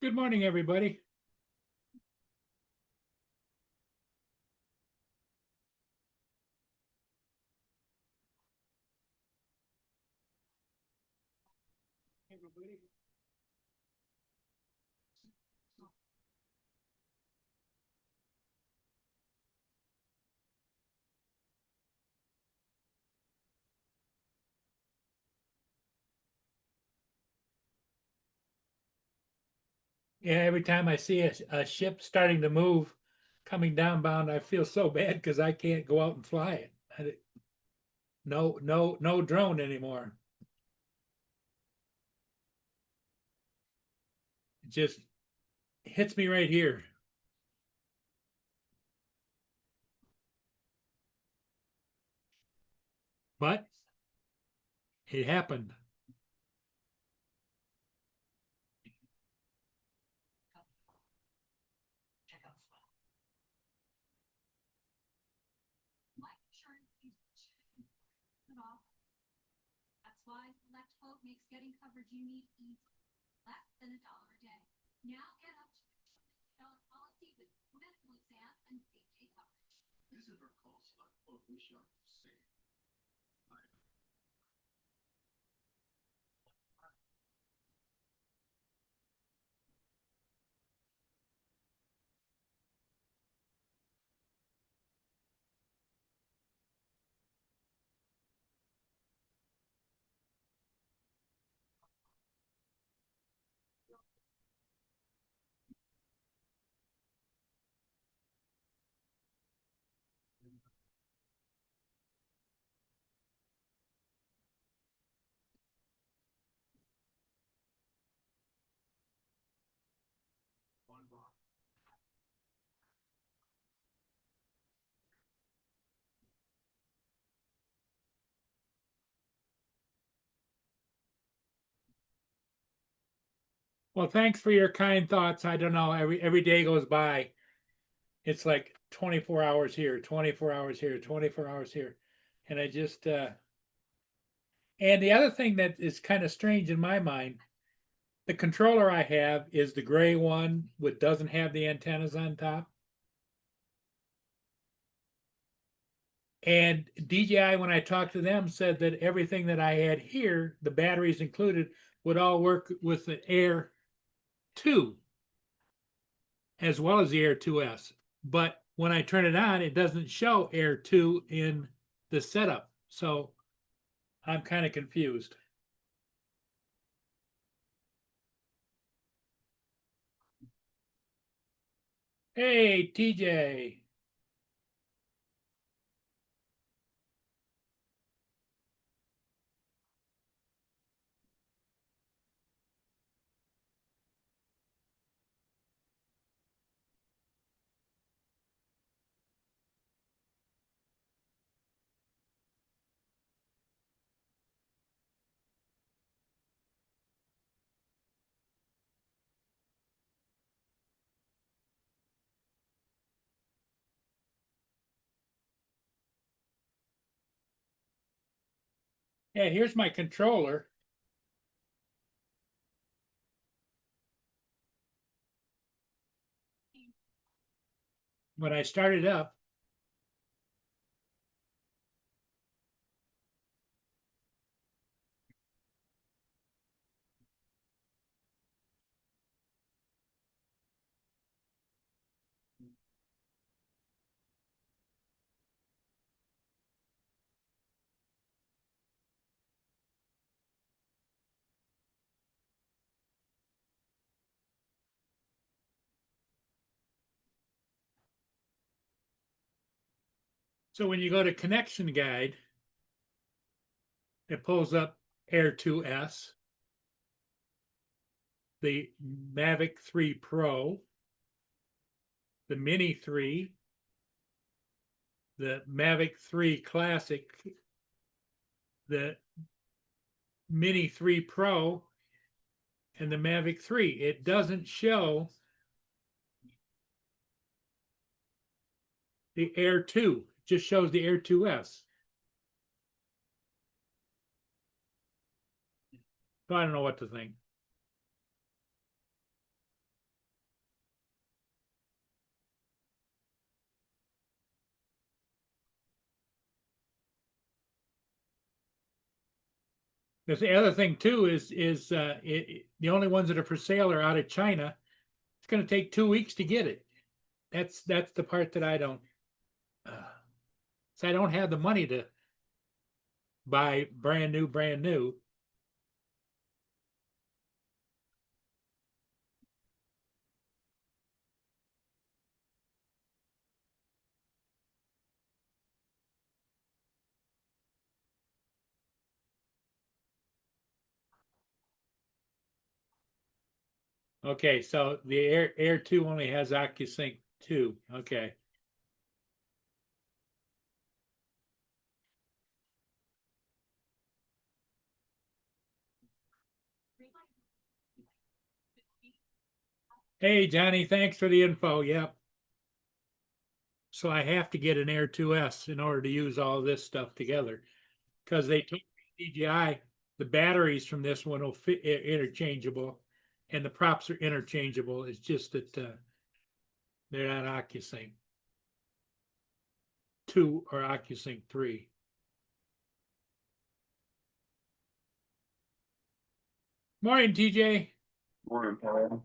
Good morning, everybody. Yeah, every time I see a ship starting to move, coming downbound, I feel so bad because I can't go out and fly it. No drone anymore. It just hits me right here. But it happened. Well, thanks for your kind thoughts. I don't know. Every day goes by. It's like 24 hours here, 24 hours here, 24 hours here. And I just and the other thing that is kind of strange in my mind, the controller I have is the gray one which doesn't have the antennas on top. And DJI, when I talked to them, said that everything that I had here, the batteries included, would all work with the Air 2 as well as the Air 2S. But when I turn it on, it doesn't show Air 2 in the setup. So I'm kind of confused. Hey, TJ. Yeah, here's my controller. When I start it up, so when you go to connection guide, it pulls up Air 2S, the Mavic 3 Pro, the Mini 3, the Mavic 3 Classic, the Mini 3 Pro, and the Mavic 3. It doesn't show the Air 2, it just shows the Air 2S. So I don't know what to think. Because the other thing too is the only ones that are for sale are out of China. It's going to take 2 weeks to get it. That's the part that I don't. So I don't have the money to buy brand new, brand new. Okay, so the Air 2 only has OcuSync 2. Okay. Hey, Johnny, thanks for the info. Yep. So I have to get an Air 2S in order to use all this stuff together because they told me DJI the batteries from this one will fit interchangeable and the props are interchangeable. It's just that they're not OcuSync 2 or OcuSync 3. Morning, TJ. Morning, Paul.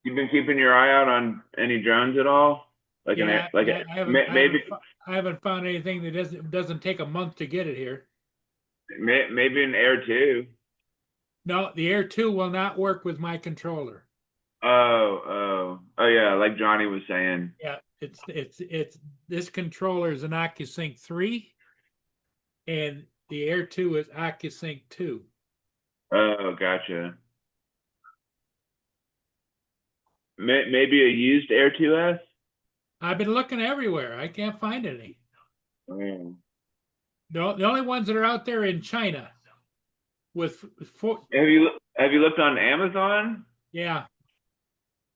You've been keeping your eye out on any drones at all? Like Yeah, maybe I haven't found anything that doesn't take a month to get it here. maybe an Air 2. No, the Air 2 will not work with my controller. Oh yeah, like Johnny was saying. Yeah, it's this controller is an OcuSync 3 and the Air 2 is OcuSync 2. Oh, gotcha. Maybe a used Air 2S? I've been looking everywhere. I can't find any. Oh. The only ones that are out there in China with four, Have you looked on Amazon? yeah,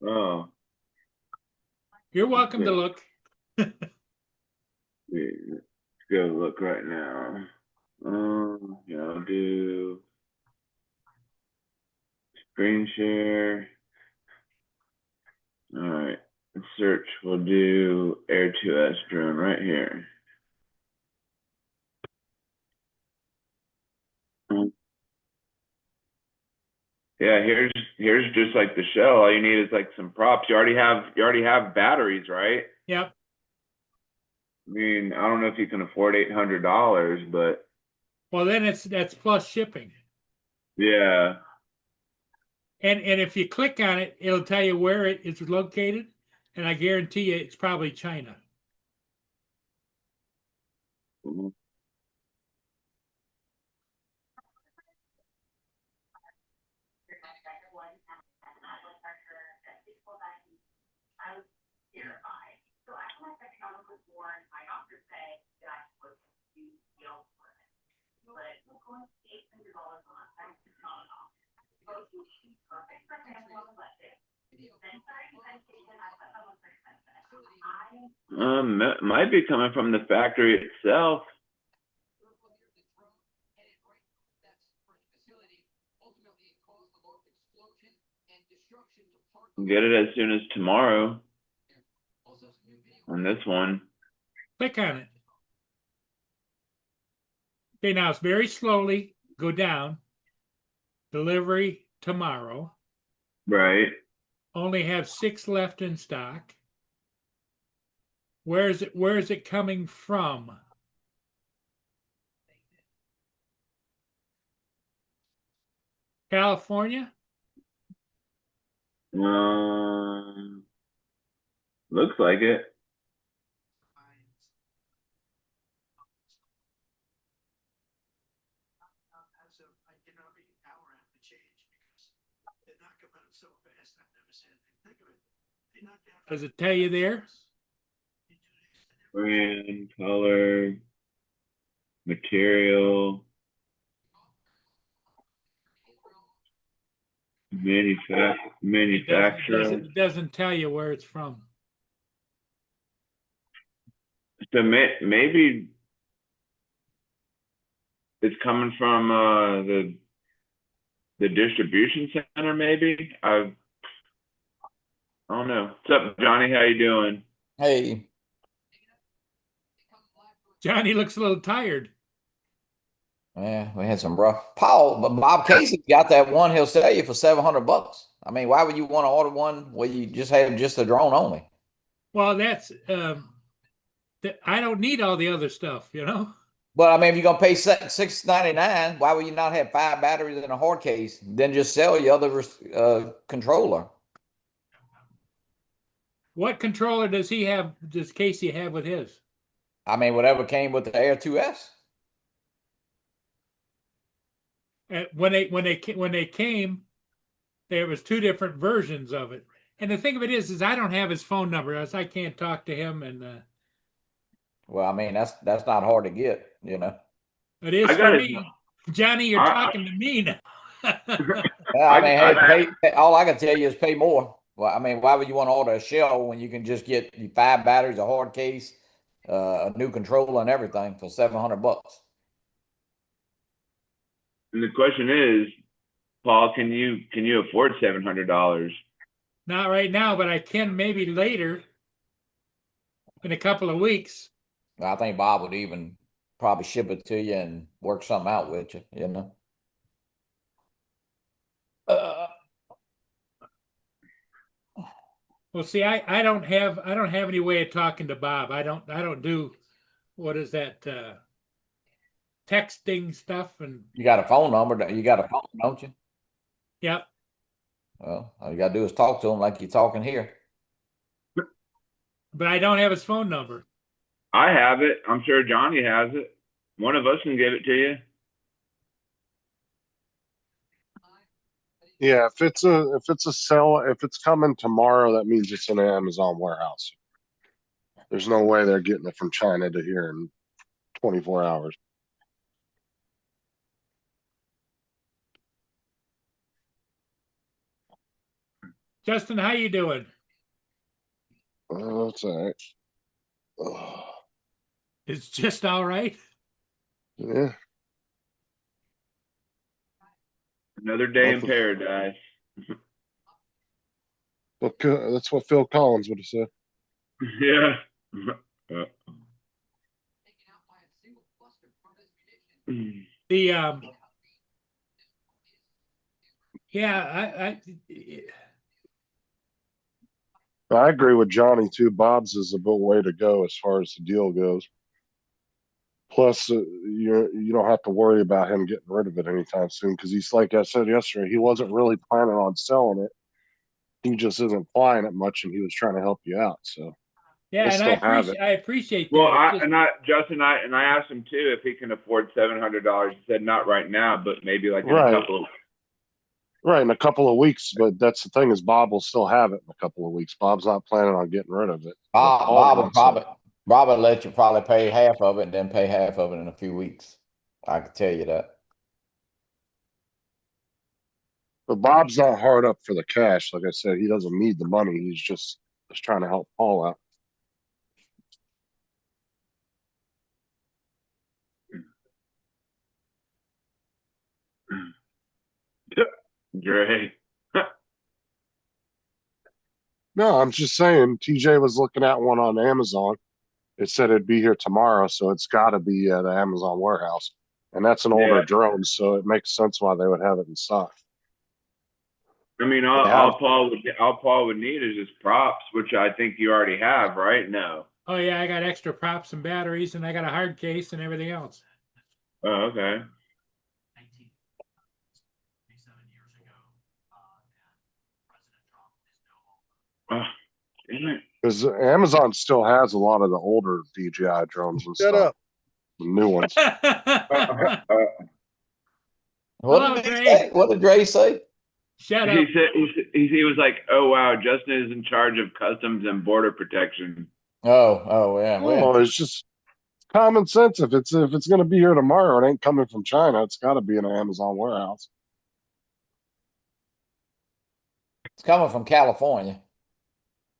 Oh, you're welcome to let's look. go look right now. Yeah, I'll do screen share. All right. Search. We'll do Air 2S drone right here. Yeah, here's just like the shell. All you need is like some props. You already have batteries, right? Yep. I mean, I don't know if you can afford $800, but Well, then that's plus shipping. yeah. And if you click on it, it'll tell you where it is located, and I guarantee you it's probably China. Might be coming from the factory itself. Get it as soon as tomorrow on this one. Click on it. Okay, now it's very slowly go down. Delivery tomorrow. Right. Only have 6 left in stock. Where is it coming from? California? Looks like it. Does it tell you there? Brand, color, material, manufacturer. It doesn't tell you where it's from. So maybe it's coming from the distribution center. Maybe I don't know. What's up, Johnny? How you doing? Hey, Johnny looks a little tired. yeah, we had some rough. Paul, but Bob Casey got that one he'll sell you for $700. I mean, why would you want to order one where you just have just the drone only? Well, that's I don't need all the other stuff, you know. But I mean, if you're gonna pay $699, why would you not have 5 batteries in a hard case? Then just sell your other controller. What controller does he have? Does Casey have with his? I mean, whatever came with the Air 2S. When they came, there was 2 different versions of it. And the thing of it is I don't have his phone number, as I can't talk to him. And Well, I mean, that's not hard to get, you know. it is for me, Johnny. You're talking to me now. Yeah, I mean, hey, all I can tell you is pay more. Well, I mean, why would you want to order a shell when you can just get 5 batteries, a hard case, a new controller, and everything for $700? And the question is, Paul, can you afford $700? Not right now, but I can maybe later in a couple of weeks. I think Bob would even probably ship it to you and work something out with you, you know. Well, see, I don't have any way of talking to Bob. I don't do what is that texting stuff. And You got a phone number, you got a phone, don't you? yep. Well, all you got to do is talk to him like you're talking here. But I don't have his phone number. I have it. I'm sure Johnny has it. One of us can give it to you. Yeah, if it's a sell, if it's coming tomorrow, that means it's in an Amazon warehouse. There's no way they're getting it from China to here in 24 hours. Justin, how you doing? Oh, it's all right. Oh, It's just all right. yeah, Another day in Nothing. paradise. that's what Phil Collins would have said. Yeah. The yeah, I agree with Johnny too. Bob's is a bit way to go as far as the deal goes. Plus, you don't have to worry about him getting rid of it anytime soon because he's like I said yesterday, he wasn't really planning on selling it. He just isn't flying it much, and he was trying to help you out. So yeah, and I appreciate that. Well, I asked him too if he can afford $700. He said not right now, but maybe like in Right. a couple of right in a couple of weeks. But that's the thing is Bob will still have it in a couple of weeks. Bob's not planning on getting rid of it. Bob would let you probably pay half of it and then pay half of it in a few weeks. I can tell you that. But Bob's not hard up for the cash. Like I said, he doesn't need the money. He's just trying to help Paul out. Great. No, I'm just saying. TJ was looking at one on Amazon. It said it'd be here tomorrow, so it's got to be at the Amazon warehouse. And that's an older Yeah. drone, so it makes sense why they would have it in stock. I mean, They all have- Paul would need is just props, which I think you already have, right? No. Oh yeah, I got extra props and batteries, and I got a hard case and everything else. Oh, okay. Oh, damn it. Because Amazon still has a lot of the older DJI drones and Shut stuff, up. the new ones. What Hello, did he Dre. say? What did Dre say? Shut up. He said he was like, "Oh wow, Justin is in charge of customs and border protection." Oh, yeah. Well, Oh, it's just common sense. If it's going to be here tomorrow, it ain't coming from China. It's got to be in an Amazon warehouse. it's coming from California.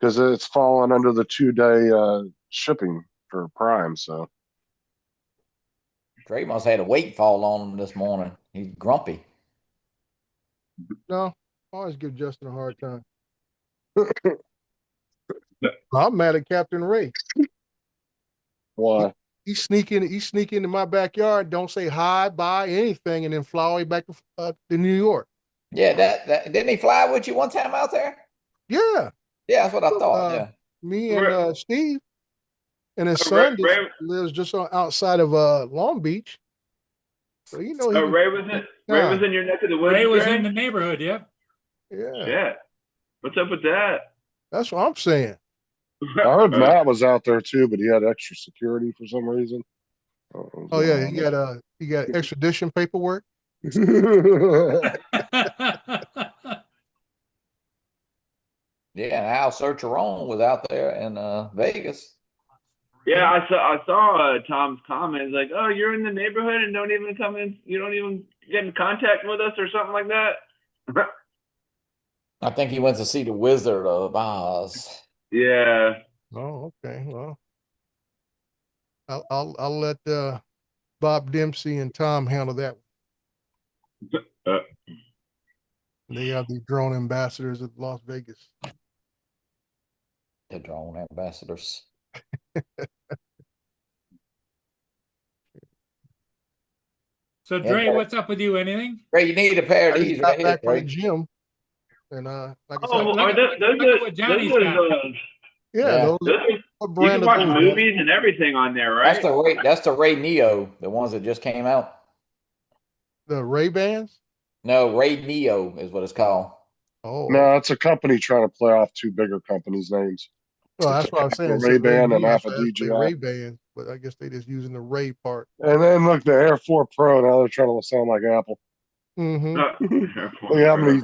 Because it's falling under the 2-day shipping for Prime. So Dre must have had a weight fall on him this morning. He's grumpy. No, I always give Justin a hard time. I'm mad at Captain Ray. why? He sneak into my backyard, don't say hi, bye, anything, and then fly all the way back to New York. Yeah, that didn't he fly with you one time out there? Yeah, Yeah, that's what I thought. Uh, Yeah. me and Ray- Steve and his Ray- son Ray- lives just outside of Long Beach. So he Oh, Ray was in your neck of the woods. Ray was Dre? in the neighborhood. Yep. yeah, Shit. What's up with that? that's what I'm saying. I heard Matt was out there too, but he had extra security for some reason. Oh yeah, he got extradition paperwork. Yeah, and Al Sercheron was out there in Vegas. Yeah, I saw Tom's comments like, "Oh, you're in the neighborhood and don't even come in. You don't even get in contact with us or something like that." I think he went to see the Wizard of Oz. Yeah. Oh, okay. Well, I'll let Bob Dempsey and Tom handle that. Uh, They are the drone ambassadors of Las Vegas. The drone ambassadors. So Dre, what's up with you? Anything? Dre, you need a pair of I these just got right here, back from the Dre. gym, and like I Oh, said, look are at- those look at what Johnny's got. yeah, Yeah. those those are, what you brand can of watch those? movies and everything on there, right? That's the Ray Neo, the ones that just came out. The Ray Bans. No, Ray Neo is what it's called. Oh, No, it's a company trying to play off two bigger companies' names. well, that's what I'm saying. Ray-Ban and Apple DJI. Ray Bans, but I guess they just using the Ray part. And then look, the Air 4 Pro, now they're trying to sound like Apple. Mm-hmm. Look how many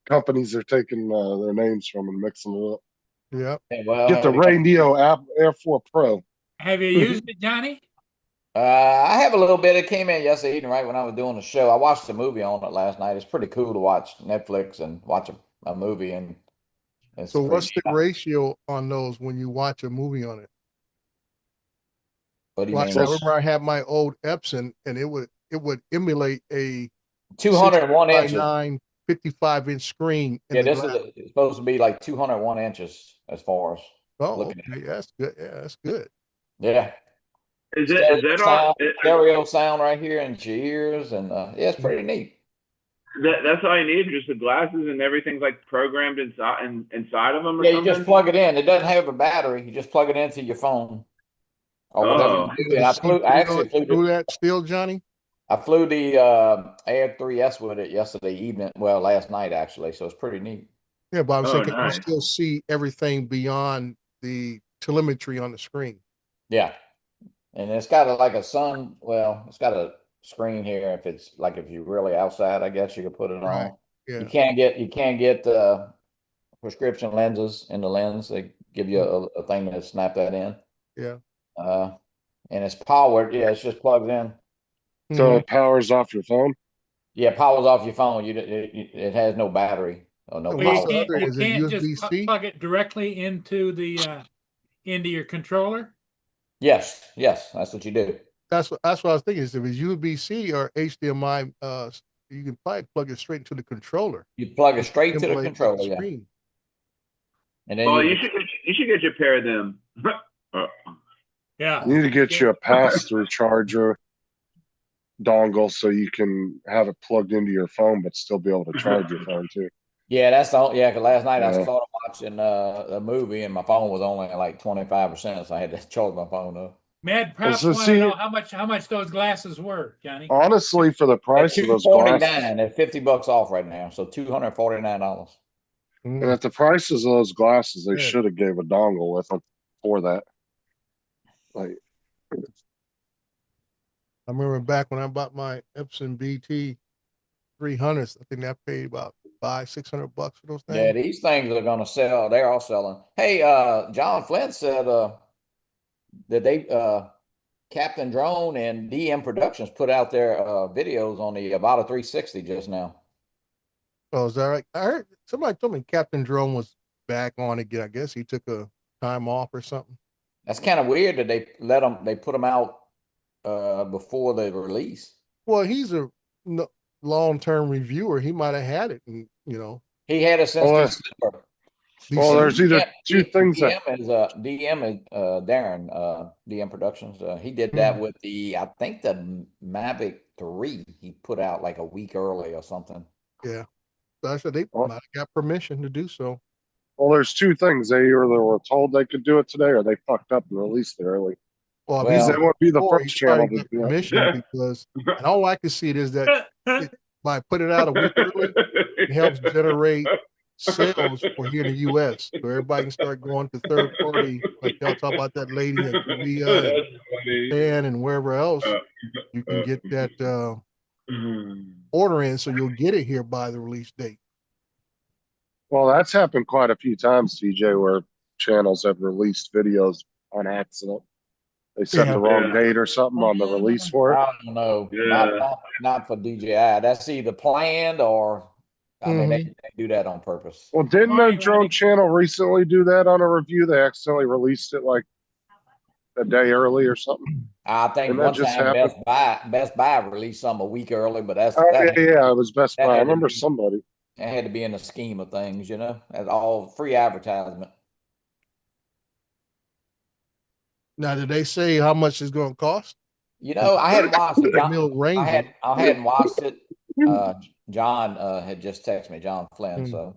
companies are taking their names from and mixing it up. Yeah. Yeah, well, Get the Ray Neo Air 4 Pro. Have you used it, Johnny? I have a little bit. It came in yesterday evening, right when I was doing the show. I watched the movie on it last night. It's pretty cool to watch Netflix and watch a movie. And it's So pretty what's the sharp. ratio on those when you watch a movie on it? What do you Like, mean? I remember I had my old Epson, and it would emulate a 201 inches. 9 55-inch screen. in Yeah, the this glass. is it's supposed to be like 201 inches as far as Oh, looking at okay. That's good. Yeah, that's good. yeah. Is that all? Stereo sound right here in your ears, and yeah, it's pretty neat. That's all you need, just the glasses and everything's like programmed inside of them or Yeah, you something? just plug it in. It doesn't have a battery. You just plug it into your phone or whatever. Oh. you do. And I actually do that still, Johnny. I flew the Air 3S with it yesterday evening. Well, last night actually. So it's pretty neat. Yeah, but I'm saying, can nice. you still see everything beyond the telemetry on the screen? Yeah, and it's got like a sun. Well, it's got a screen here. If it's like if you're really outside, I guess you could put it Right. on. Yeah. You can't get prescription lenses in the lens. They give you a thing to snap that in. Yeah. And it's powered. Yeah, it's just plugged in. So it powers off your phone. Yeah, powers off your phone. It has no battery or no So Well, what's power. the other? you Is it can't just USB-C? plug it directly into the into your controller. Yes, that's what you do. That's what I was thinking. Is if it's USB-C or HDMI, you can probably plug it straight into the controller. You plug it straight to the Emulate controller, yeah. screen. And then Well, you you should get your pair of them. Yeah. You need to get you a pass-through charger dongle so you can have it plugged into your phone, but still be able to charge your phone too. yeah, that's the yeah. Because last night I Yeah. started watching a movie and my phone was only like 25%, so I had to charge my phone up. Mad Props so want to see- know how much those glasses were, Johnny. Honestly, for the At price of those $249, glasses, they're $50 off right now, so $249. and at the prices of those glasses, they Yeah. should have gave a dongle with them for that. Like, I remember back when I bought my Epson BT 300s. I think I paid about $600 for those things. Yeah, these things are gonna sell. They're all selling. Hey, John Flint said that they Captain Drone and DM Productions put out their videos on the Avata 360 just now. Oh, is that right? I heard somebody told me Captain Drone was back on again. I guess he took a time off or something. That's kind of weird that they put them out before the release. Well, he's a long-term reviewer. He might have had it, and He had it since Well, December. well, there's either DM two things that DM is Darren DM Productions. He did that with I think the Mavic 3. He put out like a week early or something. yeah. So I said they Well- might have got permission to do so. well, there's two things. They either were told they could do it today, or they fucked up and released it early. Well, Well, They won't be the before, first he probably channel to got do it. permission because, and all I can see it is that by putting it out a week early, it helps generate sales for here in the U.S. So everybody can start going to third party, like y'all talk about that lady in Korea, and That's funny. Japan, and wherever else. You can get that order in, so you'll get it here by the release date. Well, that's happened quite a few times, TJ, where channels have released videos on accident. They set Yeah. the wrong date or something on the release for it. I don't know. Yeah. Not for DJI. That's either planned or I mean they do that on purpose. Well, didn't Funny, a drone Ronnie. channel recently do that on a review? They accidentally released it like a day early or something. I think And that one just time happened. Best Buy released some a week early, but Oh, yeah, it was Best that Buy. I had to remember be- somebody. it had to be in the scheme of things, That's all free advertisement. Now, did they say how much it's going to cost? I hadn't watched it. Mill range. I hadn't watched it. John had just texted me, John Flynn. So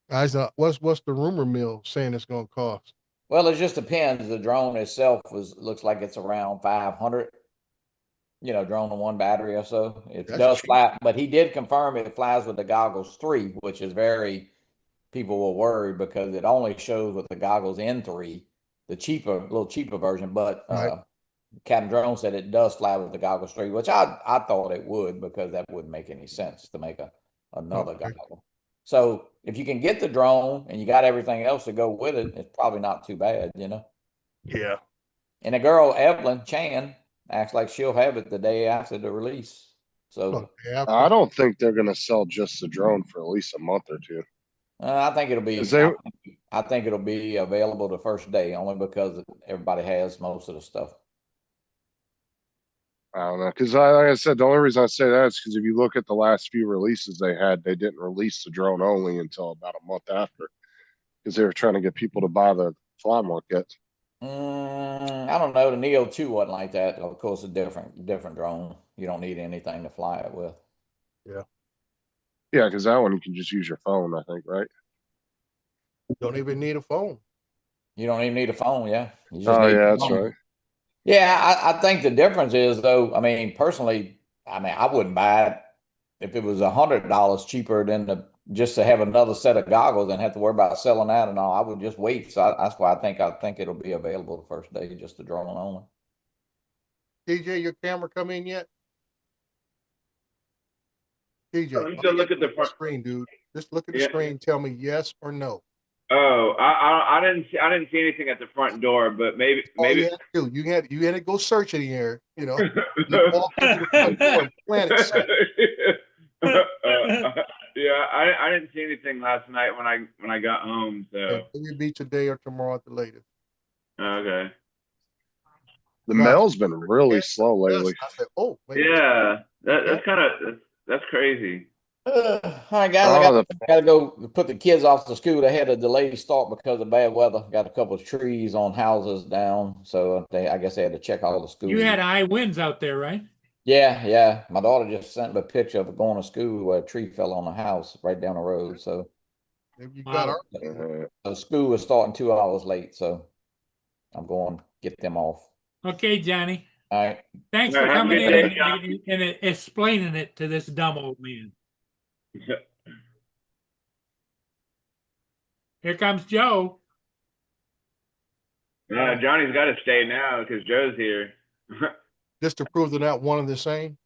I said, what's the rumor mill saying it's going to cost? well, it just depends. The drone itself looks like it's around 500. Drone on one battery or so. It That's does cheap. fly, but he did confirm it flies with the Goggles 3, which is people were worried because it only shows with the Goggles N3, the little cheaper version. But Right. Captain Drone said it does fly with the Goggles 3, which I thought it would because that wouldn't make any sense to make another Okay. goggle. So if you can get the drone and you got everything else to go with it, it's probably not too bad, Yeah. And the girl, Evelyn Chan, acts like she'll have it the day after the release. So Okay. I don't think they're going to sell just the drone for at least a month or two. I think it'll be. Is they- I think it'll be available the first day, only because everybody has most of the stuff. I don't know. Because like I said, the only reason I say that is because if you look at the last few releases they had, they didn't release the drone only until about a month after. Because they were trying to get people to buy the fly more kits. I don't know. The Neo 2 wasn't like that. Of course, a different drone. You don't need anything to fly it with. Yeah, because that one you can just use your phone, I think, right? Don't even need a phone. You don't even need a phone, yeah. You just Oh, need yeah, the that's phone. right. Yeah, I think the difference is though. I mean, personally, I wouldn't buy it if it was $100 cheaper than just to have another set of goggles and have to worry about selling that and all. I would just wait. So that's why I think it'll be available the first day, just the drone only. DJ, your camera come in yet? DJ, I'm still looking at the front. screen, dude. Just look at the Yeah. screen. Tell me yes or no. Oh, I didn't see anything at the front door, but maybe Oh, you had to. You had to go search in here. You walk into the front door and plant it. Yeah, I didn't see anything last night when I got home. So It will be today or tomorrow at the latest. okay. The No, mail's been really slow lately. I said, oh, wait, Yeah, that's okay. kind of that's crazy. All right, guys, Oh, gotta go put the kids off to school. They had a delayed start because of bad weather. Got a couple of trees on houses down, so I guess they had to check all the schools. You had high winds out there, right? Yeah, yeah. My daughter just sent me a picture of going to school where a tree fell on the house right down the road. So Maybe you got Wow. our the school was starting 2 hours late. So I'm going to get them off. Okay, Johnny. All right. Thanks All for right, have a coming good in day, and explaining it to this dumb old man. Here comes Joe. Johnny's got to stay now because Joe's here. just to prove they're not one and the same.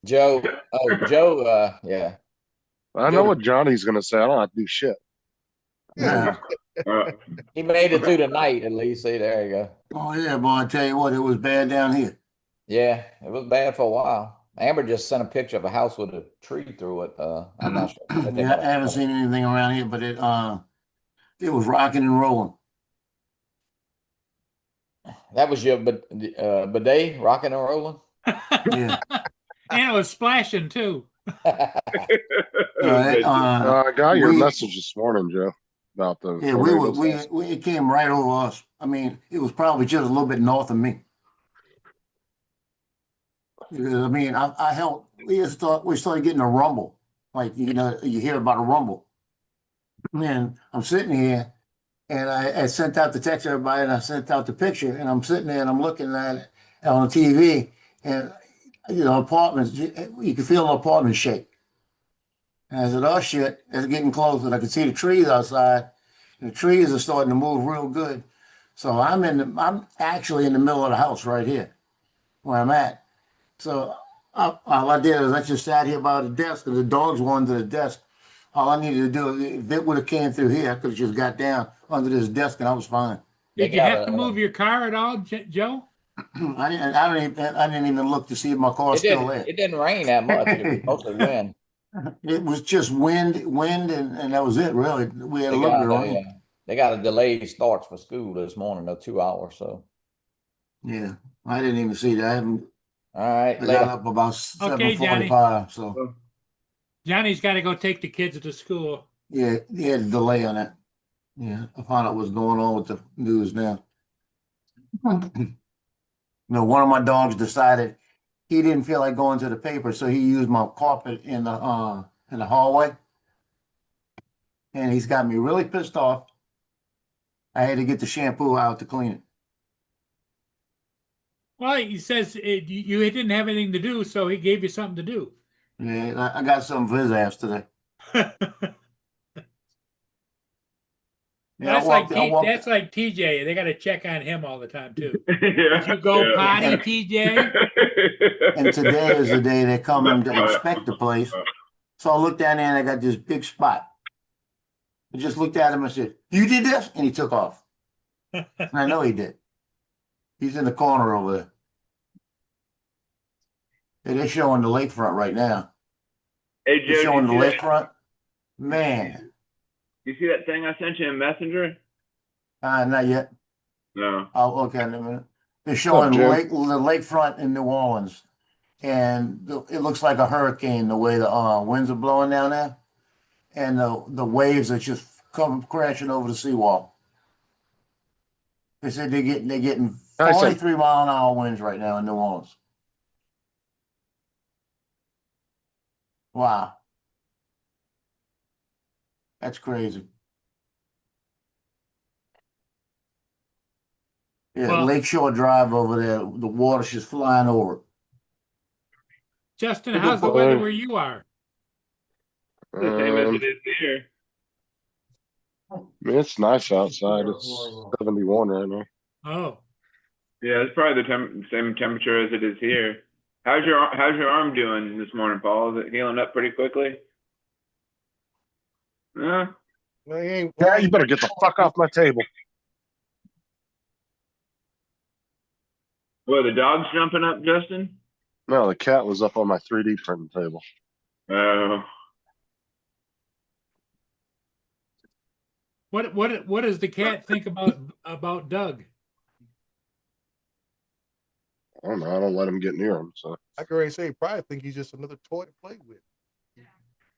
Joe. Oh, Joe. Yeah. I know what Johnny's gonna say. I don't have to do shit. Yeah. He made it through the night at least. See, there you go. Oh yeah, boy. I tell you what, it was bad down here. Yeah, it was bad for a while. Amber just sent a picture of a house with a tree through it. I'm not sure. Yeah, I haven't seen anything around here, but it was rocking and rolling. That was your bidet rocking and rolling. Yeah. And it was splashing too. I got your we- message this morning, Joe, about the Yeah, tornadoes. it came right over us. I mean, it was probably just a little bit north of me. Because, I mean, I helped. We started getting a rumble, like you hear about a rumble. And I'm sitting here, and I sent out the text to everybody, and I sent out the picture, and I'm sitting there and I'm looking at it on the TV, and apartments. You can feel the apartment shake. And I said, "Oh shit, it's getting close." And I could see the trees outside. And the trees are starting to move real good. So I'm actually in the middle of the house right here, where I'm at. So all I did is I just sat here by the desk, and the dogs were under the desk. All I needed to do, if it would have came through here, I could have just got down under this desk, and I was fine. Did you have to move your car at all, Joe? I didn't even look to see if my car's still there. It didn't rain that much. It was mostly wind. It was just wind, and that was it. Really, we had a little bit of rain. They got a delayed starts for school this morning, 2 hours. So yeah, I didn't even see that. I haven't. All right, I got up about 7:45. So Johnny's got to go take the kids to school. yeah, he had a delay on that. Yeah, I found out what's going on with the news now. One of my dogs decided he didn't feel like going to the paper, so he used my carpet in the hallway, and he's got me really pissed off. I had to get the shampoo out to clean it. Well, he says you didn't have anything to do, so he gave you something to do. Yeah, I got something for his ass today. That's like TJ. They got to check on him all the time too. Yeah, Did you go potty, TJ? And today is the day they're coming to inspect the place. So I looked down there and I got this big spot. I just looked at him and said, "You did this?" And he took off. And I know he did. He's in the corner over there. Yeah, they're showing the lakefront right now. Hey, Joe, They're showing the you see lakefront. Man. you see that thing I sent you in Messenger? Not yet. No. I'll look at it in a minute. They're showing Jim? the lakefront in New Orleans. And it looks like a hurricane the way the winds are blowing down there. And the waves are just come crashing over the seawall. They said they're getting 43-mile-an-hour winds right now in New Orleans. Wow. That's crazy. Yeah, Well- Lakeshore Drive over there, the water's just flying over it. Justin, how's the weather where you are? The same as it is here. I mean, it's nice outside. It's 71 right now. Oh, Yeah, it's probably the same temperature as it is here. How's your arm doing this morning, Paul? Is it healing up pretty quickly? No, he ain't. Yeah, you better get the fuck off my table. What, the dog's jumping up, Justin? No, the cat was up on my 3D printing table. Oh. what does the cat think about Doug? I don't know. I don't let him get near him. So I can already say, he probably think he's just another toy to play with.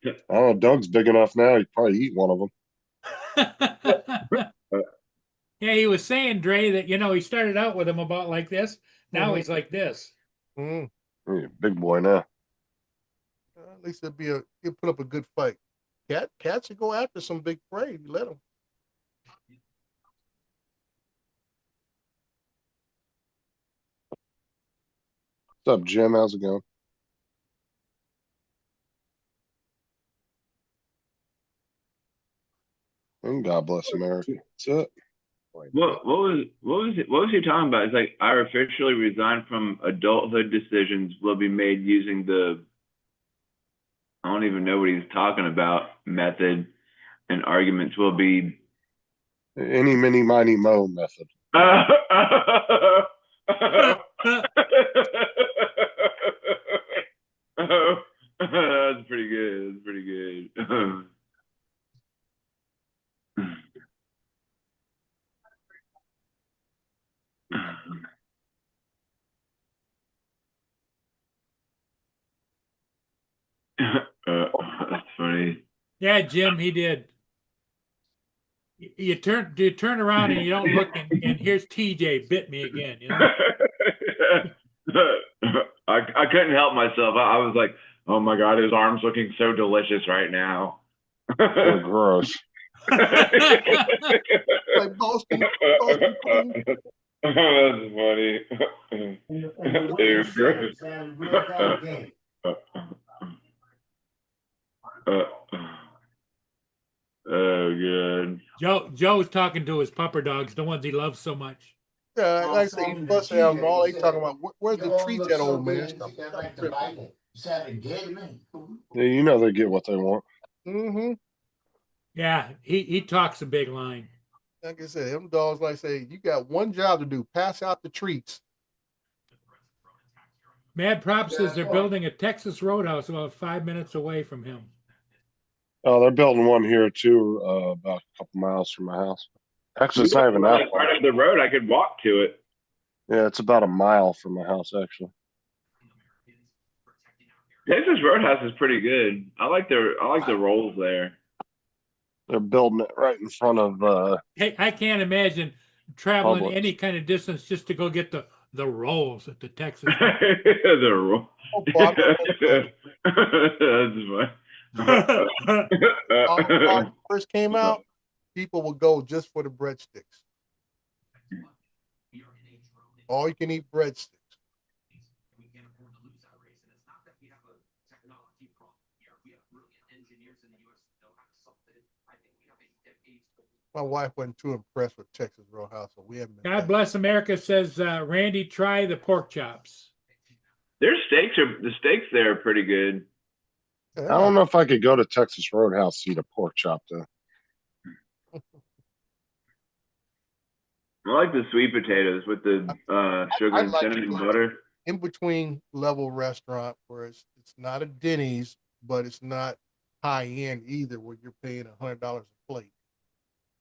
I don't know. Doug's big enough now. He'd probably eat one of them. Yeah, he was saying, Dre, that he started out with him about like this. Now Mhm. he's like this. Mm. He's a big boy now. At least he'll put up a good fight. Cats will go after some big prey. You let them. What's up, Jim? How's it going? And God bless America. That's it. What was he talking about? It's like, I officially resigned from adulthood. Decisions will be made using the, I don't even know what he's talking about, method, and arguments will be Any, mini, miny, mo method. That's pretty good. That's pretty good. That's funny. Yeah, Jim, he did. You turn around and you don't look, and here's TJ bit me again. I couldn't help myself. I was like, oh my God, his arm's looking so delicious right now. They're gross. Like Boston. That's funny. Oh, good. Joe's talking to his pupper dogs, the ones he loves so much. Yeah, like I say, he's busting out and all. They talking about where's the treats at, old man? Stop tripping. Yeah, you know they get what they want. Mm-hmm. Yeah, he talks a big line. Like I said, them dogs, like I say, you got one job to do: pass out the treats. Mad Prop says they're building a Texas Roadhouse about 5 minutes away from him. Oh, they're building one here too, about a couple miles from my house. Actually, it's not even that far. Part of the road, I could walk to it. Yeah, it's about a mile from my house, actually. Texas Roadhouse is pretty good. I like the rolls there. They're building it right in front of. Hey, I can't imagine traveling Publix. any kind of distance just to go get the rolls at the Texas. The roll. Oh, Bob, That's fun. when it first came out, people would go just for the breadsticks. All you can eat breadsticks. My wife wasn't too impressed with Texas Roadhouse, so we haven't been God back. bless America says, Randy, try the pork chops. The steaks there are pretty good. Yeah, I don't know if I could go to Texas Roadhouse to eat a pork chop though. I like the sweet potatoes with the sugar and like cinnamon it. butter. In between level restaurant where it's not a Denny's, but it's not high end either, where you're paying $100 a plate.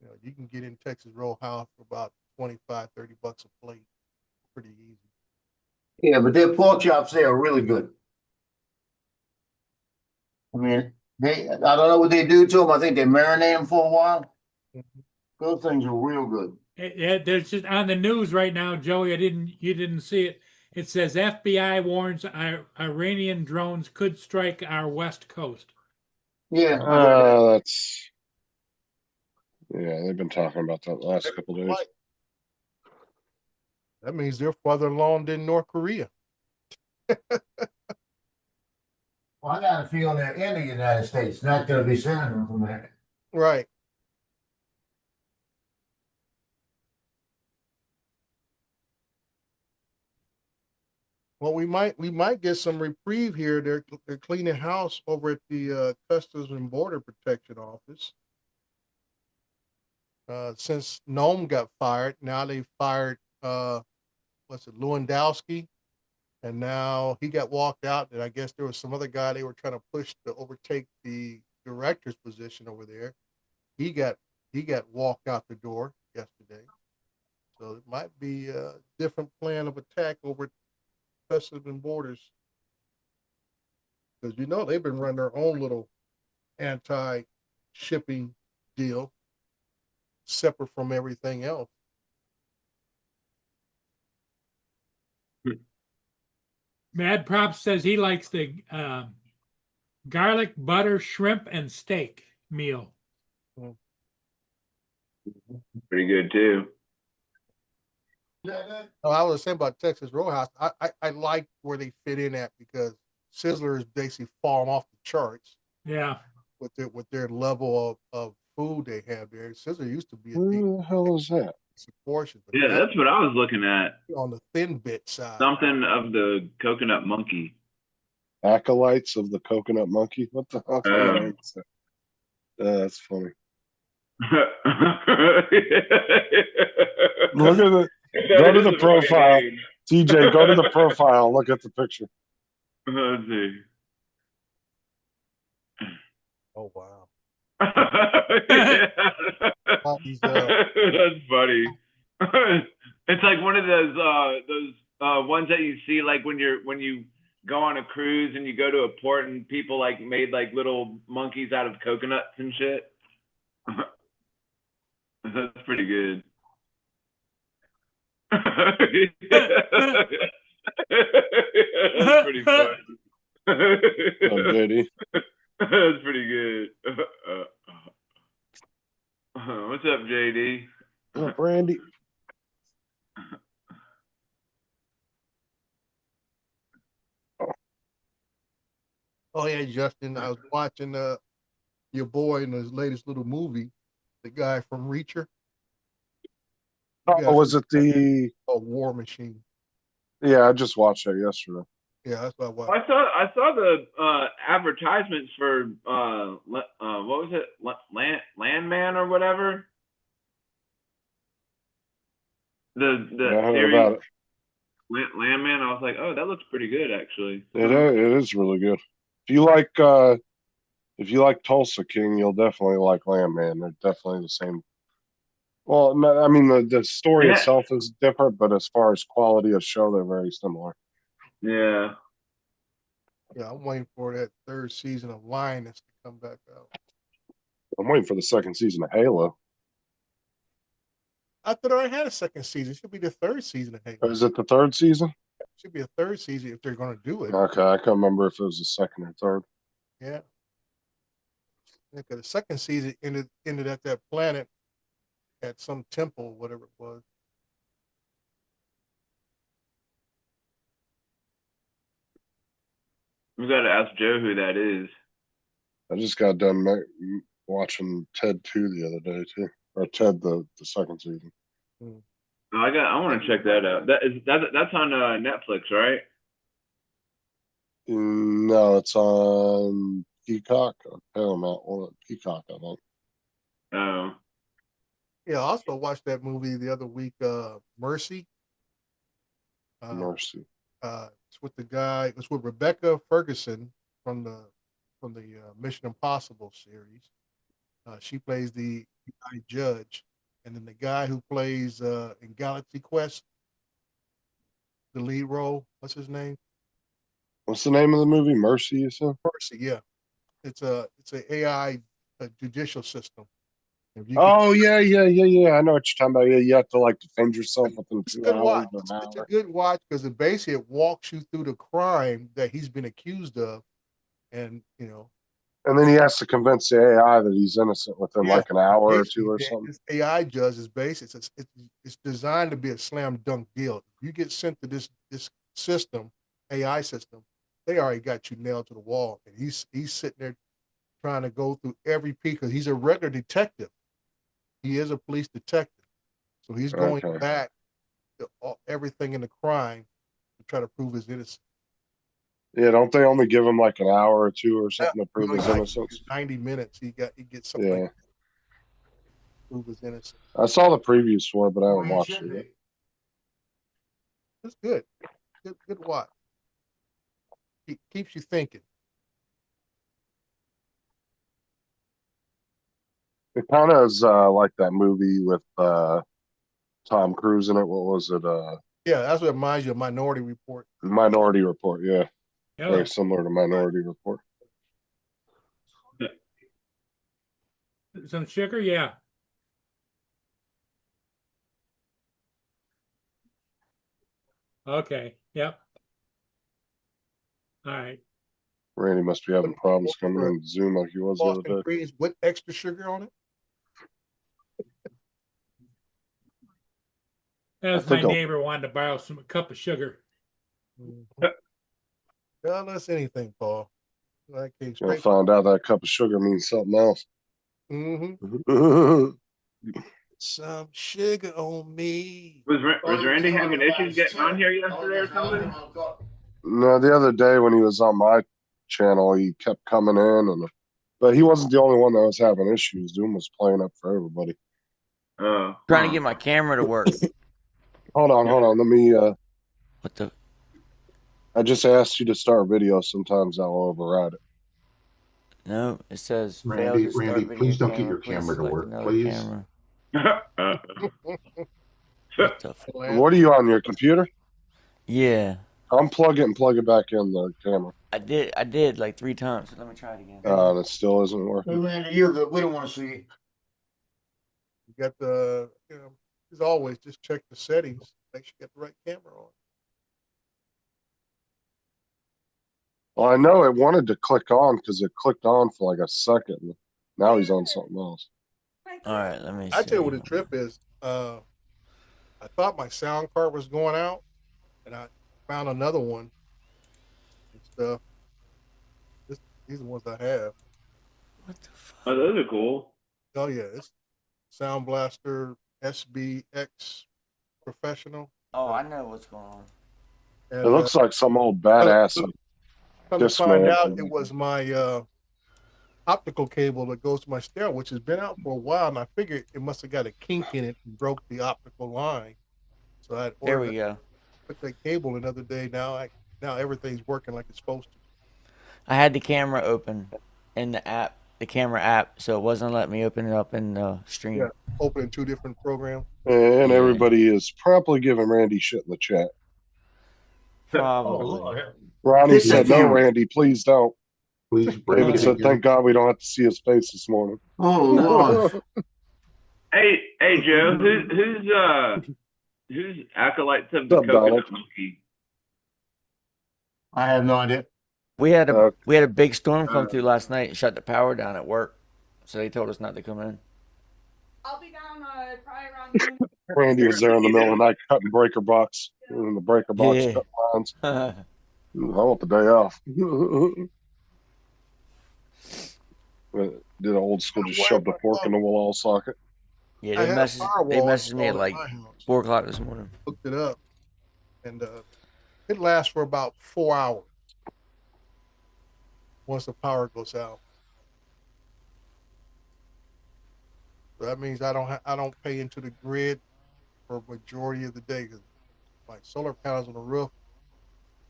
You know, you can get in Texas Roadhouse for about $25-30 a plate, pretty easy. Yeah, but their pork chops there are really good. I mean, I don't know what they do to them. I think they marinate them for a while. Mhm. Those things are real good. There's just on the news right now, Joey. You didn't see it. It says FBI warns Iranian drones could strike our west coast. Yeah, They've been talking about that the last couple of days. That means they're farther along than North Korea. well, I got a feeling they're in the United States, not going to be sending them from there. Right. Well, we might get some reprieve here. They're cleaning house over at the Customs and Border Protection Office. Since Nome got fired, now they fired Lewandowski, and now he got walked out. And I guess there was some other guy they were trying to push to overtake the director's position over there. He got walked out the door yesterday. So it might be a different plan of attack over Customs and Borders. Because you know they've been running their own little anti-shipping deal, separate from everything else. Mad Prop says he likes the garlic butter shrimp and steak meal. Pretty good too. Oh, I was saying about Texas Roadhouse. I like where they fit in at because Sizzler is basically falling off the charts Yeah. with their level of food they have there. Sizzler used to be a Who the hell is that? decent portion, but Yeah, now that's what I was looking at. on the thin bit side. Something of the coconut monkey. Acolytes of the Coconut Monkey? What the hell? Oh. That's funny. Look at it. Go to the profile. TJ, go to the profile. Look at the picture. Let's see. Oh wow. That's funny. It's like one of those ones that you see like when you go on a cruise and you go to a port and people like made like little monkeys out of coconuts and shit. That's pretty good. That's pretty funny. Oh, JD. That's pretty good. What's up, JD? Oh, Brandy. Oh yeah, Justin. I was watching your boy in his latest little movie, the guy from Reacher. Oh, was it the? A War Machine. Yeah, I just watched that yesterday. Yeah, that's what I watched. I saw the advertisements for what was it, Landman or whatever. The Yeah, I heard series about it. Landman. I was like, oh, that looks pretty good actually. It is really good. If you like Tulsa King, you'll definitely like Landman. They're definitely the same. Well, no, I mean the story Yeah. itself is different, but as far as quality of show, they're very similar. Yeah. Yeah, I'm waiting for that third season of Lioness to come back out. I'm waiting for the second season of Halo. I thought I had a second season. It should be the third season of Halo. Is it the third season? It should be a third season if they're going to do it. Okay, I can't remember if it was the second or third. Yeah. Because the second season ended at that planet at some temple, whatever it was. We got to ask Joe who that is. I just got done watching Ted 2 the other day too, or Ted the second season. I want to check that out. That's on Netflix, right? No, it's on Peacock or Paramount. Well, Peacock, I think. Oh. Yeah, I also watched that movie the other week, Mercy. Mercy. It's with the guy. It's with Rebecca Ferguson from the Mission Impossible series. She plays the guy judge, and then the guy who plays in Galaxy Quest, the lead role. What's his name? What's the name of the movie? Mercy, you said? Mercy. Yeah, it's a AI judicial system. Oh yeah. I know what you're talking about. Yeah, you have to like defend yourself within It's a 2 good hours watch. or an It's a hour. good watch because basically it walks you through the crime that he's been accused of, and And then he has to convince the AI that he's innocent within like an hour or two or something. This AI judge is based. It's designed to be a slam dunk deal. If you get sent to this system, AI system, they already got you nailed to the wall, and he's sitting there trying to go through every piece because he's a regular detective. He is a police detective, so he's going back to everything in the crime to try to prove his innocence. Yeah, don't they only give him like an hour or two or something to prove his Like innocence? 90 minutes. He gets something like that to prove his innocence. I saw the previews for it, but I haven't watched it yet. It's good. Good watch. It keeps you thinking. It kind of is like that movie with Tom Cruise in it. What was it? Yeah, that's what reminds you of Minority Report. Minority Report, yeah. Yeah. Very similar to Minority Report. Some sugar, yeah. Okay. Yep. All right. Randy must be having problems coming in Zoom like he was the Boston other day. creams with extra sugar on it. That was I my think I'll- neighbor wanted to borrow a cup of sugar. Tell us anything, Paul. I came You'll straight. find out that cup of sugar means something else. Mm-hmm. Some sugar on me. Was Randy having issues getting on here yesterday or something? No, the other day when he was on my channel, he kept coming in, but he wasn't the only one that was having issues. Doom was playing up for everybody. Oh. Trying to get my camera to work. Hold on. Let me. What the? I just asked you to start video. Sometimes I'll override it. No, it says failed Randy, to start Randy, video please don't get camera. your Please camera to select work, another please. camera. What the f- What are you on your computer? Yeah, Unplug it and plug it back in the camera. I did like 3 times. Let me try it again. That still isn't Hey, working. Randy, you're good. We don't want to see you. You got the, as always, just check the settings. Make sure you get the right camera on. Well, I know it wanted to click on because it clicked on for like a second. Now he's on something else. All right, let me. I tell you what see. the trip is. I thought my sound card was going out, and I found another one and stuff. These are the ones I have. What the fuck? Oh, those are cool. Oh yeah, it's Sound Blaster SBX Professional. Oh, I know what's going on. And, It looks like some old badass. come to this find man- out, it was my optical cable that goes to my stereo, which has been out for a while, and I figured it must have got a kink in it and broke the optical line. So I There we go. put that cable another day. Now everything's working like it's supposed to. I had the camera open in the app, the camera app, so it wasn't letting me open it up in the stream. Yeah. Opening 2 different programs. And Yeah. everybody is promptly giving Randy shit in the chat. Probably. Ronnie Hit said, that "No, camera." Randy, please don't." Please break David it said, again. "Thank God we don't have to see his face this morning." Oh, Lord. Hey, Joe, who's acolytes of the What's up, Donald? coconut monkey? I have no idea. We had Uh, a big storm come through last night and shut the power down at work, so they told us not to come in. I'll be down probably around noon. Randy was there in the middle of the night cutting breaker box in the breaker box Yeah. cut lines. I want the day off. Did an old school, just shoved a fork in the wall socket. Yeah, I they had a messaged firewall me at installed like in my house. 4 o'clock this morning. Hooked it up, and it lasts for about 4 hours once the power goes out. So that means I don't pay into the grid for a majority of the day because my solar panels on the roof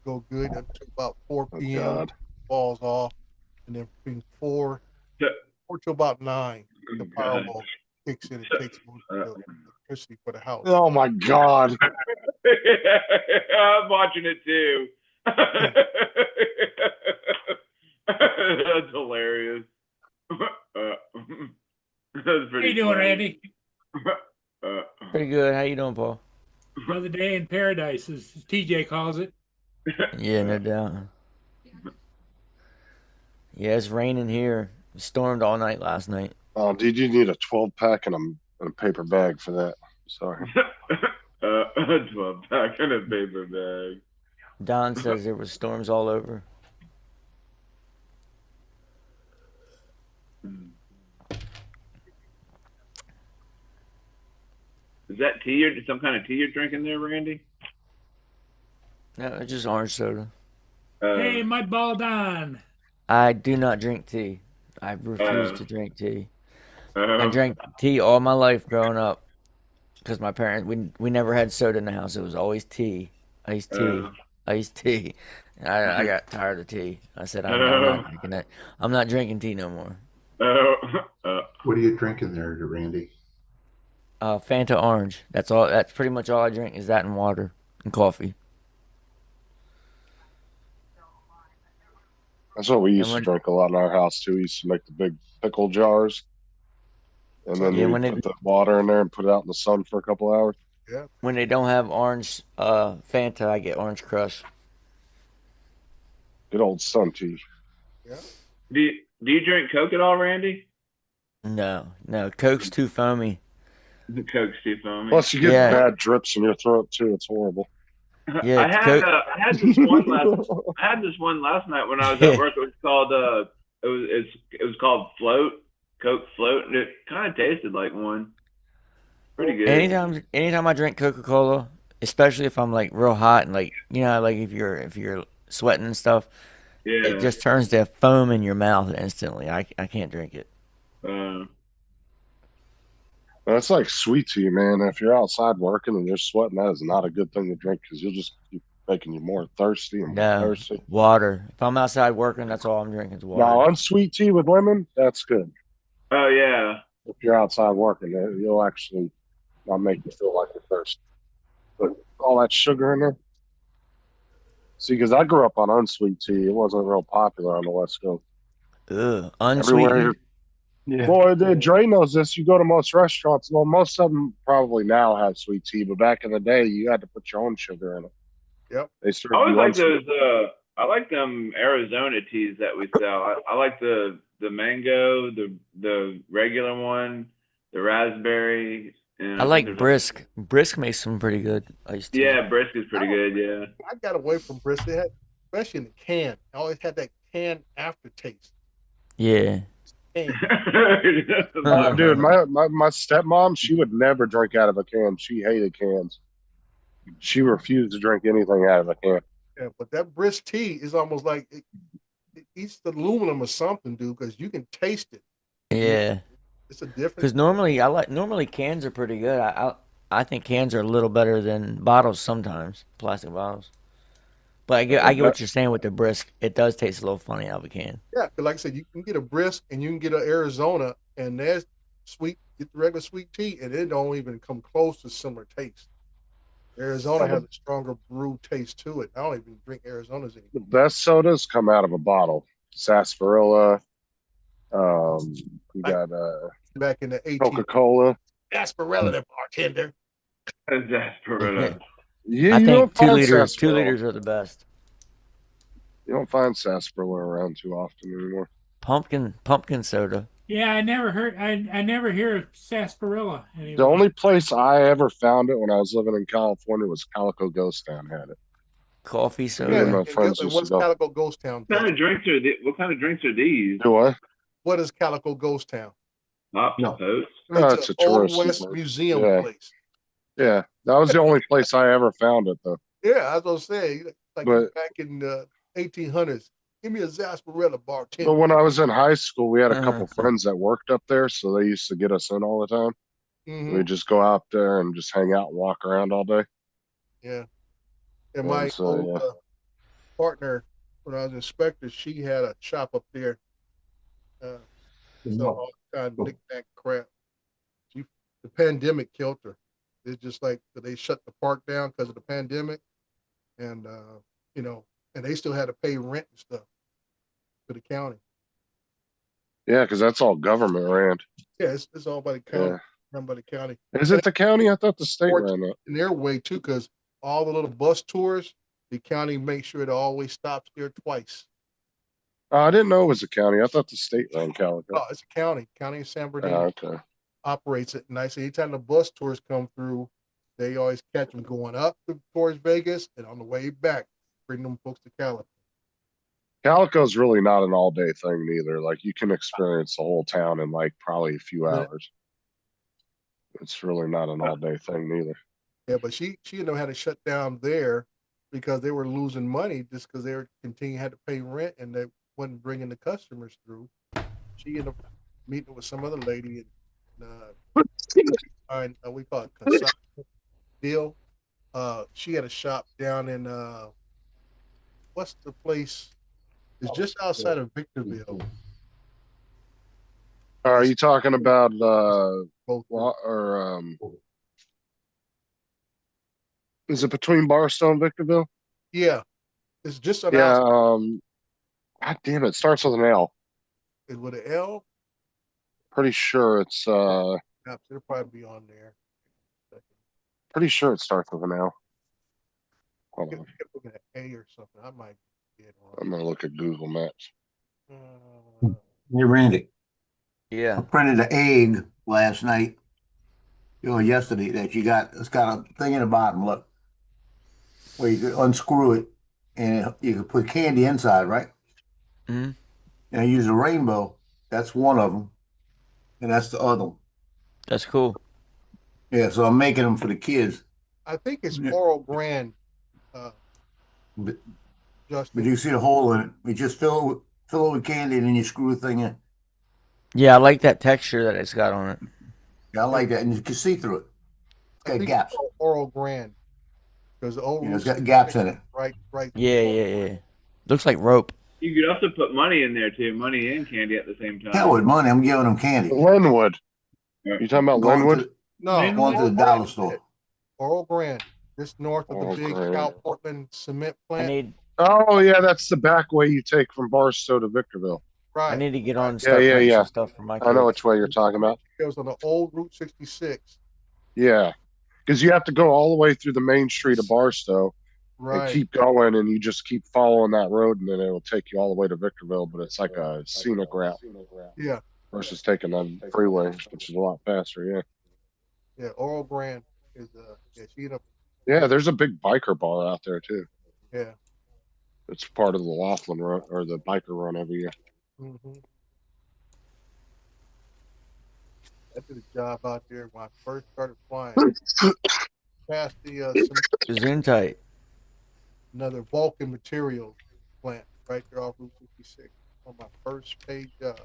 go good until about 4 Oh, p.m. God. falls off, and then between 4 to about 9, the Powerball kicks in and takes most of the electricity for the house. Oh my God. I'm watching it too. That's hilarious. That's How pretty you doing, funny. Randy? Pretty good. How you doing, Paul? Another day in paradise, as TJ calls it. Yeah, no doubt. Yeah, it's raining here. It stormed all night last night. Did you need a 12-pack and a paper bag for that? Sorry. 12-pack in a paper bag. Don says there was storms all over. Is that tea or some kind of tea you're drinking there, Randy? No, it's just orange soda. Hey, my ball Don. I do not drink tea. I refuse to drink tea. I I drank tea all my life growing up because my parents, we never had soda in the house. It was always tea. Iced tea. Iced tea. And I got tired of tea. I said, I'm not drinking that. I'm not drinking tea no more. What are you drinking there, Randy? Fanta orange. That's all. That's pretty much all I drink is that and water. and coffee. That's what we And used to when drink a lot in our house too. We used to make the big pickle jars, and then yeah, you when they put the water in there and put it out in the sun for a couple hours. Yeah. when they don't have orange Fanta, I get Orange Crush. Good old sun tea. Yeah. Do you drink Coke at all, Randy? No, Coke's too foamy. The Coke's too foamy. Plus, you get Yeah. bad drips in your throat too. It's horrible. Yeah, I had this one last night when I was at work. It was called it was called Float, Coke Float, and it kind of tasted like one. Pretty good. Anytime I drink Coca-Cola, especially if I'm like real hot and like like if you're sweating and stuff, Yeah. it just turns to foam in your mouth instantly. I can't drink it. That's like sweet tea, man. If you're outside working and you're sweating, that is not a good thing to drink because you'll just keep making you more thirsty and more No, thirsty. water. If I'm outside working, that's all I'm drinking is water. Now, unsweet tea with lemon, that's good. Oh yeah. If you're outside working, you'll actually not make you feel like you're thirsty. But all that sugar in there. See, because I grew up on unsweet tea. It wasn't real popular on the West Coast. Ugh, unsweetened. Yeah. Boy, Dre knows this. You go to most restaurants. Well, most of them probably now have sweet tea, but back in the day, you had to put your own sugar in it. Yep. They I served always you like unsweet. those. I like them Arizona teas that we sell. I like the mango, the regular one, the raspberry. And I think like there's Brisk. Brisk makes some pretty good iced tea. Yeah, Brisk is pretty good. Yeah. I got away from Brisk. They had, especially in the can. I always had that can aftertaste. Yeah. Can. Dude, my stepmom, she would never drink out of a can. She hated cans. She refused to drink anything out of a can. Yeah, but that Brisk tea is almost like it eats the aluminum or something, dude, because you can taste it. Yeah. It's a different. Because normally cans are pretty good. I think cans are a little better than bottles sometimes, plastic bottles. But I get what you're saying with the Brisk. It does taste a little funny out of a can. Yeah, because like I said, you can get a Brisk and you can get an Arizona, and there's sweet, get the regular sweet tea, and it don't even come close to similar taste. Arizona has a stronger brew taste to it. I don't even drink Arizonas anymore. The best sodas come out of a bottle. Sarsaparilla. We got Back in the 18 Coca-Cola. Sarsaparilla, the bartender. Sarsaparilla. Yeah, I you think don't 2 find liters. 2 sarsaparilla. liters are the best. You don't find sarsaparilla around too often anymore. Pumpkin soda. Yeah, I never hear of sarsaparilla anymore. The only place I ever found it when I was living in California was Calico Ghost Town had it. Coffee soda. Yeah, Yeah, my and friends guess used what's to go. Calico Ghost Town? What kind of drinks are what kind of drinks are these? Do what? What is Calico Ghost Town? Hops No. and Posts? It's an a Old touristy West place. museum Yeah. place. Yeah, that was the only place I ever found it though. Yeah, I was gonna say, like But- back in the 1800s. Give me a sarsaparilla But bartender. when I was in high school, we had a couple Uh-huh. friends that worked up there, so they used to get us in all the time. Mhm. We'd just go out there and just hang out and walk around all day. Yeah. And my so, old yeah. partner, when I was inspector, she had a shop up there. So all kind of knick-knack crap. The pandemic killed her. It's just like they shut the park down because of the pandemic, and and they still had to pay rent and stuff to the county. Yeah, because that's all government ran. Yeah, it's all by the county, Yeah. run by the county. Is it the county? I thought the state Sports- ran it. In their way too, because all the little bus tours, the county makes sure it always stops there twice. I didn't know it was the county. I thought the state ran Calico. Oh, it's a county of San Bernardino. Okay. Operates it. And I say anytime the bus tours come through, they always catch them going up towards Vegas and on the way back, bring them folks to California. Calico's really not an all-day thing neither. Like you can experience the whole town in like probably a few Yeah. hours. It's really not an all-day thing neither. Yeah, but she ended up had to shut down there because they were losing money just because they were had to pay rent and they wasn't bringing the customers through. She ended up meeting with some other lady and we call it consignment deal. She had a shop down in what's the place? It's just outside of Victorville. Are you talking about Both or Is it between Barstow and Victorville? Yeah, it's just an Yeah. hour. God damn it, it starts with an L. Is with an L. Pretty sure it's It'll probably be on there. pretty sure it starts with an L. Hold Get on. looking at A or something. I might get it I'm wrong. gonna look at Google Maps. Hey, Randy, I Yeah. printed an egg last night, yesterday that it's got a thing in the bottom, look, where you can unscrew it and you can put candy inside, right? hmm And I use a rainbow. That's one of them. And that's the other one. That's cool. Yeah, so I'm making them for the kids. I think it's Yeah. Oral Brand. But Justin. you see the hole in it. You just fill it with candy and then you screw the thing in. Yeah, I like that texture that it's got on it. Yeah, I like that. And you can see through it. It's I got think gaps. it's Oral Brand. Because the old Yeah, it's Route got gaps in it. Right. Yeah. Looks like rope. You could also put money in there too, money and candy at the same time. Hell with money, I'm giving them candy. Linwood. You talking about Linwood? No, Going to the dollar store. Oral Brand. Just north of Oral the big Brand. South Portland cement I plant. need Oh yeah, that's the back way you take from Barstow to Victorville. Right. I need to get on and Yeah, start yeah, printing yeah. some stuff for my kids. I know which way you're talking about. It was on the old Route 66. Yeah, because you have to go all the way through the main street of Barstow Right. and keep going, and you just keep following that road, and then it'll take you all the way to Victorville. But it's like a scenic route Yeah. versus taking the freeway, which is a lot faster. Yeah. Yeah. Oral Brand is she in a Yeah, there's a big biker bar out there too. yeah. It's part of the Laughlin run or the biker run every year. Mm-hmm. I did a job out there when I first started flying. Past the Gesundheit. another Vulcan Materials plant right there off Route 66 on my first paid job.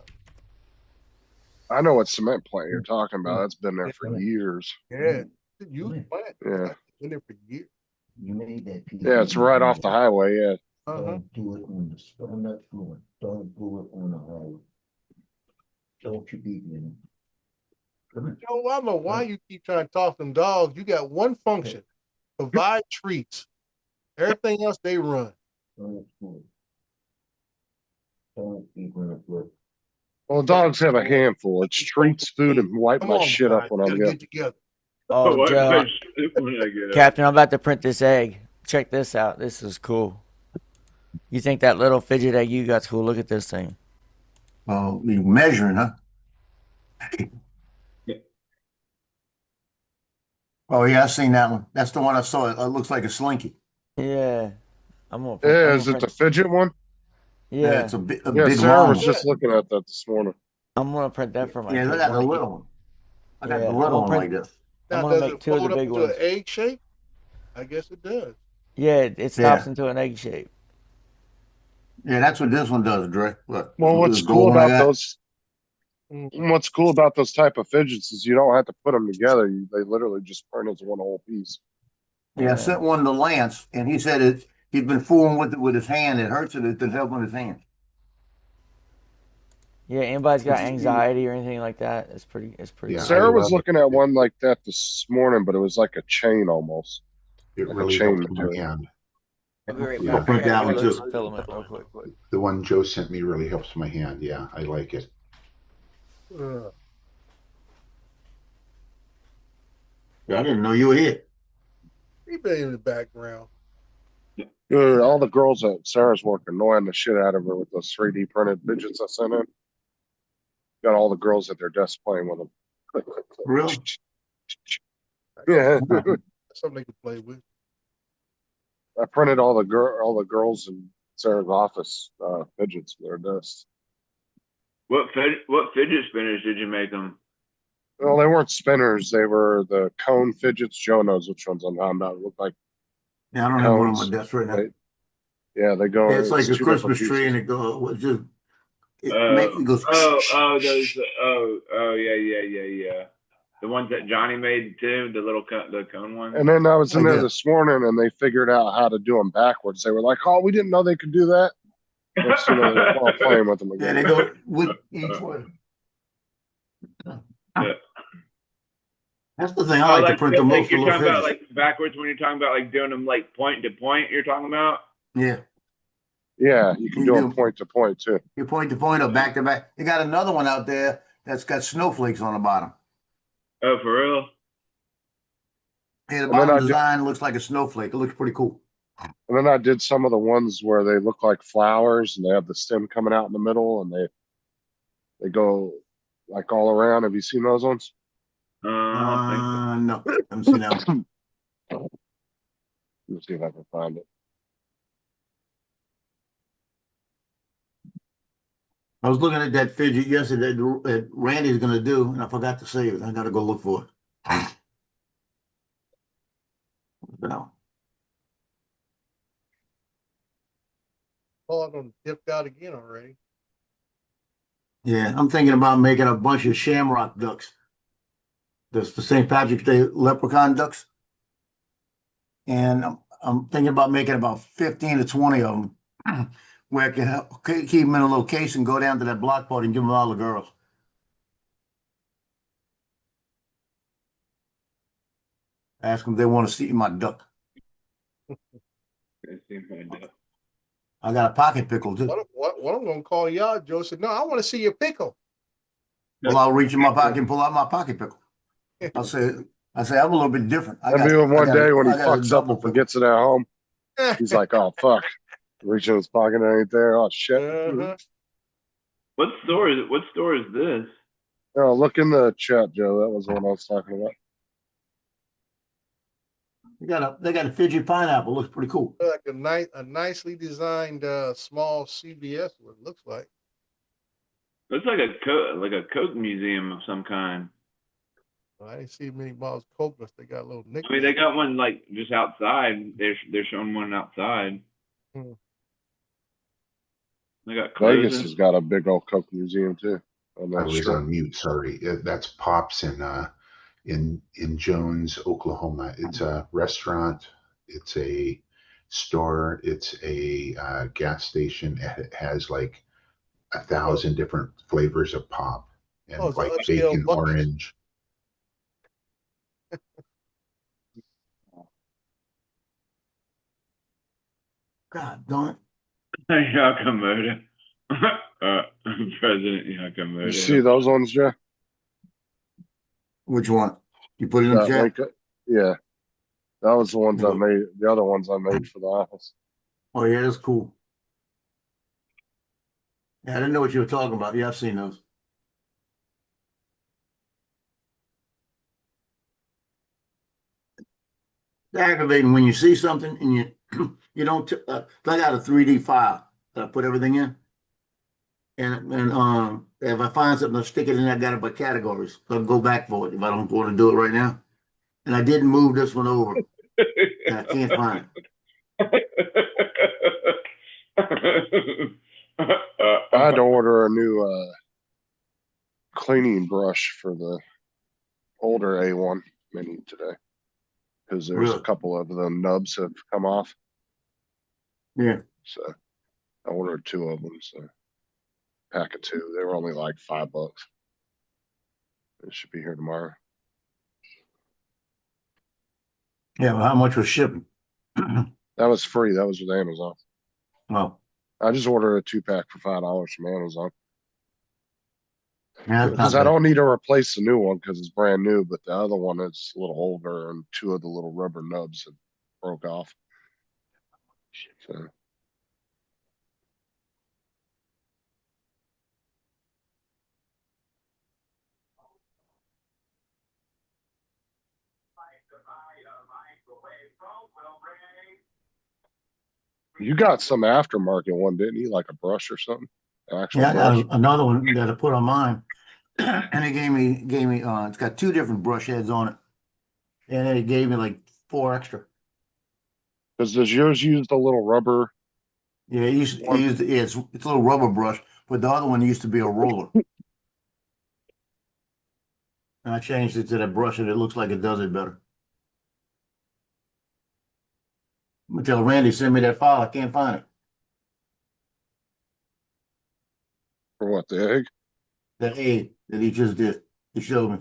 I know what cement plant you're talking about. It's been there for years. Yeah, it's a huge plant. Yeah. It's been there for years. You made that piece. Yeah, it's right off the highway. Yeah. Uh-huh. Do it on that fluent. Don't do it on the highway. Don't you beat me. Joe, I don't know why you keep trying to talk them dogs. You got one function: provide treats. Everything else they run. Well, dogs have a handful. It's treats, food, and wipe Come my on, shit up guys, when I gotta get. get together. Oh, What? Joe. When I get up. Captain, I'm about to print this egg. Check this out. This is cool. You think that little fidget egg you got's cool? Look at this thing. Oh, you measuring, huh? Oh yeah, I seen that one. That's the one I saw. It looks like a slinky. Yeah. I'm gonna Yeah, is it the fidget one? Yeah. It's a big Yeah, Sarah long was one. just looking at that this morning. I'm gonna print that for my Yeah, kids. look at the little one. I got Yeah, the I'm little gonna one print- like this. I'm Now, gonna does make it two of fold the up big into ones. an egg shape? I guess it does. Yeah, it stops into an egg shape. Yeah, that's what this one does, Dre. Look, Well, look at what's the cool gold one I about got. those? What's cool about those type of fidgets is you don't have to put them together. They literally just print as one whole piece. Yeah, I sent one to Lance, and he said he's been fooling with it with his hand. It hurts it. It's been helping his hand. Yeah, anybody's got anxiety or anything like that? It's pretty Yeah, cool. Sarah I was love looking at one like that this morning, but it was like a chain almost. It Like a really chain helps my material. hand. I'll be right Yeah. back. I'll print I gotta that go one load too. some filament real quick. The one Joe sent me really helps my hand. Yeah, I like it. I didn't know you were here. He been in the background. Dude, all the girls at Sarah's work annoying the shit out of her with those 3D printed fidgets I sent in. Got all the girls at their desk playing with them. Really? Yeah, Something they can play with. I printed all the girls in Sarah's office fidgets for their desks. What fidget spinners did you make them? Well, they weren't spinners; they were the cone fidgets. Joe knows which ones I'm talking about. It looked like Yeah, I don't have one on cones. my desk right now. Yeah, they go. Yeah, it's like a two Christmas different tree, and pieces. it goes just it Oh, goes. Yeah. The ones that Johnny made too, the cone ones. And then I was in Like there that. this morning, and they figured out how to do them backwards. They were like, "Oh, we didn't know they could do that." Next thing you know, they're all playing with them Yeah, again. they go with each one. Yeah. That's the thing. I Oh, like to like, print the like most you're little talking about figures. like backwards when you're talking about like doing them like point to point. You're talking about. Yeah, Yeah, you can you do them do. point to point too. You point to point or back to back. You got another one out there that's got snowflakes on the bottom. Oh, for real? Hey, the And then bottom I did, design looks like a snowflake. It looks pretty cool. and then I did some of the ones where they look like flowers and they have the stem coming out in the middle and they go like all around. Have you seen those ones? I don't think so. No, I haven't seen that one. Let's see if I can find it. I was looking at that fidget yesterday that Randy's gonna do, and I forgot to save it. I gotta go look for it. No. Oh, I'm gonna dipped out again already. Yeah, I'm thinking about making a bunch of shamrock ducks. That's the St. Patrick's Day leprechaun ducks. And I'm thinking about making about 15 to 20 of them where I can keep them in a little case and go down to that block party and give them all the girls. Ask them if they want to see my duck. I got a pocket pickle too. What I'm gonna call y'all, Joe said, no, I want to see your pickle. Well, I'll reach in my pocket and pull out my pocket pickle. I say I'm a little bit different. That'd be one day when he I got a fucks up double and forgets it at home. He's like, oh, fuck. Reach in his pocket and it ain't there. Oh, shit. Uh-huh. What store is it? What store is this? Oh, look in the chat, Joe. That was the one I was talking about. They got a fidget pineapple. Looks pretty cool. Like a nicely designed small CVS. What it looks like. Looks like a Coke museum of some kind. I didn't see many bottles of Coke, but they got a little nick. I mean, they got one like just outside. They're showing one outside. Hmm. They got Vegas has got a big old Coke museum too. I was on mute. Sorry. That's Pops in Jones, Oklahoma. It's a restaurant. It's a store. It's a gas station. It has like 1,000 different flavors of pop and like bacon, orange. God darn it. Yakamoto. President Yakamoto. You see those ones, Jeff? Which one? You put it in the chat? Yeah. That was the ones I made. The other ones I made for the office. Oh, yeah, that's cool. Yeah, I didn't know what you were talking about. Yeah, I've seen those. It's aggravating when you see something and you don't. I got a 3D file that I put everything in, and if I find something, I'll stick it in. I got it by categories. So I'll go back for it if I don't want to do it right now. And I didn't move this one over. And I can't find it. I had to order a new cleaning brush for the older A1 Mini today because there's a couple of the nubs have come off. Yeah. So I ordered 2 of them. So pack of 2. They were only like $5. It should be here tomorrow. Yeah, well, how much was shipping? That was free. That was with Amazon. Oh. I just ordered a 2-pack for $5 from Amazon. Yeah, because I don't need to replace the new one because it's brand new, but the other one is a little older and 2 of the little rubber nubs have broke off. So. You got some aftermarket one, didn't you? Like a brush or something? Yeah, I got another one that I put on mine. And it gave me it's got 2 different brush heads on it. And then it gave me like 4 extra. Does yours use the little rubber? Yeah, it's a little rubber brush, but the other one used to be a roller. And I changed it to that brush and it looks like it does it better. I'm gonna tell Randy, send me that file. I can't find it. For what, the egg? The egg that he just did. He showed me.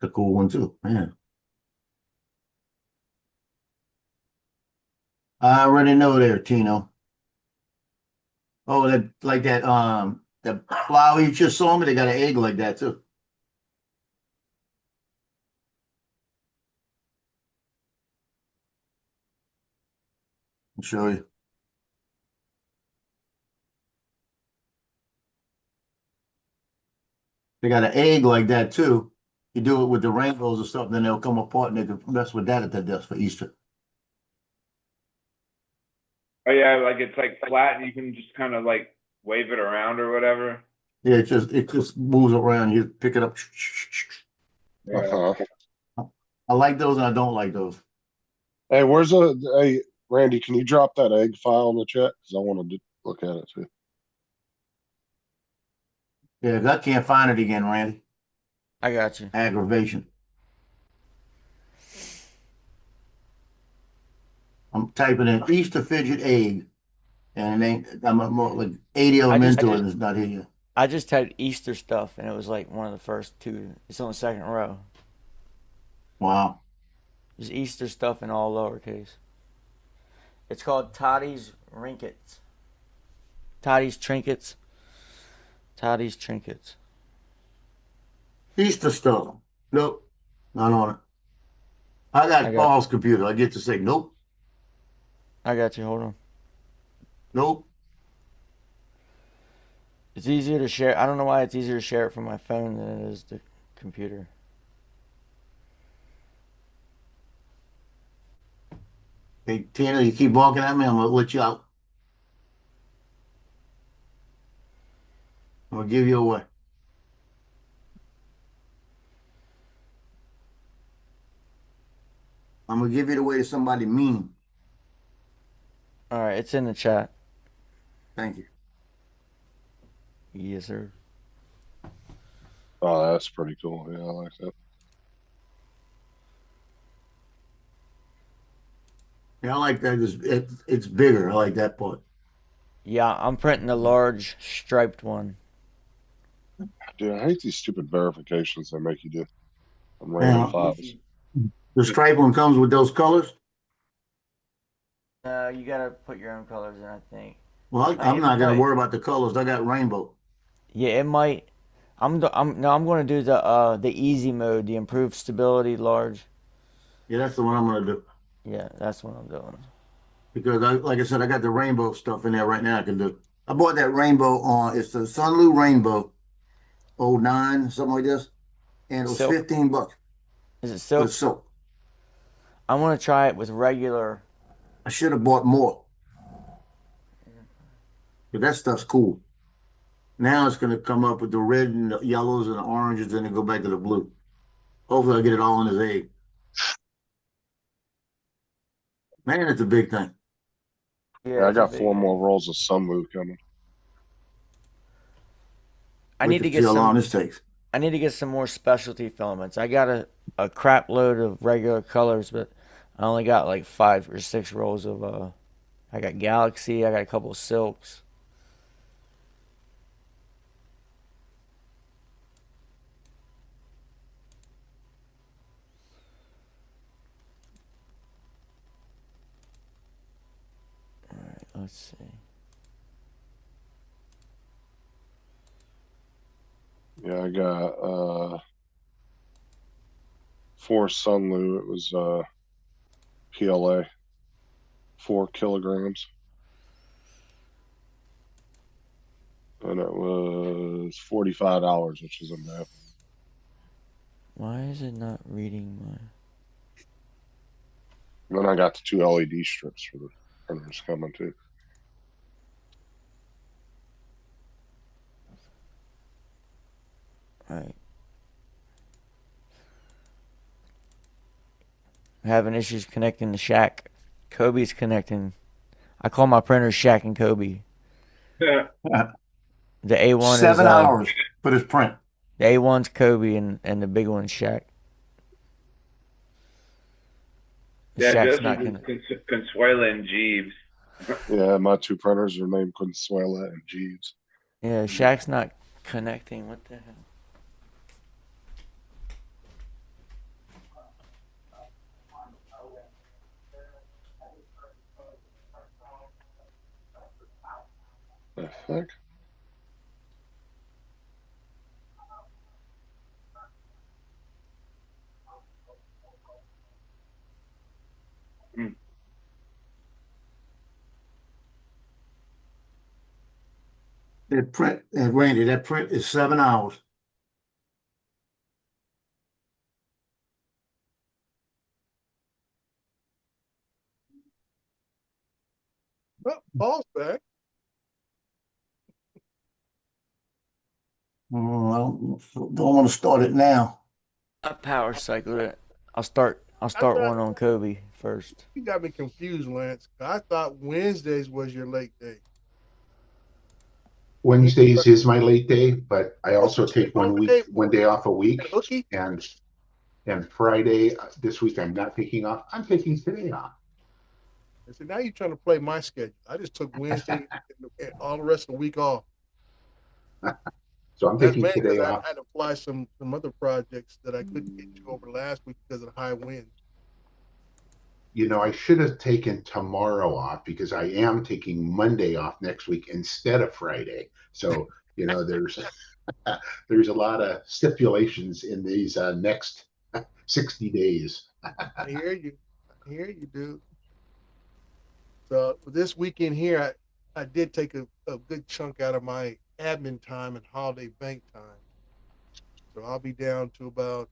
The cool one too, man. I already know there, Tino. Oh, that like that the flower you just saw me, they got an egg like that too. I'll show you. They got an egg like that too. You do it with the rainbows or something, then they'll come apart and they can mess with that at the desk for Easter. Oh yeah, like it's like flat and you can just kind of like wave it around or whatever. Yeah, it just moves around. You pick it up. Yeah. Uh-huh. I like those and I don't like those. Hey, hey, Randy, can you drop that egg file in the chat? Because I wanted to look at it too. Yeah, I can't find it again, Randy. I got you. Aggravation. I'm typing in Easter fidget egg, and it ain't. I'm more like 80 of them into it, and it's not here yet. I just typed Easter stuff, and it was like one of the first two. It's on the second row. Wow. There's Easter stuff in all lowercase. It's called Toddy's Rinkets. Toddy's Trinkets. Toddy's Trinkets. Easter stuff. Nope. Not on it. I got Paul's computer. I get to say nope. I got you. Hold on. Nope. It's easier to share. I don't know why it's easier to share it from my phone than it is the computer. Hey, Tina, you keep walking at me, I'm going to let you out. I'm going to give you away. I'm going to give it away to somebody mean. All right, it's in the chat. Thank you. Yes, sir. Oh, that's pretty cool. Yeah, I like that. Yeah, I like that. It's bigger. I like that part. Yeah, I'm printing the large striped one. Dude, I hate these stupid verifications they make you do on random files. The stripe one comes with those colors? You gotta put your own colors in, I think. Well, I'm not gonna worry about the colors. I got rainbow. Yeah, it might. I'm going to do the easy mode, the improved stability large. Yeah, that's the one I'm gonna do. Yeah, that's what I'm doing. Because like I said, I got the rainbow stuff in there right now. I can do. I bought that rainbow on. It's the Sunlu Rainbow, 09, something like this, and it was Silk. $15. Is it silk? It's silk. I want to try it with regular. I should have bought more. But that stuff's cool. Now it's gonna come up with the red and the yellows and the oranges, and then go back to the blue. Hopefully, I'll get it all in his egg. Man, it's a big thing. Yeah, I got 4 more rolls of Sunlu coming. I need to get how some. long this takes. I need to get some more specialty filaments. I got a crap load of regular colors, but I only got like 5 or 6 rolls of I got Galaxy. I got a couple of silks. All right, let's see. Yeah, I got 4 Sunlu. It was PLA, 4 kilograms, and it was $45, which isn't bad. Why is it not reading my? Then I got the 2 LED strips for the printers coming too. All right. Having issues connecting to Shaq. Kobe's connecting. I call my printers Shaq and Kobe. Yeah. The A1 7 is hours for this print. The A1's Kobe and the big one's Shaq. Yeah, Shaq's Joseph not is gonna. Consuela and Jeeves. Yeah, my 2 printers are named Consuela and Jeeves. Yeah, Shaq's not connecting. What the hell? The fuck? That print, Randy, that print is 7 hours. Oh, Paul's back. I don't want to start it now. I power cycled it. I'll start thought- one on Kobe first. You got me confused, Lance. I thought Wednesdays was your late day. Wednesdays is my late day, but I also take Oh, one day off a week, Hooky? and Friday this week I'm not taking off. I'm taking today off. I said, now you're trying to play my schedule. I just took Wednesday and all the rest of the week off. So I'm That's taking mainly today because I off. had to fly some other projects that I couldn't get to over last week because of the high wind. You know, I should have taken tomorrow off because I am taking Monday off next week instead of Friday. So, you know, there's a lot of stipulations in these next 60 days. I hear you. I hear you, dude. So for this weekend here, I did take a good chunk out of my admin time and holiday bank time. So I'll be down to about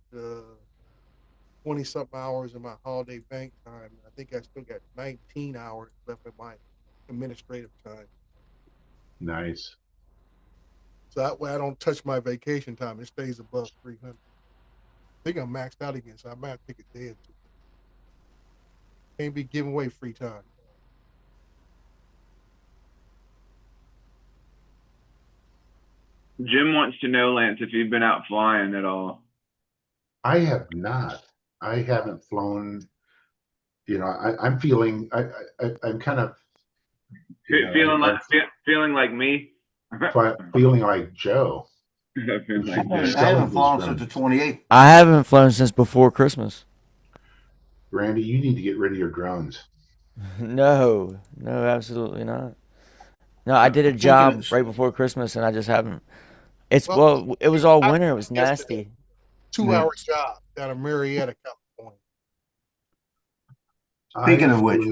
20-something hours in my holiday bank time. I think I still got 19 hours left in my administrative time. Nice. So that way I don't touch my vacation time. It stays above 300. I think I'm maxed out again, so I might take a day or two. Can't be giving away free time. Jim wants to know, Lance, if you've been out flying at all. I have not. I haven't flown. You know, I'm feeling. I'm kind of Feeling like me. feeling like Joe. I haven't flown since the 28th. I haven't flown since before Christmas. Randy, you need to get rid of your drones. No, absolutely not. No, I did a job right before Christmas and I just haven't. It was all winter. It was nasty. 2-hour job down in Marietta, California. Speaking of which,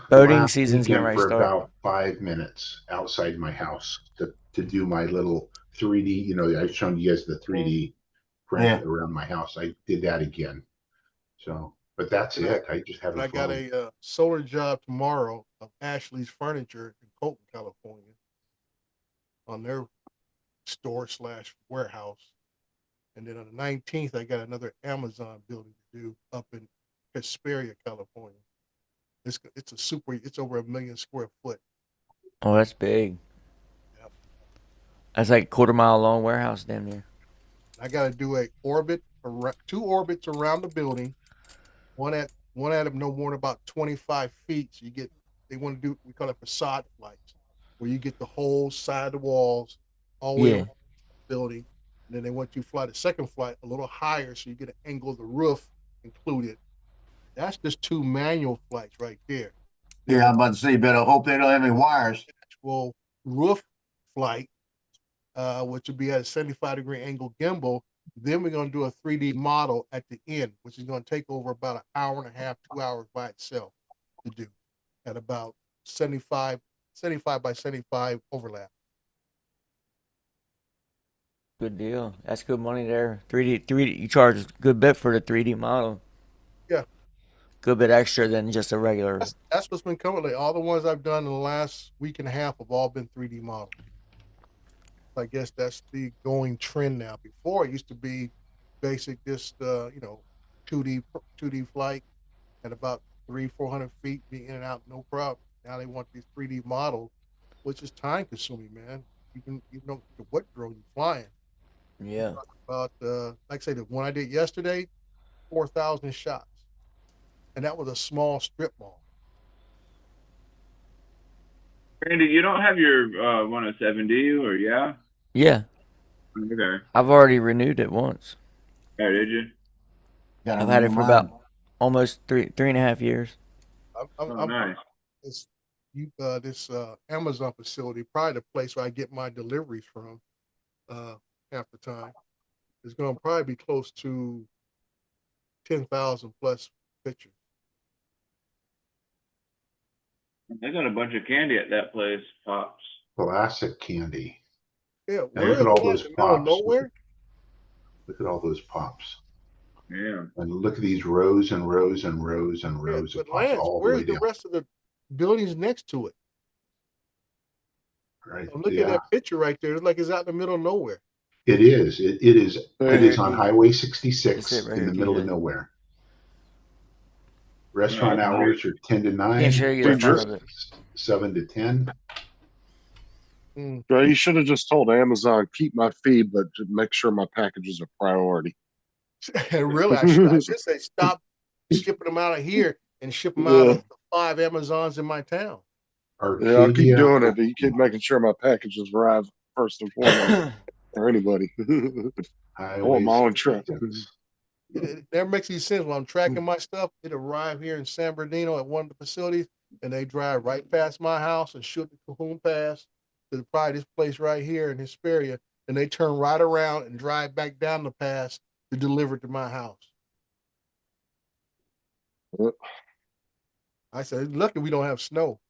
boating season's getting ready to for start. about 5 minutes outside my house to do my little 3D. You know, I've shown you guys the 3D print around my house. I did that again. So, but that's it. I just haven't. I got a solar job tomorrow of Ashley's Furniture in Colton, California, on their store/warehouse. And then on the 19th, I got another Amazon building to do up in Hesperia, California. It's over 1 million square foot. Oh, that's big. Yep. That's like 1/4 mile long warehouse damn near. I got to do two orbits around the building. One at them no more than about 25 feet. So they want to do, we call it facade flights, where you get the whole side of the walls all the way around the building. And then they want you to fly the second flight a little higher so you get an angle of the roof included. That's just 2 manual flights right there. Yeah, I'm about to say, you better hope they don't have any wires. Actual roof flight, which would be at a 75-degree angle gimbal. Then we're going to do a 3D model at the end, which is going to take over about 1.5 hours, 2 hours by itself to do at about 75 by 75 overlap. Good deal. That's good money there. 3D. You charge a good bit for the 3D model. Yeah. Good bit extra than just a regular. That's what's been coming. Like all the ones I've done in the last week and a half have all been 3D models. I guess that's the going trend now. Before it used to be basic, just 2D flight at about 300-400 feet, be in and out, no problem. Now they want these 3D models, which is time consuming, man. You know what drone you're flying. Yeah. About like I say, the one I did yesterday, 4,000 shots, and that was a small strip mall. Randy, you don't have your 107, do you? Or yeah? Yeah. Okay. I've already renewed it once. Oh, did you? I've had it for about almost 3.5 years. Nice. this Amazon facility, probably the place where I get my deliveries from half the time. It's going to probably be close to 10,000 plus pictures. They got a bunch of candy at that place, Pops. Classic candy. Yeah, And where look is at all that? those In the middle of pops. nowhere? Look at all those pops. Yeah. And look at these rows and rows and rows and Yeah, rows of but pops Lance, all the way where's the down. rest of the buildings next to it? Right. I'm looking at Yeah, that picture right there. It's like it's out in the middle of nowhere. it is. It is. It is on Hey, Highway That's 66 it right in here, the middle of TJ. nowhere. Restaurant Yeah, hours are 10 to 9. Can't show you the front of it. breakfast 7 to 10. Bro, you should have just told Amazon, keep my feed, but to make sure my packages are priority. Really, I should say stop shipping them out of here and ship them out of the 5 Amazons in my town. Yeah, I'll keep Arcadia, doing it. You keep making sure my packages arrive first and foremost, or anybody. I want my own truck. 66. It never makes any sense when I'm tracking my stuff. It arrive here in San Bernardino at one of the facilities, and they drive right past my house and shoot the Cahoon Pass to probably this place right here in Hesperia, and they turn right around and drive back down the pass to deliver it to my house. Yep. I said, lucky we don't have snow.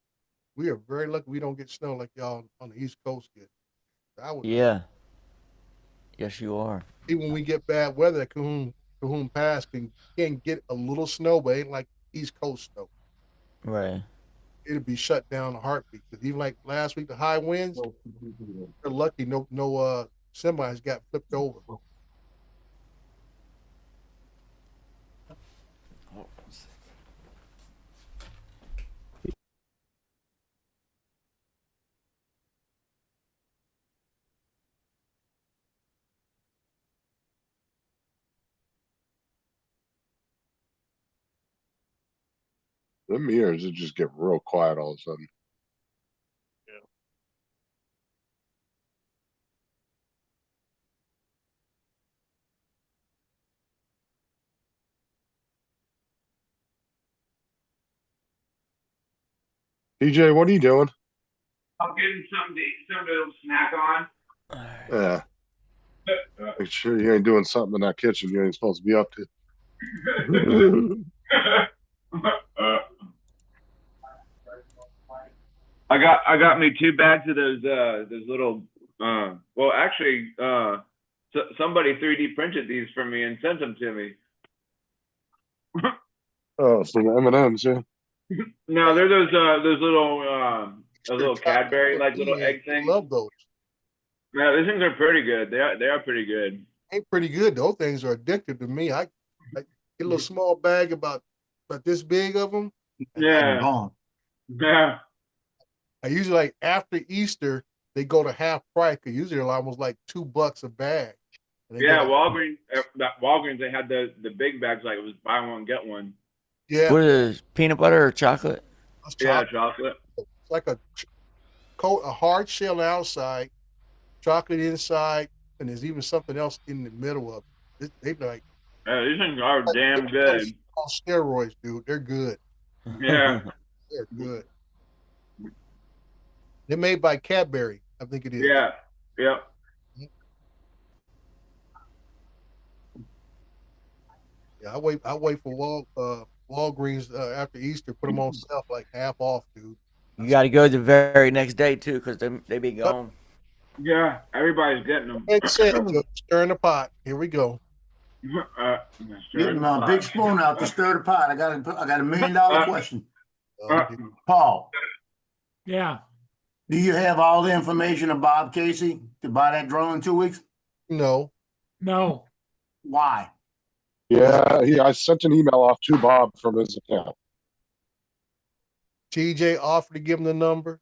We are very lucky we don't get snow like y'all on the East Coast get. I would, Yeah. Yes, you are. even when we get bad weather, Cahoon Pass can get a little snow, but it ain't like East Coast snow. Right. It'll be shut down in a heartbeat. Because even like last week, the high winds, they're lucky no semis got flipped over. Them ears, it just get real quiet all of a sudden. DJ, what are you doing? I'm getting something to snack on. Yeah. Make sure you ain't doing something in that kitchen you ain't supposed to be up to. I got me 2 bags of those little well actually somebody 3D printed these for me and sent them to me. Oh, for the M&Ms, yeah. No, they're those little Cadbury like little egg I things. love those. Yeah, these things are pretty good. They are pretty good. Ain't pretty good. Those things are addictive to me. I get a little small bag about this big of them. Yeah. Gone. Yeah. I usually like after Easter they go to half price. Cause usually they're almost like $2 a bag. And they Yeah, go to- Walgreens they had the big bags like it was buy one get one. Yeah, What is peanut butter or chocolate? it's Yeah, chocolate. chocolate. It's like a hard shell on the outside, chocolate inside, and there's even something else in the middle of it. They like Yeah, these things are damn good. on steroids, dude. They're good. Yeah. They're good. They're made by Cadbury, I think it is. Yeah. Yep. Yeah, I wait for Walgreens after Easter, put them on sale for like half off, dude. You got to go the very next day too, because they be gone. Yeah, everybody's getting them. Like I said, stir in the pot. Here we go. Getting my big spoon out to stir the pot. I got a $1 million question. Paul, Yeah. do you have all the information of Bob Casey to buy that drone in 2 weeks? No. No. Why? Yeah, I sent an email off to Bob from his account. TJ offered to give him the number.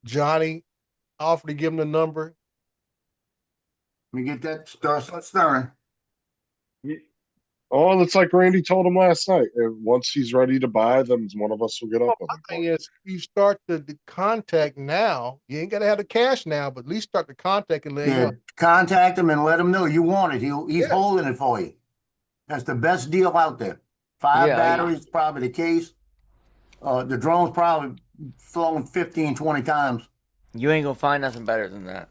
Johnny offered to give him the number. Let me get that start stirring. Oh, it's like Randy told him last night. Once he's ready to buy, then one of us will get up with My him. thing is, you start the contact now. You ain't got to have the cash now, but at least start the contact and let him Yeah, know. contact him and let him know you want it. He's Yeah. holding it for you. That's the best deal out there. 5 Yeah, batteries, probably the case. The drone's probably flown 15, 20 times. You ain't gonna find nothing better than that.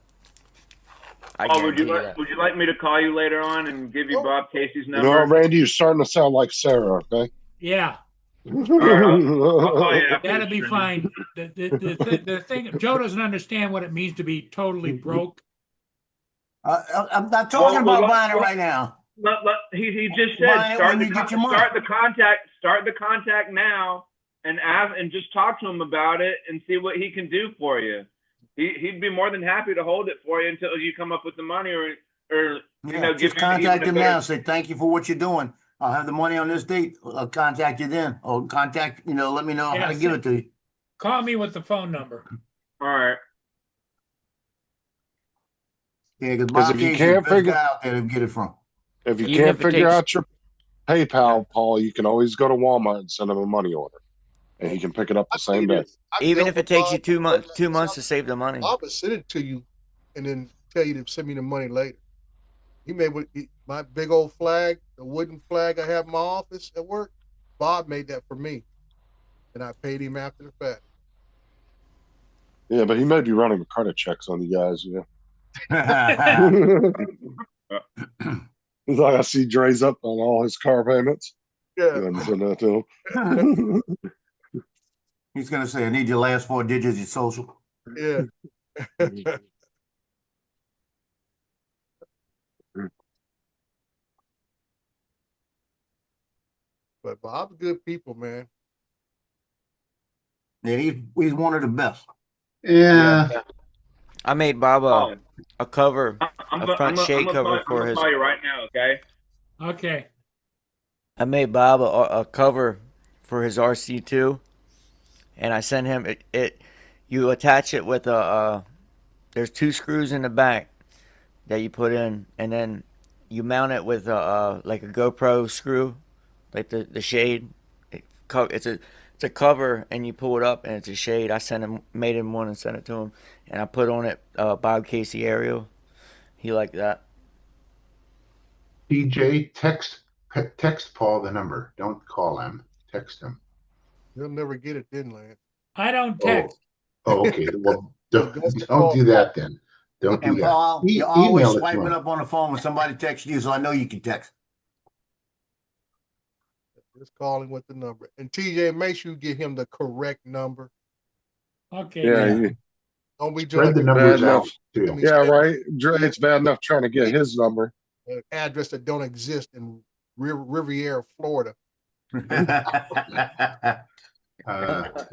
I Oh, would guarantee you you that. would you like me to call you later on and give you Bob Casey's You know, number? Randy, you're starting to sound like Sarah. Okay. Yeah, I'll call you after that'll the be stream. fine. The thing, Joe doesn't understand what it means to be totally broke. I'm not talking Well, about buying it right now. He just Buy said it start when the you get your money. start the contact now and ask and just talk to him about it and see what he can do for you. He'd be more than happy to hold it for you until you come up with the money or you know, Just give him contact even a him better- now. Say thank you for what you're doing. I'll have the money on this date. I'll contact you then. Or contact, let me know how to give it to you. Call me with the phone number. All right. Yeah, because 'Cause Bob if you Casey's can't the best figure- guy out there to get it from. If you Even can't if it figure takes- out your PayPal, Paul, you can always go to Walmart and send him a money order, and he can pick it up the I tell you same day. this, I Even dealt if it with takes you Bob. 2 months to save the money. Bob will send it to you and then tell you to send me the money later. He made my big old flag, the wooden flag I have in my office at work. Bob made that for me, and I paid him after the fact. Yeah, but he may be running credit checks on you guys. Yeah. He's like, I see Dre's up on all his car payments. Yeah. Go ahead and send that to him. He's gonna say, I need your last 4 digits of your social. Yeah. But Bob's good people, man. Yeah, he's one of the best. Yeah. I made Bob Oh, a cover, I'm a front shade cover for I'm his. call you right now, okay? Okay. I made Bob a cover for his RC2, and I sent him it. You attach it with there's 2 screws in the back that you put in, and then you mount it with like a GoPro screw, like the shade. It's a cover, and you pull it up, and it's a shade. I made him one and sent it to him, and I put on it Bob Casey Ariel. He liked that. DJ, text Paul the number. Don't call him. Text him. He'll never get it then, Lance. I don't text. Oh, okay. Well, don't call. do that then. Don't do And that. Paul, you're Email always it to swiping him. up on the phone when somebody texts you, so I know you can text. Just call him with the number. And TJ, make sure you give him the correct number. Okay. Yeah, Yeah. Don't be Spread the doing numbers Bad out enough. too. Yeah, right. Dre, it's bad enough trying to get his number. an address that don't exist in Riviera, Florida. The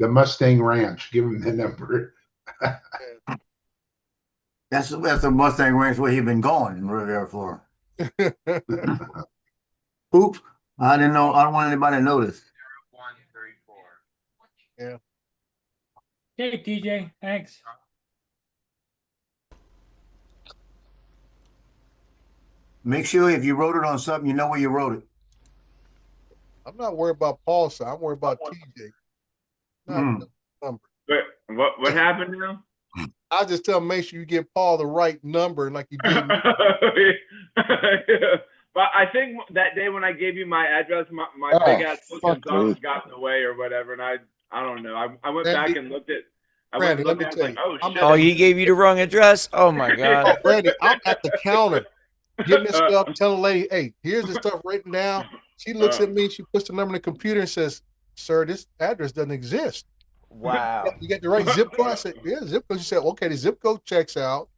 Mustang Ranch. Give him the number. That's the Mustang Ranch where he been going in Riviera, Florida. Oops, I didn't know. I don't want anybody to notice. Yeah. Okay, TJ, thanks. Make sure if you wrote it on something, you know where you wrote it. I'm not worried about Paul, sir. I'm worried about TJ. Hmm. Number. Wait, what happened now? I just tell him make sure you give Paul the right number, like you did. But I think that day when I gave you my address, my Oh, big ass fuck book me. got in the way or whatever, and I don't know. I went Randy- back and looked at. I Randy, went let and me looked at. tell Like, you, oh I'm shit! Oh, he gave you the wrong address? Oh my Oh, god. Randy, I'm at the counter getting this stuff, telling the lady, hey, here's the stuff written down. She looks at me, she puts the number in the computer and says, sir, this address doesn't exist. Wow. You got the right zip code? I said, yeah, zip code. She said, okay, the zip code checks out.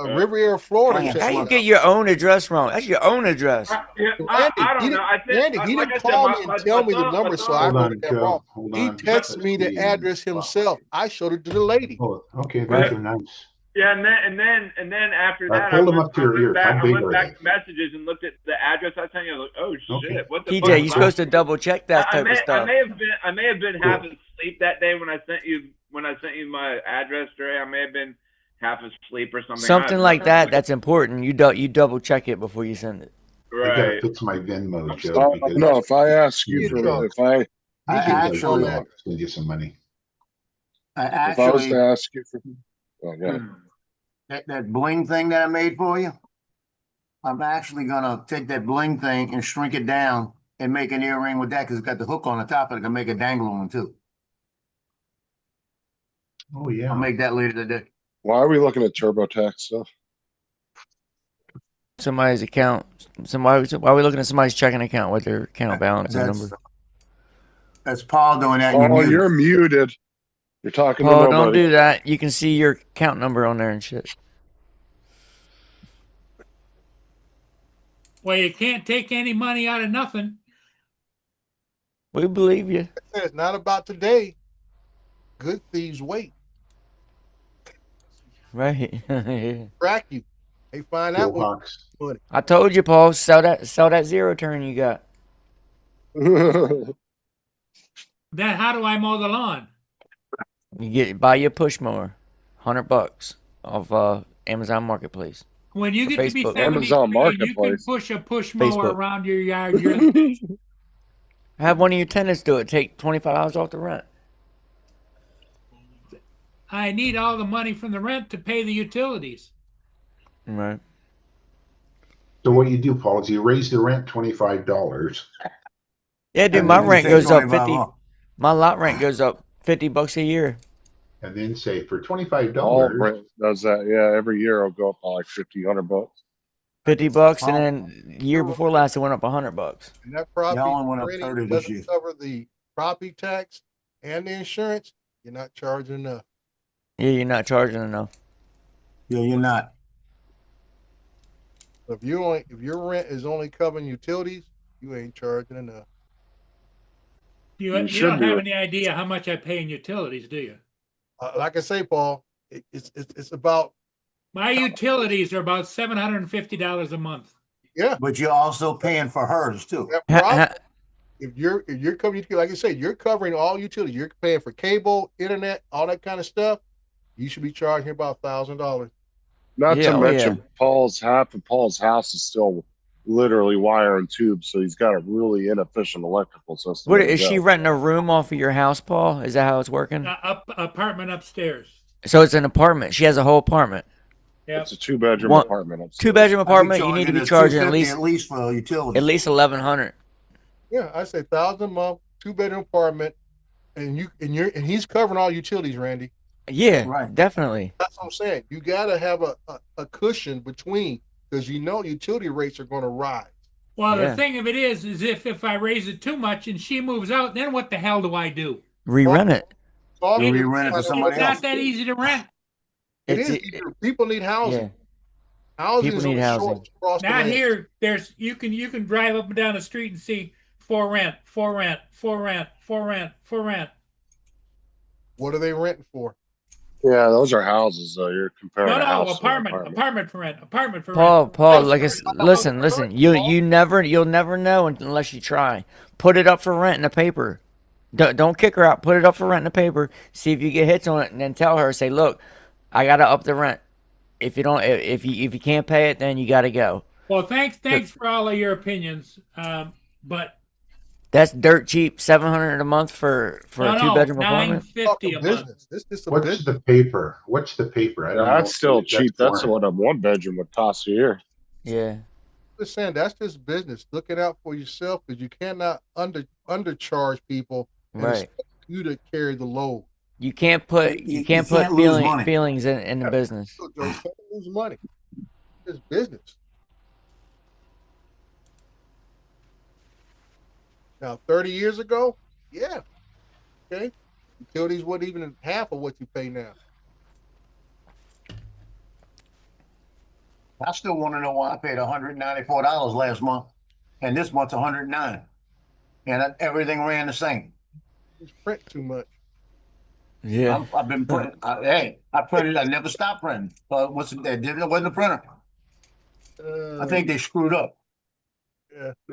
Riviera, Florida How checks How you out. get your own address wrong? That's your own address. I Randy, don't know. I think Randy, he like didn't I said, call my- me my- and tell my me the thought- number, my so thought- I Hold wrote on, it down Joe. wrong. Hold He on. texted me the Let's see. address himself. I showed it to the lady. Oh, okay, Right. thank you. Nice. Yeah, and then after All right, that, hold them up to your ears. How I big went are back they? to messages and looked at the address I sent you. I was like, oh Okay. shit, what the fuck? TJ, was you're I- supposed to double check that I type of stuff. I may have been half asleep that day when I sent you my address, Dre. I may have been half asleep or something. Something like that, that's important. You double check it before you send it. I gotta right. fix my Venmo, Joe, because No, if I ask you He for, can- if I I He can actually, call send you some money. if I was to ask you for, oh yeah, that bling thing that I made for you, I'm actually gonna take that bling thing and shrink it down and make an earring with that because it's got the hook on the top of it. I can make a dangling one too. Oh, yeah. I'll make that later today. Why are we looking at TurboTax stuff? Somebody's account. Why are we looking at somebody's checking account with their account balance and number? That's Paul doing that. Oh, you're muted. You're talking to Paul, nobody. don't do that. You can see your account number on there and shit. Well, you can't take any money out of nothing. We believe you. It's not about today. Good thieves wait. Right. Track you. They find Go out what Hawks. money. I told you, Paul, sell that zero turn you got. Then how do I mow the lawn? You buy you a push mower, $100 off Amazon Marketplace. When you Or get to be Facebook. 73, Amazon you can Marketplace. push a push mower Facebook. around your yard. You're, Have one of your tenants do it. Take $25 off the rent. I need all the money from the rent to pay the utilities. Right. So what you do, Paul, is you raise the rent $25. Yeah, dude, And my then you rent take goes up 25 50. off. My lot rent goes up $50 a year. And then say for $25, All rent does that. Yeah, every year it'll go up by like $100. $50, and then the year before last it went up $100. And that property Y'all only went up already 30 this year. doesn't cover the property tax and the insurance. You're not charging enough. Yeah, you're not charging enough. Yeah, you're not. If your rent is only covering utilities, you ain't charging enough. You should don't be have with- any idea how much I pay in utilities, do you? Like I say, Paul, it's about My utilities are about $750 a month. But you're also paying for hers too. that problem. If you're covering, like I said, you're covering all utilities. You're paying for cable, internet, all that kind of stuff. You should be charging about $1,000. Not Yeah, to oh, mention yeah. half of Paul's house is still literally wire and tube, so he's got a really inefficient electrical system. What as is she well. renting a room off of your house, Paul? Is that how it's working? Apartment upstairs. So it's an apartment. She has a whole apartment. Yep. It's a 2-bedroom One- apartment. Upstairs. 2-bedroom I'd be apartment. You need to be charging at least for utilities. $1,100. Yeah, I say $1,000 a month, 2-bedroom apartment, and he's covering all utilities, Randy. Yeah, Right. definitely. That's what I'm saying. You got to have a cushion between, because utility rates are going to rise. Well, Yeah. the thing of it is if I raise it too much and she moves out, then what the hell do I do? Re-rent it. So You re-rent it to somebody It's else. not that easy to rent. It It's- is. People need housing. Yeah. Housing People is need on the housing. shortage across the Not land. here. There's you can drive up and down the street and see for rent, for rent, for rent, for rent, for rent. What are they renting for? Yeah, those are houses. Though you're comparing No, a house to an apartment for rent, apartment for Paul, rent. Paul, listen. You'll never know unless you try. Put it up for rent in the paper. Don't kick her out. Put it up for rent in the paper. See if you get hits on it, and then tell her, say, look, I gotta up the rent. If you don't, if you can't pay it, then you gotta go. Well, thanks for all of your opinions. But That's dirt cheap. $700 a month for a 2-bedroom apartment. $950 Talking a month. business. This is a What's business. the paper? What's the paper? I don't know. That's still cheap. That's foreign. what a 1-bedroom would cost a year. Yeah. Just saying that's just business. Looking out for yourself, because you cannot undercharge people and Right. expect you to carry the load. You can't put You can't lose money. feelings in the business. So don't lose money. It's business. Now, 30 years ago, yeah, okay, utilities wasn't even half of what you pay now. I still want to know why I paid $194 last month, and this month's $109, and everything ran the same. It's print too much. Yeah. I've been printing. I printed. I never stopped printing. But it wasn't a printer. I think they screwed up.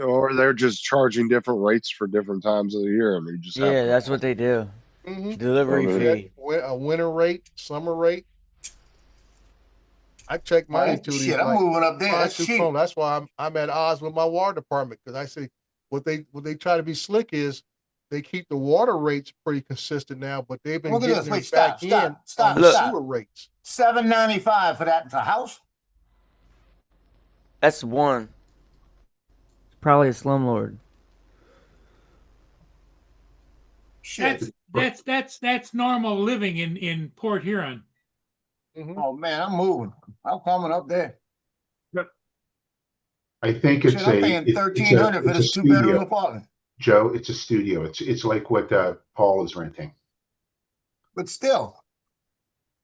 Or they're just charging different rates for different times of the year, and you just have Yeah, to- that's what they do. Mhm. Delivery Oh, fee. A winter rate, summer rate. I check my Right? utilities. Shit, I'm like moving up there. That's fine-tooth cheap. comb. That's why I'm at odds with my water department, because I say what they try to be slick is they keep the water rates pretty consistent now, but they've been Look at getting this. them Wait, back stop, on the stop. sewer rates. $795 for that house. That's one. Probably a slumlord. Shit. that's normal living in Port Huron. Mhm. Oh, man, I'm moving. I'm coming up there. I think Shit, it's I'm a, paying it's $1,300 for it's a this two-bedroom studio, apartment. Joe. It's a studio. It's like what Paul is renting. But still,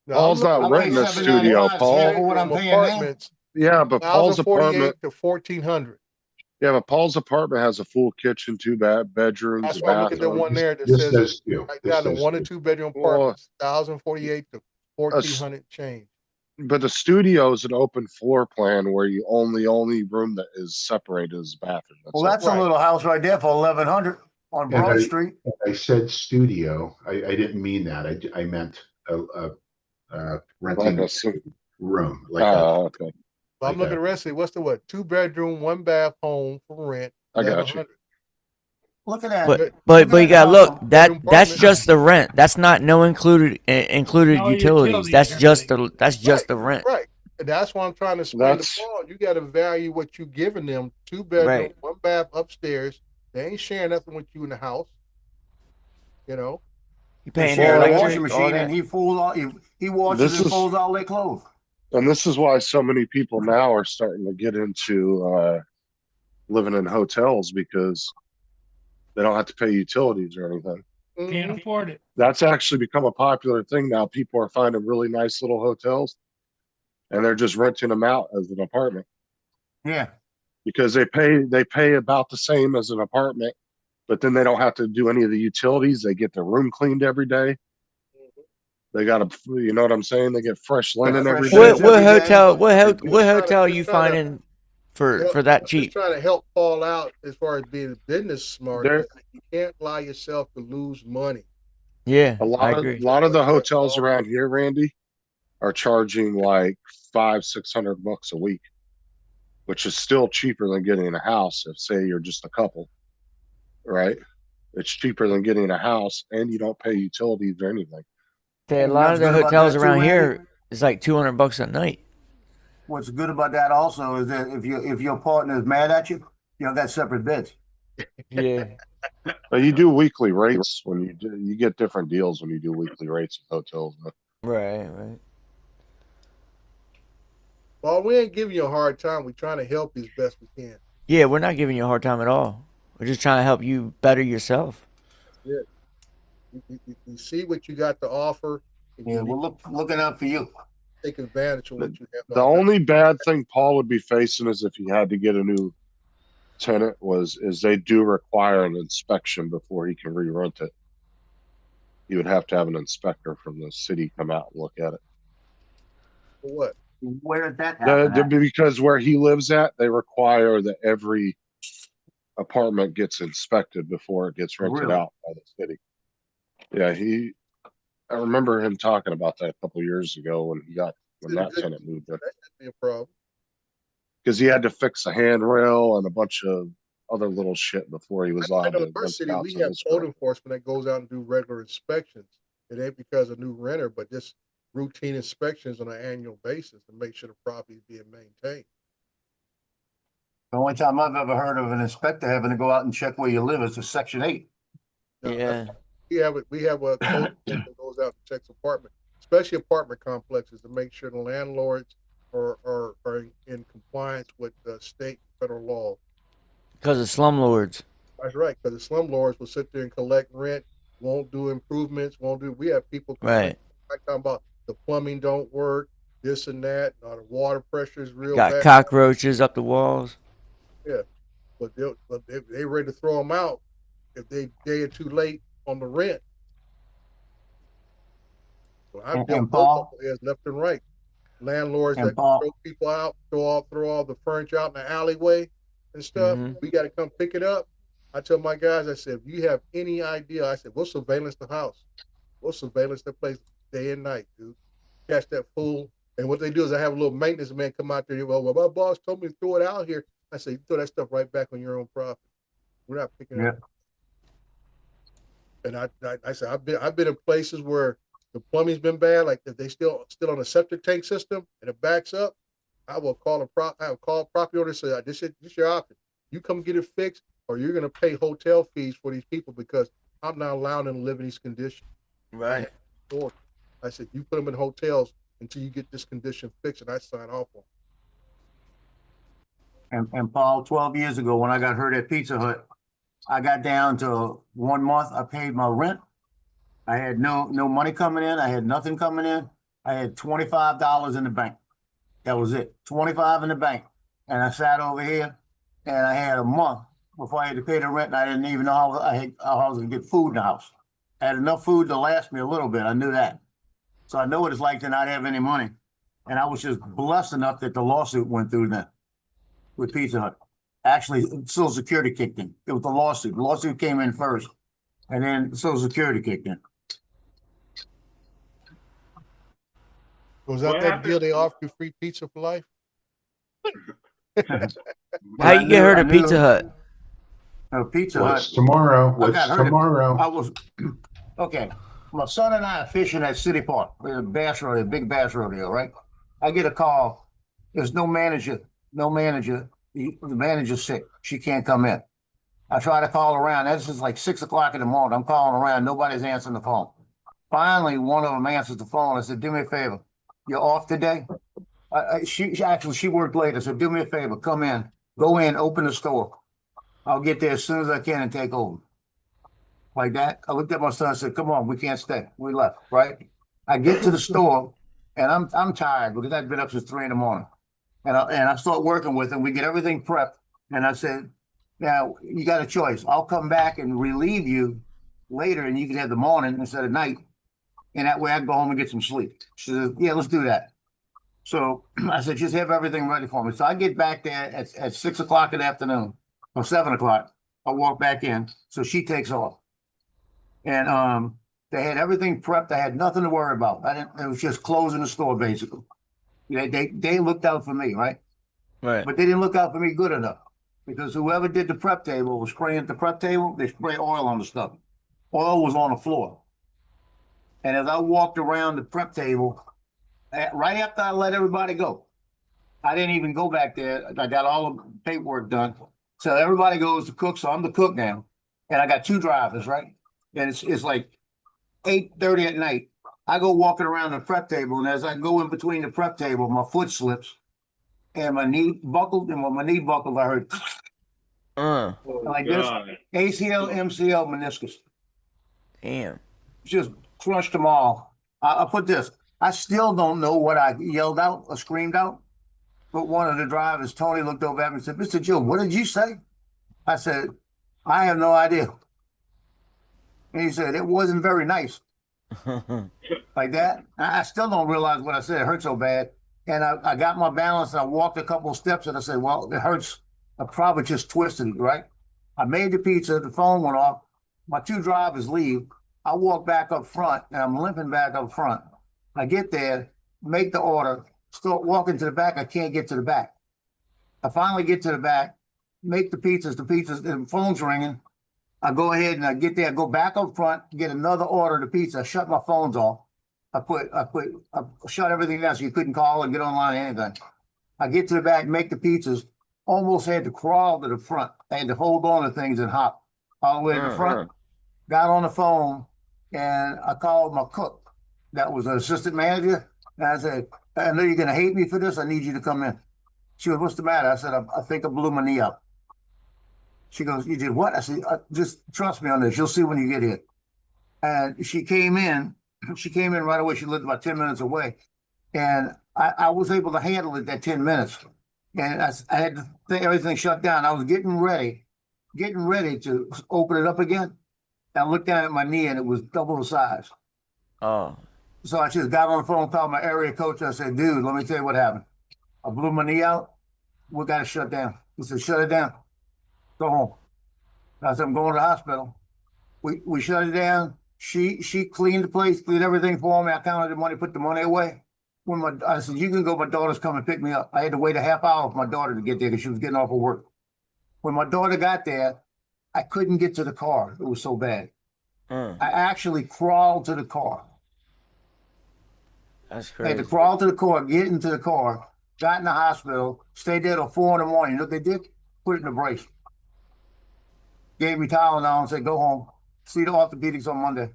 Now, Paul's I'm not looking at renting a these studio, $7.95 Paul. for what I'm two-bedroom paying now. apartments, Yeah, but Paul's apartment. 1,048 to 1,400. Yeah, but Paul's apartment has a full kitchen, two bedrooms, That's a why I'm looking at the bathroom. one there that This says says two. right This down the says 1 or two. 2 bedroom Well, apartments, 1,048 to 1,400 change. but the studio is an open floor plan where you only room that is separated is bathroom. Well, it. that's a little house right there for 1,100 on Yeah, Broad but Street. I said studio. I didn't mean that. I meant renting Like a a s- room, like okay. But I'm Like looking a- at the rest of it. What's the what? 2 bedroom, 1 bath home for rent. I got you. 1,100. Look at that. But you gotta look. bedroom That's apartment. just the rent. That's not no included No utilities. utilities That's or just anything. that's just the rent. Right. And that's why I'm trying to explain to That's Paul. You got to value what you giving them. 2 bedroom, Right. 1 bath upstairs. They ain't sharing nothing with you in the house. You know. You They paying share their a electric, washing all machine, that. and he washes This and is- folds all their clothes. and this is why so many people now are starting to get into living in hotels because they don't have to pay utilities or anything. Can't Mhm. afford it. That's actually become a popular thing now. People are finding really nice little hotels and they're just renting them out as an apartment Yeah. because they pay about the same as an apartment, but then they don't have to do any of the utilities. They get their room cleaned every day. They got you know what I'm saying? They get fresh linen Fresh every sheets day. What every day. hotel? What Just hotel you trying to finding for help- that Just cheap? trying to help Paul out as far as being business smart. There- You can't allow yourself to lose money. Yeah, A I lot agree. of the That's what hotels Paul- around here, Randy, are charging like $500-600 a week, which is still cheaper than getting a house. If say you're just a couple, right? It's cheaper than getting a house, and you don't pay utilities or anything. A And lot what's of the good about hotels that too, around Randy? here is like $200 a night. What's good about that also is that if your partner is mad at you, you got separate beds. Yeah. But you do weekly rates when you get different deals when you do weekly rates with hotels. Right. Paul, we ain't giving you a hard time. We're trying to help you as best we can. Yeah, we're not giving you a hard time at all. We're just trying to help you better yourself. You see what you got to offer. And Yeah, you we're looking out for you. take advantage of what you have. The only bad thing Paul would be facing is if he had to get a new tenant is they do require an inspection before he can re-rent it. You would have to have an inspector from the city come out and look at it. For what? Where did that happen? at? Because where he lives at, they require that every apartment gets inspected before it gets rented Really? out by the city. Yeah, I remember him talking about that a couple of years ago when that tenant moved in. That should be a problem. Because he had to fix a handrail and a bunch of other little shit before he was I allowed know to in our rent city it out we to have this code girl. enforcement that goes out and do regular inspections. It ain't because of new renter, but just routine inspections on an annual basis to make sure the property is being maintained. The only time I've ever heard of an inspector having to go out and check where you live is a Section 8. Now, Yeah. we have a code that goes out and checks apartment, especially apartment complexes, to make sure the landlords are in compliance with the state and federal law. Because of slumlords. That's right, because the slumlords will sit there and collect rent, won't do improvements, we have people Right. I'm talking about the plumbing don't work, this and that, the water pressure is real Got bad. cockroaches up the walls. But they ready to throw them out if they are too late on the rent. So I've And dealt Paul? both areas left and right. Landlords And that Paul? throw people out, throw all the furniture out in the alleyway and stuff. Mhm. We got to come pick it up. I tell my guys, I said, if you have any idea, I said, we'll surveillance the house. We'll surveillance the place day and night, dude. Catch that fool. And what they do is I have a little maintenance man come out there. Well, my boss told me to throw it out here. I say, you throw that stuff right back on your own property. We're not picking it up. And I said, I've been in places where the plumbing's been bad, like if they still on a septic tank system and it backs up, I will call property owner and say, this is your option. You come get it fixed, or you're gonna pay hotel fees for these people because I'm not allowing them to live in these conditions. Right. Or I said, you put them in hotels until you get this condition fixed, and I sign off on it. And Paul, 12 years ago, when I got hurt at Pizza Hut, I got down to 1 month. I paid my rent. I had no money coming in. I had nothing coming in. I had $25 in the bank. That was it. 25 in the bank. And I sat over here and I had a month before I had to pay the rent, and I didn't even know how I was gonna get food in the house. I had enough food to last me a little bit. I knew that. So I know what it's like to not have any money. And I was just blessed enough that the lawsuit went through then with Pizza Hut. Actually, Social Security kicked in. It was the lawsuit. The lawsuit came in first, and then Social Security kicked in. Was that What that happened? deal they offered you free pizza for life? How you get hurt at Pizza Hut? Pizza What's Hut. tomorrow? I What's got hurt. tomorrow? I was okay. My son and I are fishing at City Park, a bass rodeo, big bass rodeo, right? I get a call. There's no manager. No manager. The manager's sick. She can't come in. I try to call around. This is like 6 o'clock in the morning. I'm calling around. Nobody's answering the phone. Finally, one of them answers the phone. I said, "Do me a favor. You're off today?" She worked late. I said, "Do me a favor. Come in. Go in. Open the store. I'll get there as soon as I can and take over." Like that. I looked at my son and said, "Come on, we can't stay." We left, right? I get to the store and I'm tired because I've been up since 3 in the morning. And I start working with him. We get everything prepped. And I said, "Now you got a choice. I'll come back and relieve you later and you can have the morning instead of night. And that way I can go home and get some sleep." She says, "Yeah, let's do that." So I said, "Just have everything ready for me." So I get back there at 6 o'clock in the afternoon or 7 o'clock. I walk back in. So she takes off. And they had everything prepped. I had nothing to worry about. It was just closing the store basically. They looked out for me, right? Right. But they didn't look out for me good enough because whoever did the prep table was spraying at the prep table. They spray oil on the stuff. Oil was on the floor. And as I walked around the prep table, right after I let everybody go, I didn't even go back there. I got all the paperwork done. So everybody goes to cook. So I'm the cook now. And I got 2 drivers, right? And it's like 8:30 at night. I go walking around the prep table, and as I go in between the prep table, my foot slips, and my knee buckled. And when my knee buckled, I heard like this: ACL, MCL, meniscus. Damn. Just crushed them all. I put this. I still don't know what I yelled out or screamed out, but one of the drivers, Tony, looked over at me and said, "Mr. Joe, what did you say?" I said, "I have no idea." And he said, "It wasn't very nice." Like that. I still don't realize what I said. It hurt so bad. And I got my balance and I walked a couple of steps and I said, "Well, it hurts. I probably just twisted it," right? I made the pizza. The phone went off. My 2 drivers leave. I walk back up front and I'm limping back up front. I get there, make the order, start walking to the back. I can't get to the back. I finally get to the back, make the pizzas, the phone's ringing. I go ahead and I get there, go back up front, get another order of the pizza. I shut my phones off. I shut everything down so you couldn't call and get online or anything. I get to the back, make the pizzas, almost had to crawl to the front. I had to hold on to things and hop all the way to the front. Got on the phone and I called my cook. That was an assistant manager. And I said, "I know you're going to hate me for this. I need you to come in." She goes, "What's the matter?" I said, I think I blew my knee out." She goes, "You did what?" I said, "Just trust me on this. You'll see when you get here." And she came in right away. She lived about 10 minutes away. And I was able to handle it that 10 minutes. And I had everything shut down. I was getting ready to open it up again. And I looked down at my knee and it was double the size. Oh. So I just got on the phone, called my area coach. I said, "Dude, let me tell you what happened. I blew my knee out. We got to shut down." He said, "Shut it down. Go home." I said, "I'm going to the hospital." We shut it down. She cleaned the place, cleaned everything for me. I counted the money, put the money away. I said, "You can go. My daughter's coming to pick me up." I had to wait a half hour for my daughter to get there because she was getting off of work. When my daughter got there, I couldn't get to the car. It was so bad. I actually crawled to the car. That's I crazy. had to crawl to the car, get into the car, got in the hospital, stayed there till 4 in the morning. You know what they did? Put it in a brace. Gave me Tylenol and said, "Go home." see the orthopedics on Monday.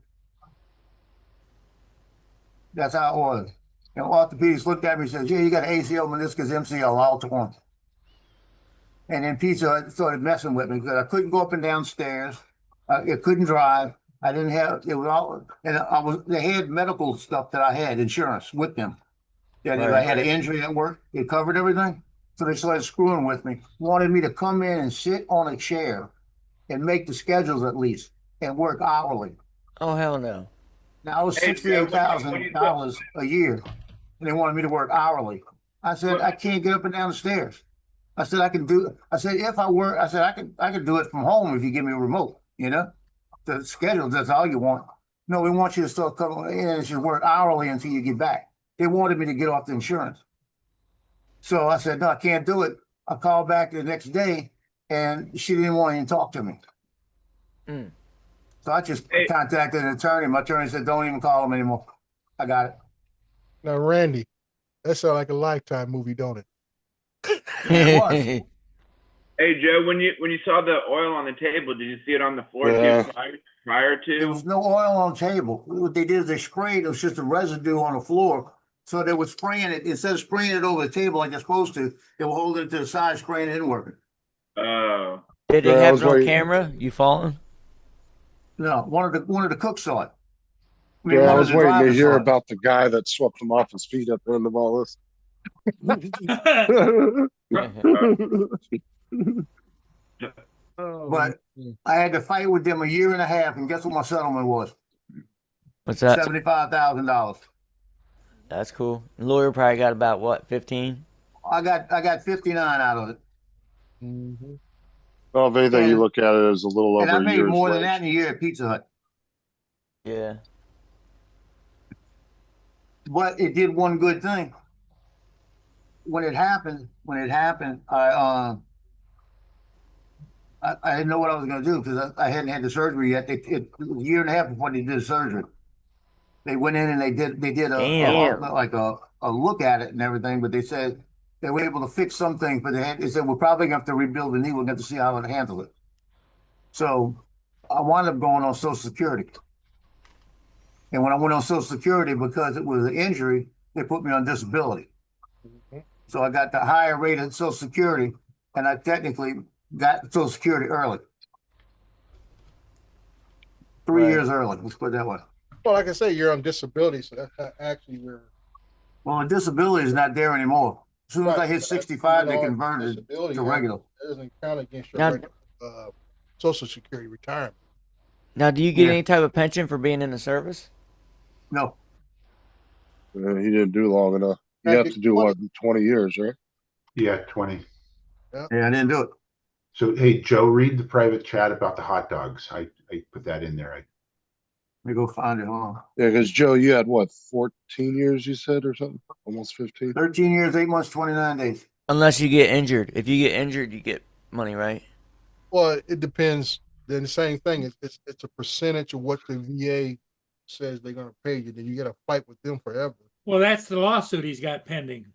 That's how it was. And orthopedics looked at me and said, yeah, you got an ACL, meniscus, MCL, all torn. And then Pizza started messing with me because I couldn't go up and down stairs. I couldn't drive. I didn't have, it was all, and they had medical stuff that I had, insurance with them. That if I Right. had an injury at work, it covered everything. So they started screwing with me, wanted me to come in and sit on a chair and make the schedules at least and work hourly. Oh hell no. Now I was Hey, Joe, $68,000 a year, and they wanted me to work hourly. I said, I can't get up and down the stairs. I said, I said, if I work, I said, I could do it from home if you give me a remote, you know? The schedule, that's all you want. No, we want you to start coming in and just work hourly until you get back. They wanted me to get off the insurance. So I said, no, I can't do it. I called back the next day and she didn't want to even talk to me. Mm. So I just Hey. contacted an attorney. My attorney said, don't even call him anymore. I got it. Now, Randy, that sounds like a Lifetime movie, don't it? It was. Hey Joe, when you saw the oil on the table, did you see it on the floor Yeah. too prior There to? was no oil on the table. What they did is they sprayed, it was just a residue on the floor. So they were spraying it, instead of spraying it over the table like they're supposed to, they were holding it to the side, spraying it inward. Oh, Did Yeah, it I happen was on waiting. camera? You falling? No, one of the cooks saw it. I mean, Yeah, I one of was the waiting to drivers hear saw it. about the guy that swept him off his feet at the end of all this. But I had to fight with them a year and a half, and guess what my settlement was? What's that? $75,000. That's cool. Lawyer probably got about what, 15? I got 59 out of it. Mm-hmm. Well, if anything, you And- look at it as a little And I over a made year's more than wage. that in a year at Pizza Hut. Yeah. But it did one good thing. When it happened, I didn't know what I was going to do because I hadn't had the surgery yet. It was a year and a half before they did the surgery. They went in and they did a look at it and everything, but they said they were able to fix some things, but they said we're probably going to have to rebuild the knee. We're going to have to see how it handles it. So I wound up going on Social Security. And when I went on Social Security, because it was an injury, they put me on disability. So I got the higher rate of Social Security, and I technically got Social Security early. 3 Right. years early, let's put it that way. Well, like I say, you're on disability, so that's actually where. Well, the disability is not there anymore. As soon as I hit 65, they converted it Disability, to regular. That doesn't count against your Now- regular, Social Security retirement. Now, do you get Yeah. any type of pension for being in the service? No, He didn't do long enough. You Yeah, have to do what, 20 years, right? Yeah, 20. yeah, I didn't do it. So, hey, Joe, read the private chat about the hot dogs. I put that in there. Let me go find it. Hold on. Yeah, because Joe, you had what, 14 years you said or something? Almost 15? 13 years, 8 months, 29 days. Unless you get injured. If you get injured, you get money, right? Well, it depends. Then the same thing. It's a percentage of what the VA says they're going to pay you. Then you got to fight with them forever. Well, that's the lawsuit he's got pending.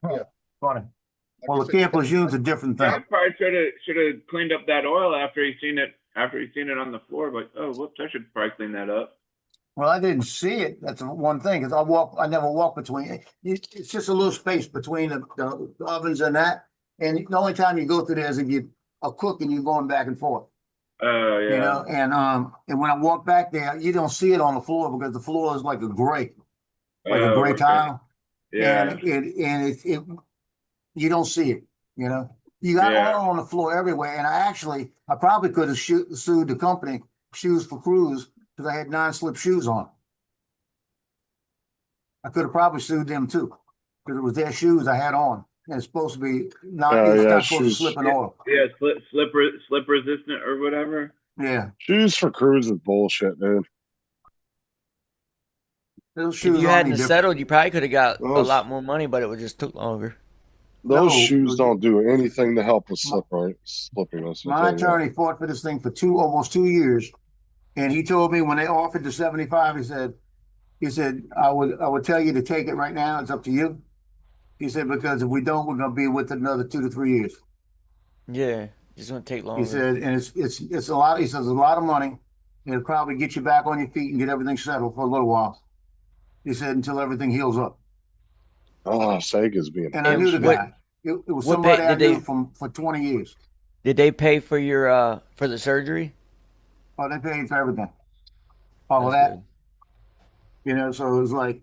Funny. Like Well, I the said, Camp Legion's a different thing. I probably should have cleaned up that oil after he seen it on the floor. But oh, whoops, I should probably clean that up. Well, I didn't see it. That's one thing, because I never walk between. It's just a little space between the ovens and that. And the only time you go through there is if you are cooking, you're going back and forth. Oh yeah. You know, and when I walk back there, you don't see it on the floor because the floor is like a gray Oh, okay. tile. Yeah. And it you don't see it, you know. You got Yeah. oil on the floor everywhere. And I probably could have sued the company, Shoes for Crews, because I had non-slip shoes on. I could have probably sued them too, because it was their shoes I had on. And it's supposed to be not, Oh, it's yeah, not supposed to shoes. slip in oil. Yeah, slip resistant or whatever. Yeah. Shoes for crews is bullshit, man. Those If shoes you on hadn't me different. settled, you probably could have got a Those- lot more money, but it would just took longer. Those No. shoes don't do anything to help with slippiness. I'll My tell you that. attorney fought for this thing for almost 2 years. And he told me when they offered the 75, he said, I would tell you to take it right now. It's up to you. He said, because if we don't, we're going to be with it another 2 to 3 years. Yeah, just gonna take longer. He said, and it's a lot. He says, a lot of money. It'll probably get you back on your feet and get everything settled for a little while. He said until everything heals up. Oh, Sega's being And I knew the what- guy. It was what somebody I did knew they- for 20 years. Did they pay for your for the surgery? Oh, they paid for everything. All of That's that, good. you know, so it was like,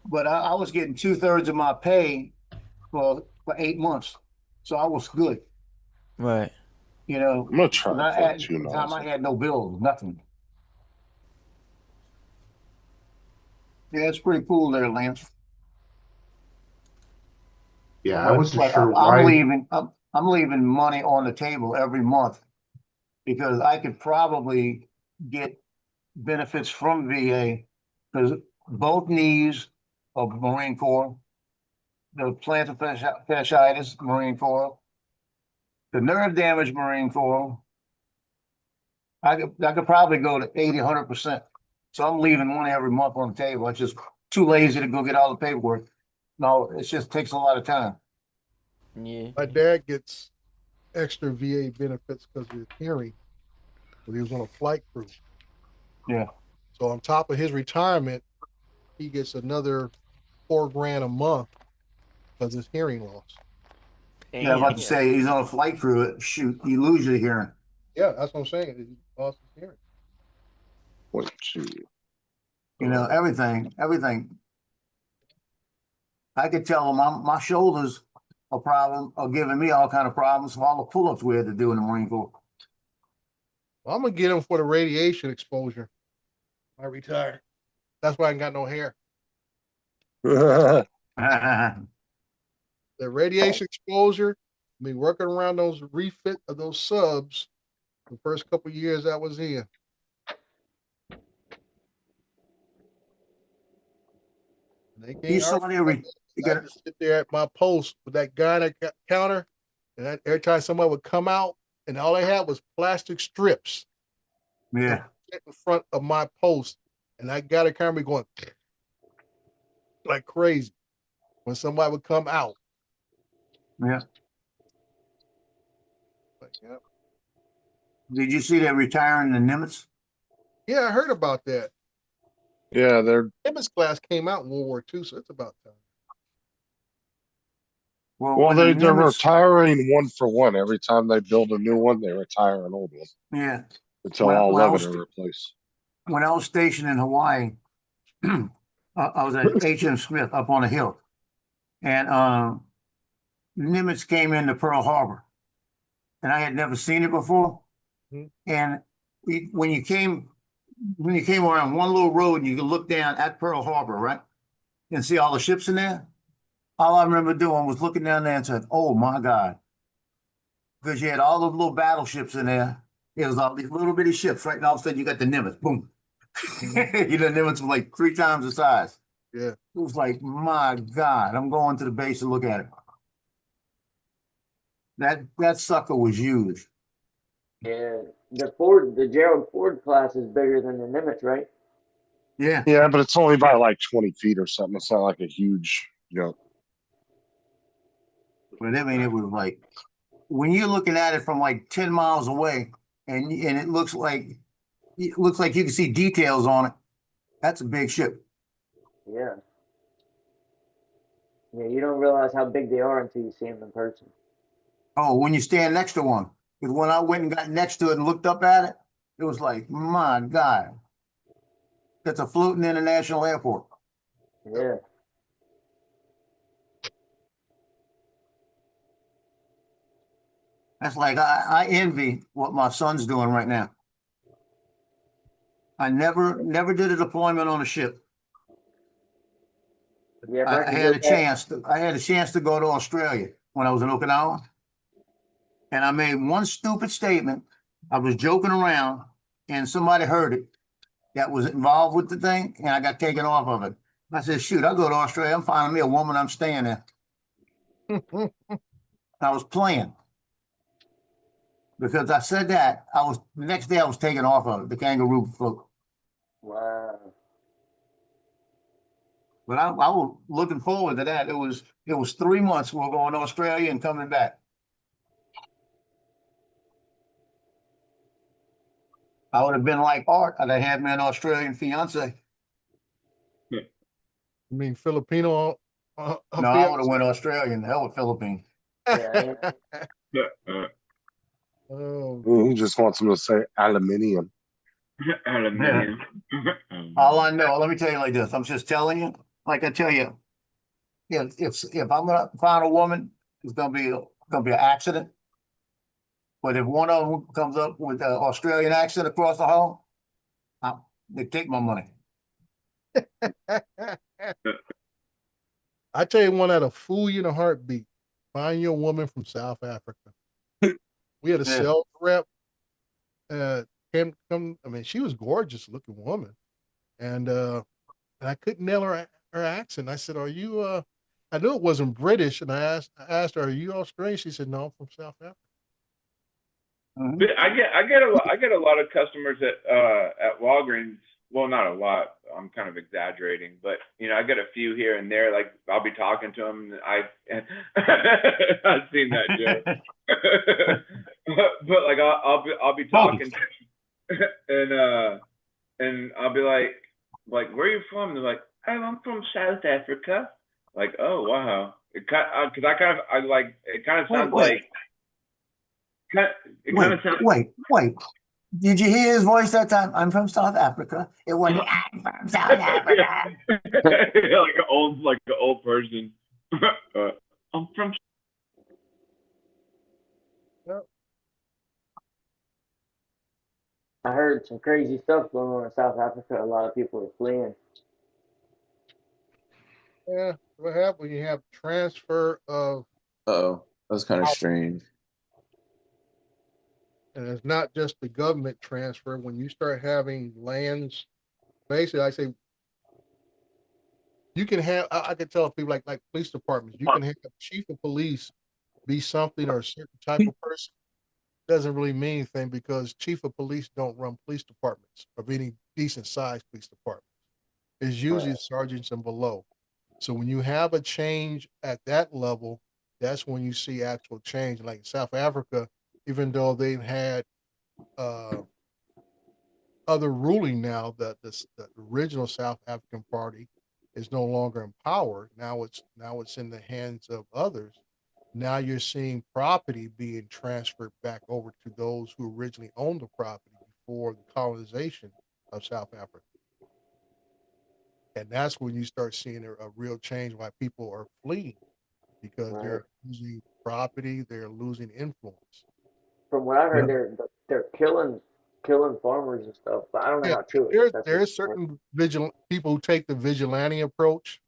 but I was getting 2/3 of my pay for 8 months. So I was good, Right. you know. I'm gonna try But for at two the time I nozzles. had no bills, nothing. Yeah, it's pretty cool there, Lance. Yeah, I wasn't But sure I'm why. leaving, I'm leaving money on the table every month because I could probably get benefits from VA because both knees of Marine Corps, the plantar fasciitis, Marine Corps, the nerve damage, Marine Corps. I could probably go to 80, 100%. So I'm leaving money every month on the table. It's just too lazy to go get all the paperwork. No, it just takes a lot of time. Yeah. My dad gets extra VA benefits because of his hearing, but he was on a flight crew. Yeah. So on top of his retirement, he gets another $4,000 a month because of his hearing loss. Yeah, I'm about to say he's on a flight crew. Shoot, you lose your hearing. Yeah, that's what I'm saying. He lost his hearing. 0.2. You know, everything. I could tell him my shoulders a problem are giving me all kind of problems for all the pull-ups we had to do in the Marine Corps. Well, I'm gonna get him for the radiation exposure. I retire. That's why I ain't got no hair. The radiation exposure, I mean, working around those refit of those subs the first couple of years I was in. They You can't saw argue the with that. I just sit there at my post with that guy on the counter, and every time somebody would come out, and all they had was plastic strips yeah. in front of my post, and I got a camera going like crazy when somebody would come out. Yeah. Like, yeah. Did you see they're retiring the Nimitz? Yeah, I heard about that. Yeah, they're Nimitz class came out in World War II, so it's about time. Well, well, when the they're Nimitz- retiring one for one. Every time they build a new one, they retire an old one Yeah. until When- all when I 11 was- are replaced. When I was stationed in Hawaii, I was at H.M. Smith up on a hill, and Nimitz came into Pearl Harbor, and I had never seen it before. Mhm. And when you came around one little road, and you could look down at Pearl Harbor, right, and see all the ships in there. All I remember doing was looking down there and said, "Oh my God," because you had all those little battleships in there. It was all these little bitty ships, right? And all of a sudden, you got the Nimitz, boom. You know, Nimitz was like 3 times the size. Yeah. It was like, my God, I'm going to the base to look at it. That sucker was huge. Yeah, the Gerald Ford class is bigger than the Nimitz, right? Yeah. Yeah, but it's only by like 20 feet or something. It's not like a huge, But I mean, it was like, when you're looking at it from like 10 miles away, and it looks like you can see details on it. That's a big ship. Yeah. Yeah, you don't realize how big they are until you see them in person. Oh, when you stand next to one. Because when I went and got next to it and looked up at it, it was like, my God. That's a floating international airport. Yeah. That's like, I envy what my son's doing right now. I never did a deployment on a ship. Yeah, I had a chance to go to Australia when I was in Okinawa. And I made one stupid statement. I was joking around and somebody heard it that was involved with the thing, and I got taken off of it. I said, shoot, I'll go to Australia. I'm finding me a woman, I'm staying there. I was playing. Because I said that, the next day I was taken off of it, the kangaroo float. Wow. But I was looking forward to that. It was 3 months we were going to Australia and coming back. I would have been like Art. I'd have had me an Australian fiance. I mean, Filipino. No, I would have went Australian. The hell with Philippines. Yeah, Oh, He just wants him to say aluminium. Aluminium. All I know, let me tell you like this. I'm just telling you, like I tell you, if I'm gonna find a woman, it's gonna be an accident. But if one of them comes up with an Australian accent across the hall, they take my money. I tell you one that'll fool you in a heartbeat. Find your woman from South Africa. We had a Yeah. sales rep. Came come. I mean, she was gorgeous looking woman, and I couldn't nail her accent. I said, "Are you?" I knew it wasn't British, and I asked her, "Are you Australian?" She said, "No, I'm from South Africa." Mhm. But I get a lot of customers at Walgreens. Well, not a lot. I'm kind of exaggerating, but you know, I get a few here and there. Like I'll be talking to them. I've seen that joke. but like I'll be talking, and I'll be like where are you from? And they're like, oh, I'm from South Africa. Like, oh wow. It kind of sounds like. It kind of sounds Wait. Did you hear his voice that time? I'm from South Africa. It wasn't I'm from South Africa. like an old person. I'm from. I heard some crazy stuff going on in South Africa. A lot of people are fleeing. Yeah, what happened when you have transfer of, Oh, that's kind of strange. and it's not just the government transfer. When you start having lands, basically, I say you can have. I can tell people like police departments. You can have a chief of police be something or a certain type of person. Doesn't really mean anything because chief of police don't run police departments of any decent sized police department. It's usually sergeants and below. So when you have a change at that level, that's when you see actual change. Like South Africa, even though they've had uh, other ruling now, that the original South African Party is no longer in power. Now it's in the hands of others. Now you're seeing property being transferred back over to those who originally owned the property before the colonization of South Africa. And that's when you start seeing a real change why people are fleeing because they're losing property, they're losing influence. From what I heard, they're killing farmers and stuff, but I don't know Yeah, how true it is. there's certain people who take the vigilante approach,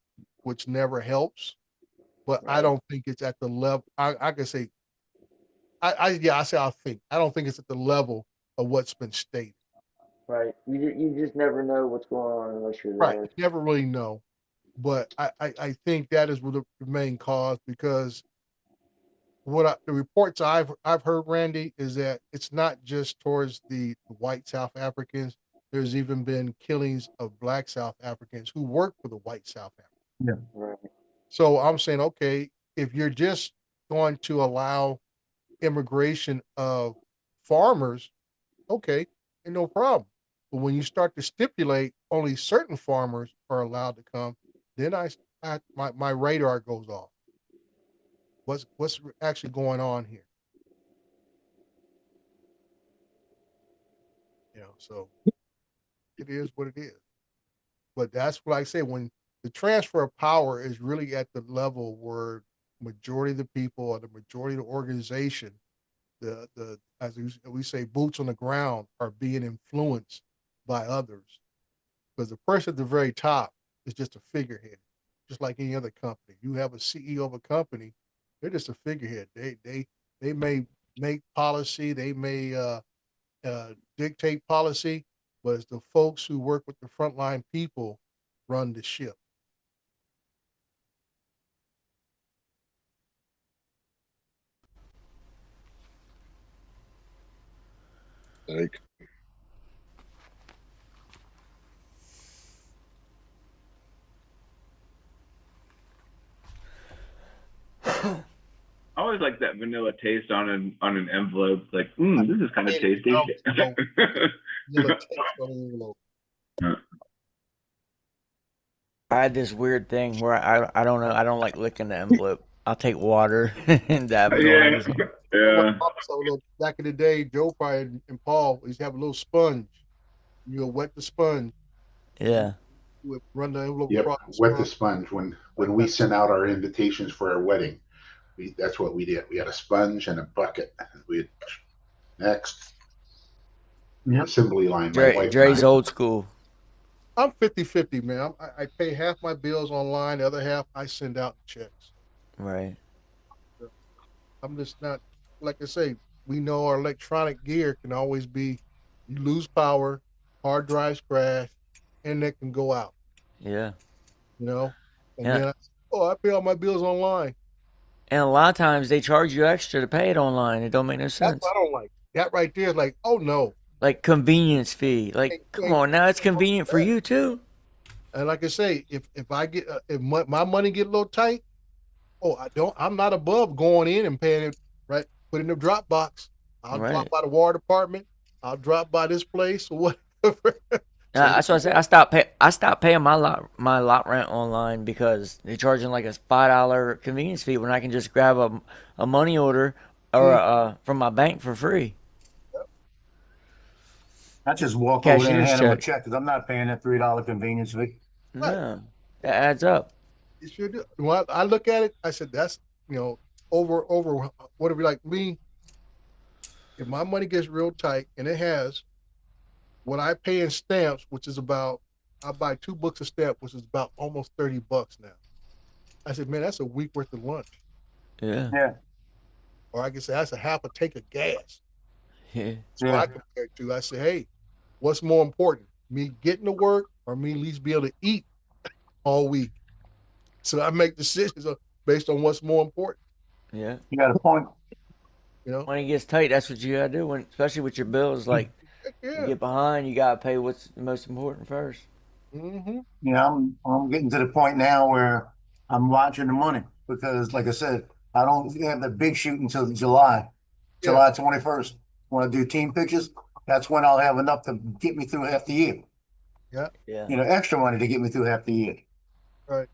which never helps. But I don't think it's at the level. I can say, I say I think. I don't think it's at the level of what's been stated. Right. You just never know what's going on unless you're Right. there. You never really know. But I think that is the main cause because the reports I've heard, Randy, is that it's not just towards the white South Africans. There's even been killings of black South Africans who work for the white South Africans. Yeah. Right. So I'm saying, okay, if you're just going to allow immigration of farmers, okay, and no problem. But when you start to stipulate only certain farmers are allowed to come, then my radar goes off. What's actually going on here? So it is what it is. But that's what I say when the transfer of power is really at the level where majority of the people or the majority of the organization, the as we say, boots on the ground are being influenced by others. Because the person at the very top is just a figurehead, just like any other company. You have a CEO of a company, they're just a figurehead. They may make policy, they may dictate policy, but it's the folks who work with the frontline people run the ship. Like, I always like that vanilla taste on an envelope. Like, this is kind of tasty. Vanilla taste on the envelope. I had this weird thing where I don't know. I don't like licking the envelope. I'll take water and dab it on. Or something. Yeah. So back in the day, Joe probably and Paul used to have a little sponge. You'll wet the sponge. Yeah. You would run the envelope Yep, across wet the sponge. When we sent out our invitations for our wedding, that's what we did. We had a sponge and a bucket. Next. Yep. Assembly line. My wife Dre's and I. old school. I'm 50-50, man. I pay half my bills online. The other half I send out checks. Right. I'm just not, like I say, we know our electronic gear can always be, you lose power, hard drives crash, internet can go out, Yeah. you know? And Yeah. then, I pay all my bills online. And a lot of times they charge you extra to pay it online. It don't make no That's sense. what I don't like. That right there is like, oh no. Like convenience fee. Like, come on, now it's convenient for you too. And like I say, if I get, if my money get a little tight, I'm not above going in and paying it, right? Put in the Dropbox. I'll drop by the water department. I'll drop by this place or whatever. That's what I said. I stopped paying my lot rent online because they're charging like a $5 convenience fee when I can just grab a money order or from my bank for free. I just walk over there and Cashier's hand them a check. check because I'm not paying that $3 convenience fee. No, that adds up. It sure do. When I look at it, I said, that's, over whatever, like me, if my money gets real tight, and it has, what I pay in stamps, which is about, I buy 2 books of stamps, which is about almost $30 now. I said, man, that's a week worth of lunch. Yeah. Yeah. Or I can say that's a half a tank of gas. Yeah. That's what I compare it to. I say, hey, what's more important, me getting to work or me at least be able to eat all week? So I make decisions based on what's more important. Yeah. You got a point. When it gets tight, that's what you gotta do. Especially with your bills, like you get behind, you gotta pay what's the most important first. Mm-hmm. Yeah, I'm getting to the point now where I'm watching the money because, like I said, I don't have the big shoot until July 21st. When I do team pictures, that's when I'll have enough to get me through half the year. Yeah. Yeah. Extra money to get me through half the year. Right.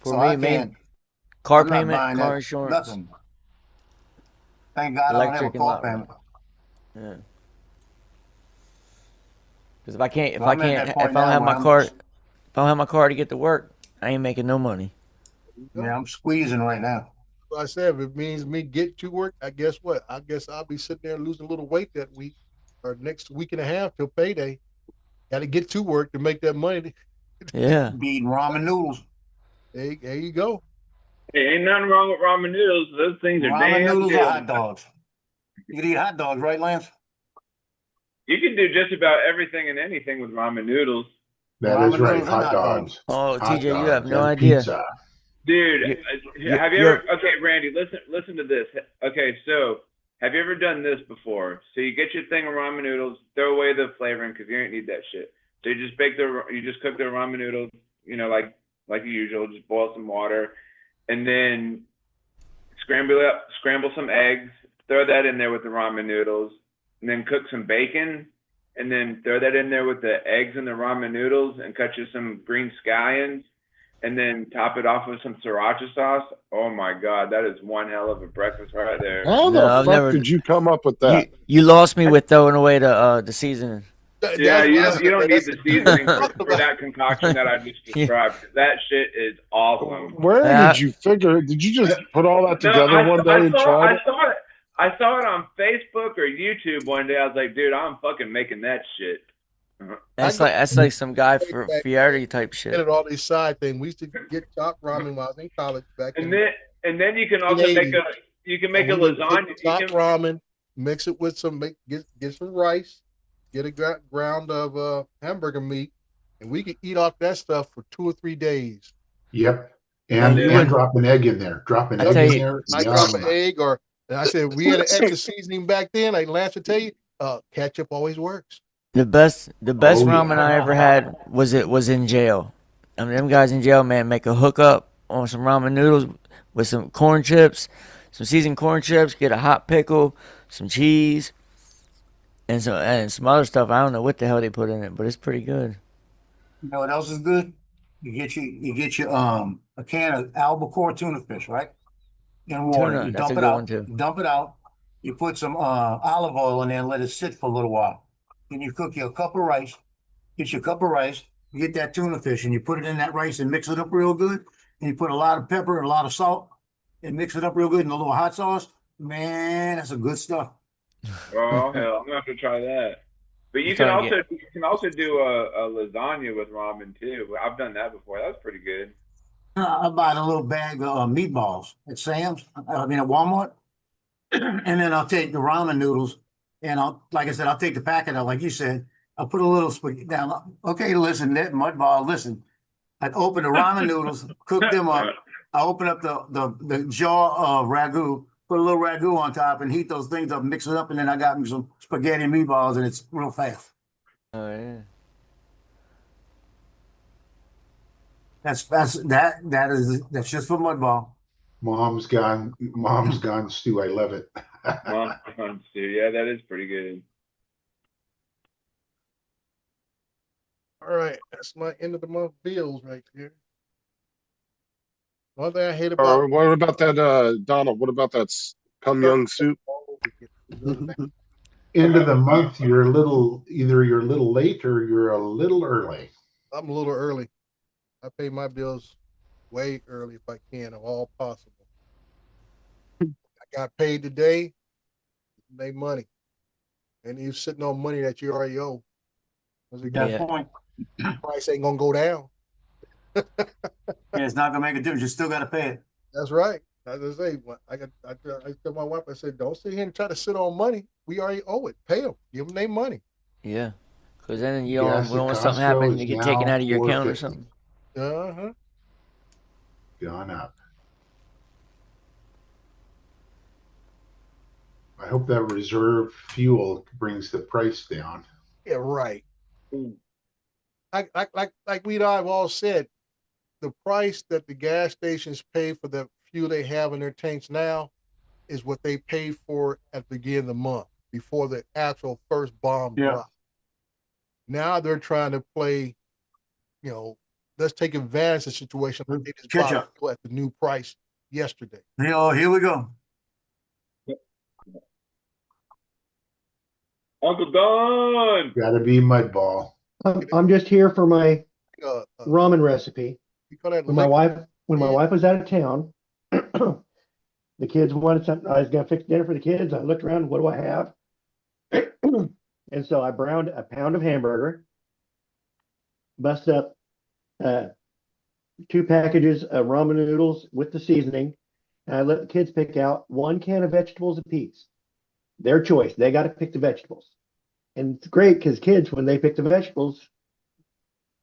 For So me, I man, can't. car I'm not payment, buying car that, insurance, nothing. Thank God I don't have a electric, and car lot payment. rent. Yeah. Because if I can't, So I'm at that if I point don't now have where my car, if I don't have my car to get to work, I ain't making no money. Yeah, I'm squeezing right now. So I said, if it means me get to work, I guess what? I guess I'll be sitting there losing a little weight that week or next week and a half till payday. Got to get to work to make that money. Yeah. Be eating ramen noodles. There you go. Hey, ain't nothing wrong with ramen noodles. Those things are Ramen damn noodles good. or hot dogs. You can eat hot dogs, right, Lance? You can do just about everything and anything with ramen noodles. That is right. Hot dogs. Oh, Hot TJ, you have dogs no and idea. Pizza. Dude, You- have you you're- ever? Okay, Randy, listen to this. Okay, so have you ever done this before? So you get your thing of ramen noodles, throw away the flavoring because you ain't need that shit. So you just cook the ramen noodles, like usual, just boil some water, and then scramble some eggs, throw that in there with the ramen noodles, and then cook some bacon, and then throw that in there with the eggs and the ramen noodles, and cut you some green scallions, and then top it off with some sriracha sauce. Oh my God, that is one hell of a breakfast right there. How No, the I've fuck never- did you come up with that? You lost me with throwing away the seasoning. Yeah, you don't need the seasoning for that concoction that I just described. That shit is awesome. Where Yeah. did you figure? Did you just put all that No, together one day and try it? I saw it on Facebook or YouTube one day. I was like, dude, I'm fucking making that shit. That's like some guy for Fieri type shit. Did all these side things. We used to get top ramen when I was in college back And in then you can also make a lasagna. You top can- ramen, mix it with some get some rice, get a ground of hamburger meat, and we could eat off that stuff for 2 or 3 days. Yep. And, you and would- drop an egg in there. Drop an I egg tell in you- there. I drop an Yum. egg, and I said we had an extra seasoning back then. Like Lance would tell you, ketchup always works. The best Oh, ramen yeah. I ever had was in jail. I mean, them guys in jail, man, make a hookup on some ramen noodles with some corn chips, some seasoned corn chips, get a hot pickle, some cheese, and some other stuff. I don't know what the hell they put in it, but it's pretty good. You know what else is good? You get your a can of albacore tuna fish, right? In water. Tuna, You that's a dump it good one out. too. Dump it out. You put some olive oil in there and let it sit for a little while. Then you cook your cup of rice. Get your cup of rice. You get that tuna fish and you put it in that rice and mix it up real good. And you put a lot of pepper and a lot of salt and mix it up real good in a little hot sauce. Man, that's some good stuff. Oh hell, I'm gonna have to try that. But you I'm can trying to also do a lasagna with ramen too. I've done that before. That was pretty good. I buy a little bag of meatballs at Sam's. I mean at Walmart. And then I'll take the ramen noodles and like I said, I'll take the packet out, like you said. I'll put a little spaghetti down. Okay, listen, that mud ball, listen. I'd open the ramen noodles, cook them up. I open up the jar of ragu, put a little ragu on top and heat those things up, mix it up, and then I got me some spaghetti and meatballs and it's real fast. Oh yeah. That's just for mud ball. Mom's gone stew. I love it. Mom, stew. Yeah, that is pretty good. All right, that's my end of the month bills right there. One thing I hate Or about what about that, Donald? What about that Cum Young soup? End of the month, you're either you're a little late or you're a little early. I'm a little early. I pay my bills way early if I can, if all possible. I got paid today, made money. And you're sitting on money that you already owe. That point. Price ain't gonna go down. Yeah, it's not gonna make a difference. You still gotta pay it. That's right. As I say, I tell my wife, I said, don't sit here and try to sit on money. We already owe it. Pay them. Give them their money. Yeah, because then Gas when at something Costco happens, is you get taken now out of your account or $4.50. something. Uh-huh. Gone up. I hope that reserve fuel brings the price down. Yeah, right. Like we have all said, the price that the gas stations pay for the fuel they have in their tanks now is what they paid for at the beginning of the month before the actual first bomb dropped. Now they're trying to play, let's take advantage of the situation. Like they just bought fuel at the new price yesterday. Here we go. Uncle Don. Gotta be mudball. I'm just here for my ramen recipe. When my wife was out of town, the kids wanted something. I was gonna fix dinner for the kids. I looked around, what do I have? And so I browned a pound of hamburger, busted up 2 packages of ramen noodles with the seasoning, and I let the kids pick out 1 can of vegetables apiece. Their choice. They got to pick the vegetables. And it's great because kids, when they pick the vegetables,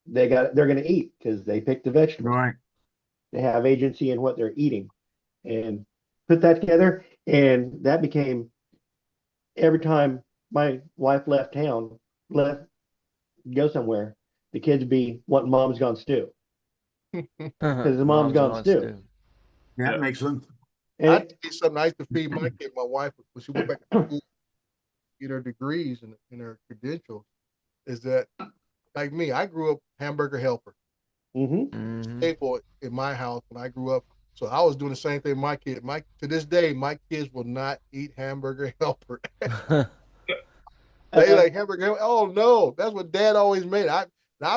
they're going to eat because they picked the vegetables. Right. They have agency in what they're eating. And put that together, and that became, every time my wife left town, go somewhere, the kids be wanting Mom's Gone Stew. Because the Mom's Gone Stew. Yeah, that makes sense. And I did something nice to feed my kid. My wife, when she went back to school, get her degrees and her credentials, is that, like me, I grew up hamburger helper. Staple in my house when I grew up. So I was doing the same thing with my kid. To this day, my kids will not eat hamburger helper. They like hamburger helper. Oh no, that's what Dad always made. I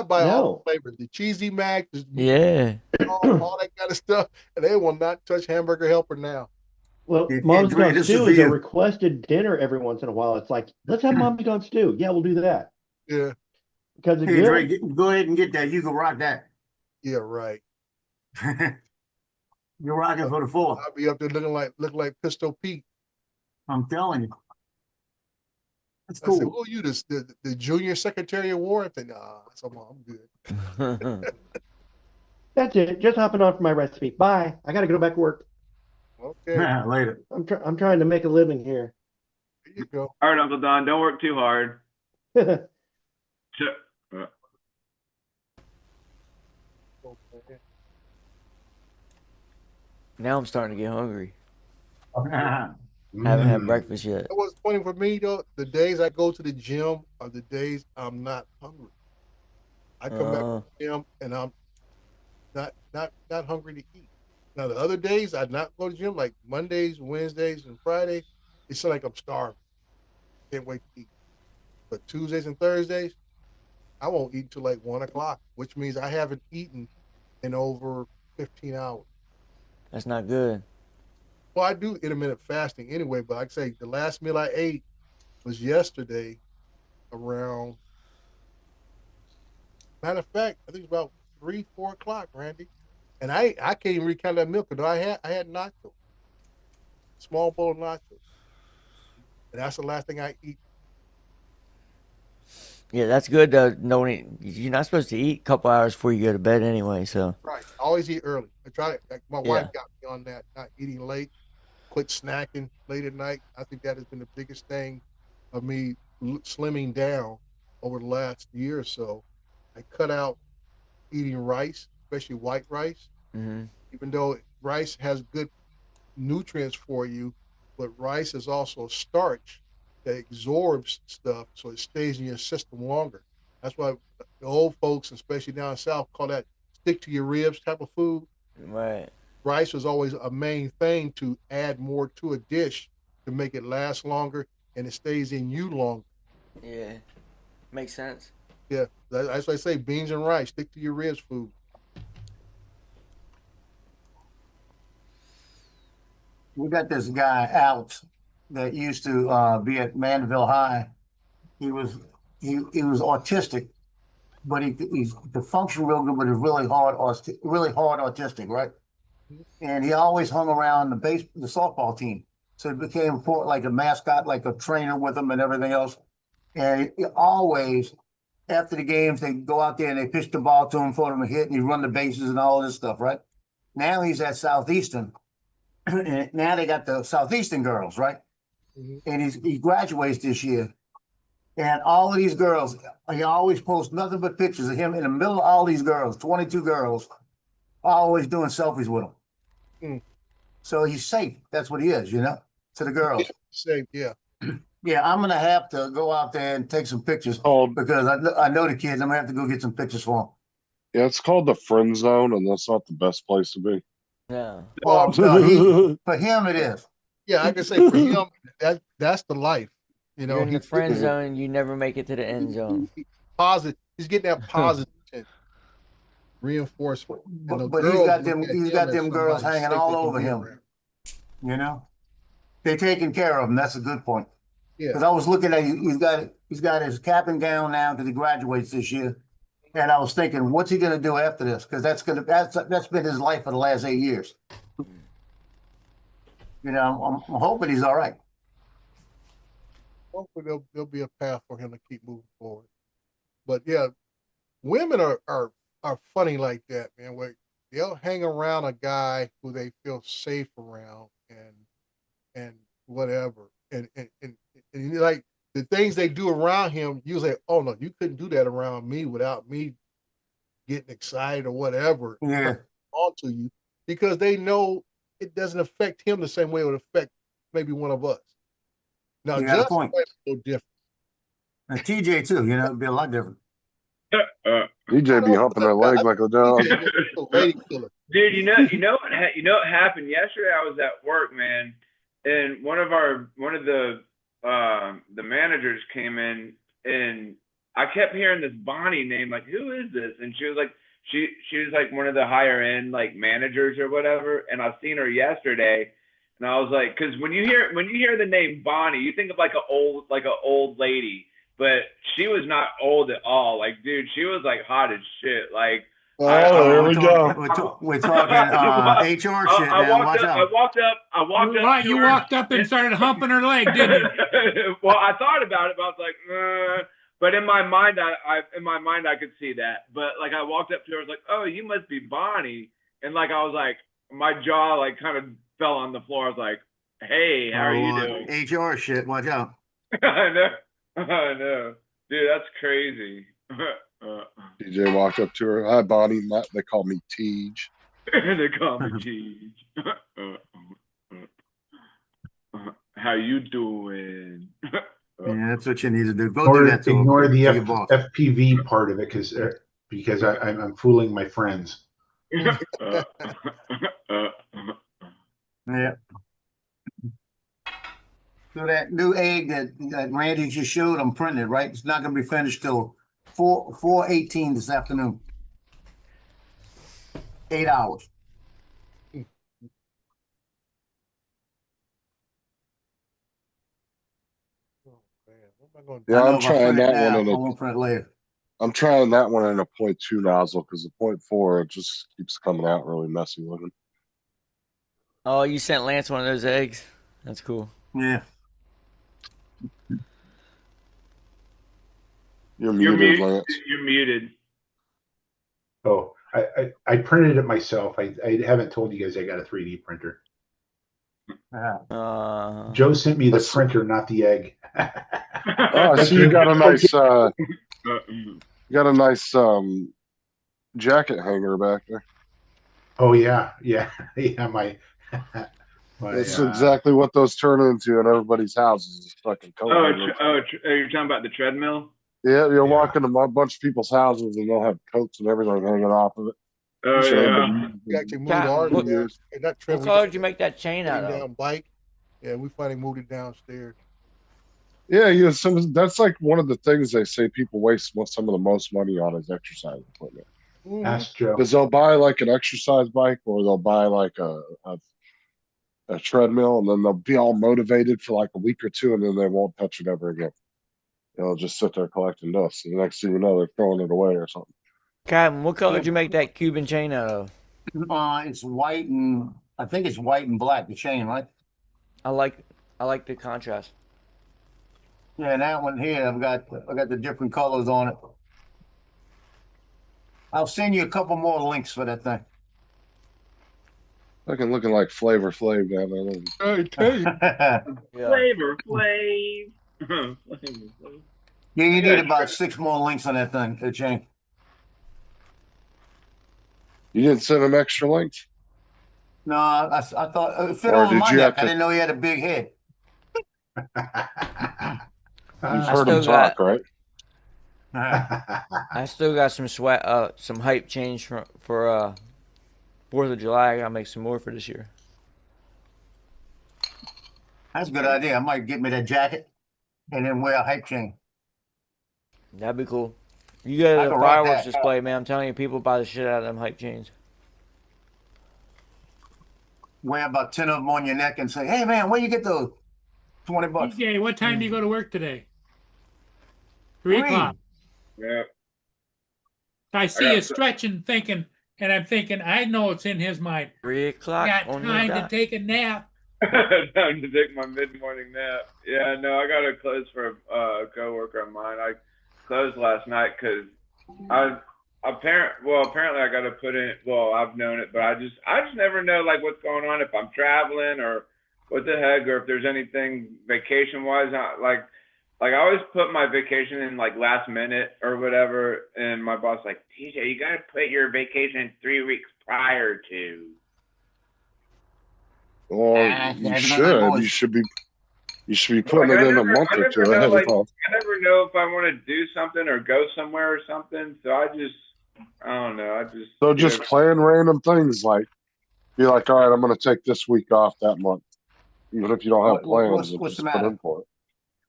buy all the flavors, the cheesy mac, all that kind of stuff, and they will not touch hamburger helper now. Well, Mom's Gone Stew is a requested dinner every once in a while. It's like, let's have Mom's Gone Stew. Yeah, we'll do that. Yeah. Because it's Hey, good. Dre, go ahead and get that. You can rock that. Yeah, right. You're rocking for the 4th. I'll be up there looking like Pistol Pete. I'm telling you. That's I cool. said, "Who are you, the junior secretary of war?" I said, "Nah, I'm good." That's it. Just hopping on for my recipe. Bye. I got to go back to work. Okay. Later. I'm trying to make a living here. There you go. All right, Uncle Don, don't work too hard. Now I'm starting to get hungry. Haven't had breakfast yet. It was funny for me though. The days I go to the gym are the days I'm not hungry. I come back from the gym and I'm not hungry to eat. Now the other days I not go to the gym, like Mondays, Wednesdays, and Fridays, it's like I'm starving. Can't wait to eat. But Tuesdays and Thursdays, I won't eat till like 1 o'clock, which means I haven't eaten in over 15 hours. That's not good. Well, I do intermittent fasting anyway, but like I say, the last meal I ate was yesterday around, matter of fact, I think it's about 3, 4 o'clock, Randy. And I can't even recount that milk because I had nachos. Small bowl of nachos. And that's the last thing I eat. Yeah, that's good though. Knowing you're not supposed to eat a couple hours before you go to bed anyway, so. Right. I always eat early. I try to, like my wife got me on that, not eating late, quit snacking late at night. I think that has been the biggest thing of me slimming down over the last year or so. I cut out eating rice, especially white rice, even though rice has good nutrients for you, but rice is also a starch that absorbs stuff, so it stays in your system longer. That's why the old folks, especially down south, call that stick to your ribs type of food. Right. Rice was always a main thing to add more to a dish to make it last longer and it stays in you longer. Yeah, makes sense. Yeah, that's why I say beans and rice, stick to your ribs food. We got this guy, Alex, that used to be at Mandeville High. He was autistic, but he could function real good, but he's really hard autistic, right? And he always hung around the softball team. So he became like a mascot, like a trainer with them and everything else. And he always, after the games, they go out there and they pitch the ball to him for him to hit, and he run the bases and all this stuff, right? Now he's at Southeastern. And now they got the Southeastern girls, right? And he graduates this year. And all of these girls, he always posts nothing but pictures of him in the middle of all these girls, 22 girls, always doing selfies with him. So he's safe. That's what he is, to the girls. Safe, yeah. Yeah, I'm going to have to go out there and take some pictures because I know the kids. I'm going to have to go get some pictures for them. Yeah, it's called the friend zone, and that's not the best place to be. Yeah. Well, no, for him, it is. Yeah, I can say for him, that's the life. You're in the friend zone, you never make it to the end zone. Positive. He's getting that positive reinforcement. But he's got them girls hanging all over him. They're taking care of him. That's a good point. Yeah. Because I was looking at he's got his cap and gown now because he graduates this year. And I was thinking, what's he going to do after this? Because that's been his life for the last 8 years. I'm hoping he's all right. Hopefully there'll be a path for him to keep moving forward. But yeah, women are funny like that, man. Where they'll hang around a guy who they feel safe around and whatever, and like the things they do around him, you say, "Oh no, you couldn't do that around me without me getting excited or whatever." Yeah, onto you because they know it doesn't affect him the same way it would affect maybe one of us. Now, just point. So different. And TJ too, it'd be a lot different. TJ be humping that leg like a dog. Dude, you know what happened yesterday? I was at work, man, and one of the managers came in, and I kept hearing this Bonnie name, like, who is this? And she was like, she was like one of the higher end like managers or whatever. And I seen her yesterday, and I was like, because when you hear the name Bonnie, you think of like an old lady, but she was not old at all. Like, dude, she was like hot as shit. Like, there we go. We're talking HR shit. I walked up. You walked up and started humping her leg, didn't you? Well, I thought about it, but I was like, but in my mind, I could see that. But like, I walked up to her, I was like, "Oh, you must be Bonnie," and like, I was like, my jaw like kind of fell on the floor. I was like, "Hey, how are you doing?" HR shit. Watch out. I know, dude, that's crazy. DJ walked up to her. Hi, Bonnie. They call me Tej. They call me Tej. How you doing? Yeah, that's what you need to do. Go Or do that to ignore the to your boss. FPV part of it because I'm fooling my friends. Yeah. So that new egg that Randy just showed, I'm printing it, right? It's not gonna be finished till 4:18 this afternoon. 8 hours. Yeah, I know I'm if I trying print it that now, one in I a. won't print it later. I'm trying that one in a 0.2 nozzle because the 0.4 it just keeps coming out really messy looking. Oh, you sent Lance one of those eggs? That's cool. Yeah. You're muted, Lance. You're muted. Oh, I printed it myself. I haven't told you guys I got a 3D printer. Joe sent me the printer, not the egg. Oh, I see you got a nice jacket hanger back there. Oh yeah. That's exactly what those turn into in everybody's houses. Is fucking coat hangers. Are you talking about the treadmill? Yeah, you'll walk into a bunch of people's houses and they'll have coats and everything hanging off of it. Oh yeah. We actually moved ours. What color did you make that chain out of? Down bike. Yeah, we finally moved it downstairs. Yeah, that's like one of the things they say people waste some of the most money on is exercise equipment. Ask Joe. Because they'll buy like an exercise bike or they'll buy like a treadmill and then they'll be all motivated for like a week or two and then they won't touch it ever again. They'll just sit there collecting dust. And the next thing you know, they're throwing it away or something. Captain, what color did you make that Cuban chain out of? It's white and I think it's white and black, the chain, right? I like the contrast. Yeah, and that one here, I got the different colors on it. I'll send you a couple more links for that thing. Fucking looking like Flavor Flav down there. I tell you. Flavor Flav. Yeah, you need about 6 more links on that thing, the chain. You didn't send him extra links? No, I thought it fit Or on did my you neck. have I didn't know he had a big head. You've heard him talk, right? I still got some hype change for 4th of July. I gotta make some more for this year. That's a good idea. I might get me that jacket and then wear a hype chain. That'd be cool. You go to I the can rock fireworks that. display, man. I'm telling you, people buy the shit out of them hype chains. Wear about 10 of them on your neck and say, "Hey, man, where you get those? $20." DJ, what time do you go to work today? 3 o'clock. Yeah. I see you stretching, thinking, and I'm thinking, I know it's in his mind. 3 o'clock. Got on the time to dot. take a nap. Time to take my mid-morning nap. Yeah, no, I got to close for a coworker of mine. I closed last night because apparently I got to put in. Well, I've known it, but I just never know like what's going on if I'm traveling or what the heck, or if there's anything vacation-wise. Like I always put my vacation in like last minute or whatever, and my boss like, TJ, you got to put your vacation 3 weeks prior to. Or you should be putting it in a month or two ahead of time. I never know if I want to do something or go somewhere or something. So I don't know. So just plan random things like be like, all right, I'm going to take this week off that month, even if you don't have plans. What's the just put matter? in for it.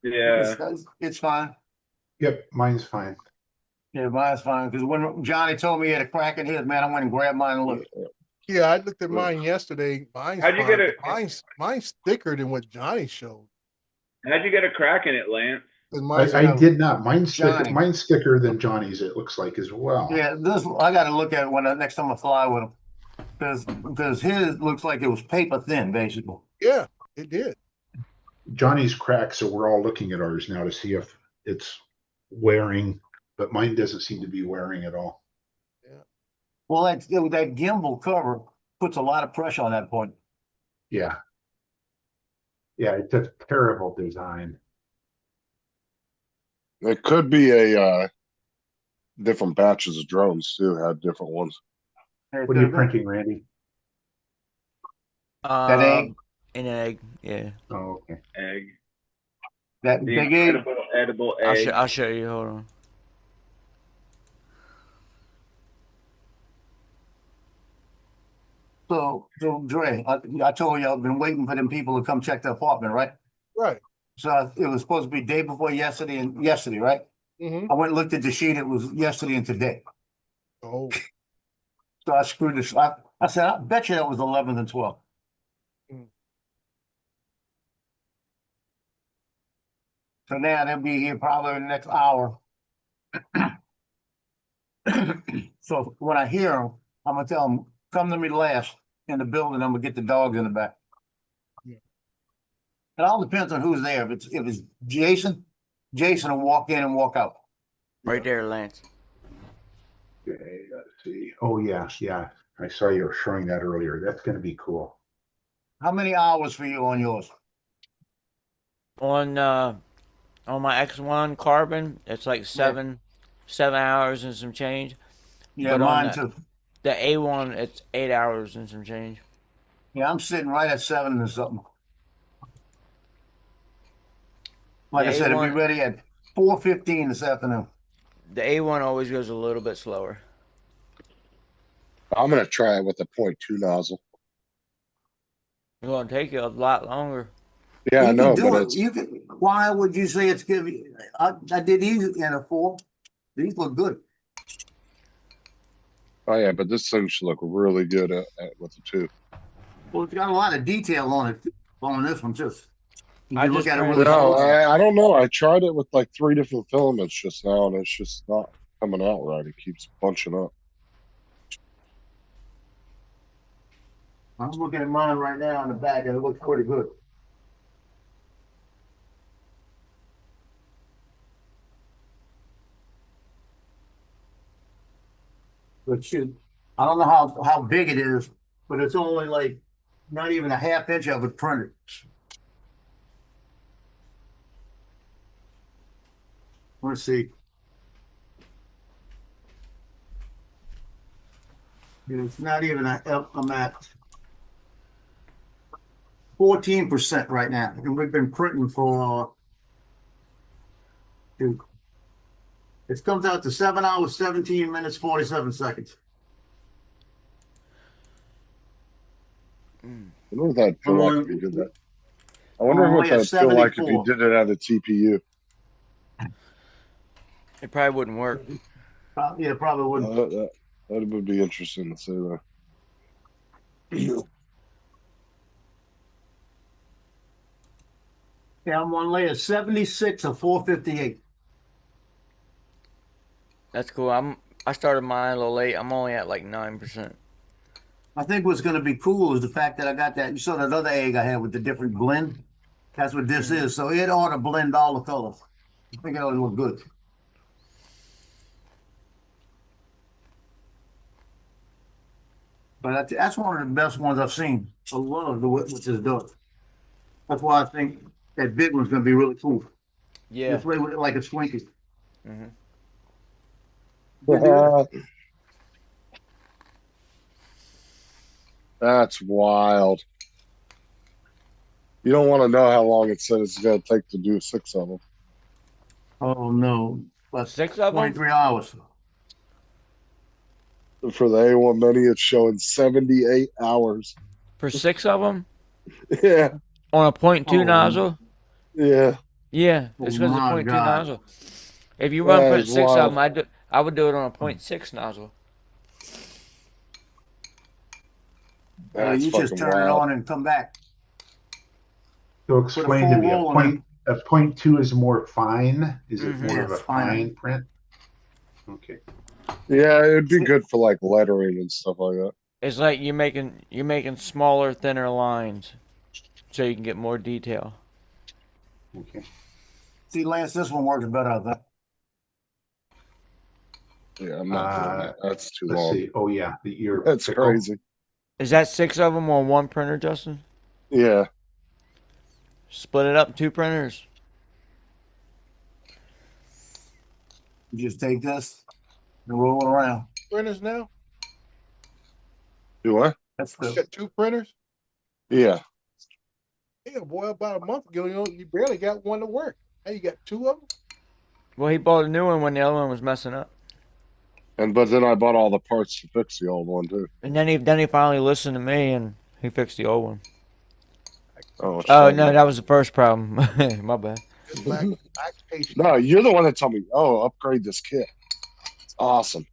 Yeah, it's fine. Yep, mine's fine. Yeah, mine's fine. Because when Johnny told me he had a crack in his, man, I went and grabbed mine and looked. Yeah, I looked at mine yesterday. Mine's How'd you fine, get it? but mine's thicker than what Johnny showed. How'd you get a crack in it, Lance? I did not. Mine's Johnny. mine's thicker than Johnny's. It looks like as well. Yeah, I got to look at it when next time I fly with him, because his looks like it was paper thin, basically. Yeah, it did. Johnny's cracked, so we're all looking at ours now to see if it's wearing, but mine doesn't seem to be wearing at all. Well, that gimbal cover puts a lot of pressure on that point. Yeah. Yeah, it's a terrible design. It could be a different batches of drones too. Had different ones. What are you printing, Randy? That egg? An egg, yeah. Oh, okay. That The big egg. incredible edible I'll egg. I'll show you. Hold on. So Dre, I told you I've been waiting for them people to come check the apartment, right? Right. So it was supposed to be day before yesterday and yesterday, right? Mm-hmm. I went and looked at the sheet. It was yesterday and today. Oh. So I screwed this. I said, I bet you that was 11th and 12th. Mm. So now they'll be here probably in the next hour. So when I hear them, I'm gonna tell them, come to me last in the building. I'm gonna get the dogs in the back. Yeah. It all depends on who's there. If it's Jason will walk in and walk out. Right there, Lance. Okay, let's see. Oh, yeah, yeah. I saw you were showing that earlier. That's going to be cool. How many hours for you on yours? On my X1 Carbon, it's like 7 hours and some change. Yeah, But on mine too. The A1, it's 8 hours and some change. Yeah, I'm sitting right at 7 or something. Like I said, it'll be ready at 4:15 this afternoon. The A1 always goes a little bit slower. I'm gonna try it with a 0.2 nozzle. It's gonna take you a lot longer. Yeah, I know, but it's. You can. Why would you say it's giving? I did these in a 4. These look good. oh yeah, but this thing should look really good with the 2. Well, it's got a lot of detail on it. On this one, just. You I can look just at it tried really it. No, close. I don't know. I tried it with like 3 different filaments just now, and it's just not coming out right. It keeps bunching up. I'm looking at mine right now in the back, and it looks pretty good. But shoot, I don't know how big it is, but it's only like not even a half inch of it printed. Let's see. It's not even I'm at 14% right now, and we've been printing for. Dude, it comes out to 7 hours, 17 minutes, 47 seconds. I wonder what that'd feel like if you did that. I wonder what that'd feel like if you did it at a TPU. It probably wouldn't work. Yeah, probably wouldn't. That would be interesting to say that. Yeah, I'm on layer 76 of 458. That's cool. I started mine a little late. I'm only at like 9%. I think what's going to be cool is the fact that I got that. You saw that other egg I had with the different blend. That's what this is. So it ought to blend all the colors. I think it ought to look good. But that's one of the best ones I've seen. I love the what this does. That's why I think that big one's going to be really cool. Yeah. Display with it like a Twinkie. Mm-hmm. That's wild. You don't want to know how long it said it's going to take to do 6 of them. Oh, no. But 6 of them? 23 hours. For the A1 Mini, it's showing 78 hours. For 6 of them? Yeah. On a 0.2 nozzle? Yeah. Yeah, it's because of the my 0.2 God. nozzle. If you run That 0.6 is wild. of them, I would do it on a 0.6 nozzle. That's You just fucking turn it wild. on and come back. So explain to full me, roll on a point 2 is more fine? Is it more Yeah, of a it's finer. fine print? Okay. Yeah, it'd be good for like lettering and stuff like that. It's like you're making smaller, thinner lines, so you can get more detail. Okay. See, Lance, this one works better, I think. Yeah, I'm not doing that. That's too Let's long. see. Oh, yeah. That's crazy. Is that 6 of them on one printer, Justin? Yeah. Split it up 2 printers. You just take this and roll it around. Printers now? Do what? That's You the got 2 printers? Yeah. Yeah, boy, about a month ago, you barely got one to work. Hey, you got two of them? Well, he bought a new one when the other one was messing up, But then I bought all the parts to fix the old one too. and then he finally listened to me and he fixed the old one. Oh, Oh shit. no, that was the first problem. My bad. Max patient. No, you're the one that told me, oh, upgrade this kit. It's awesome.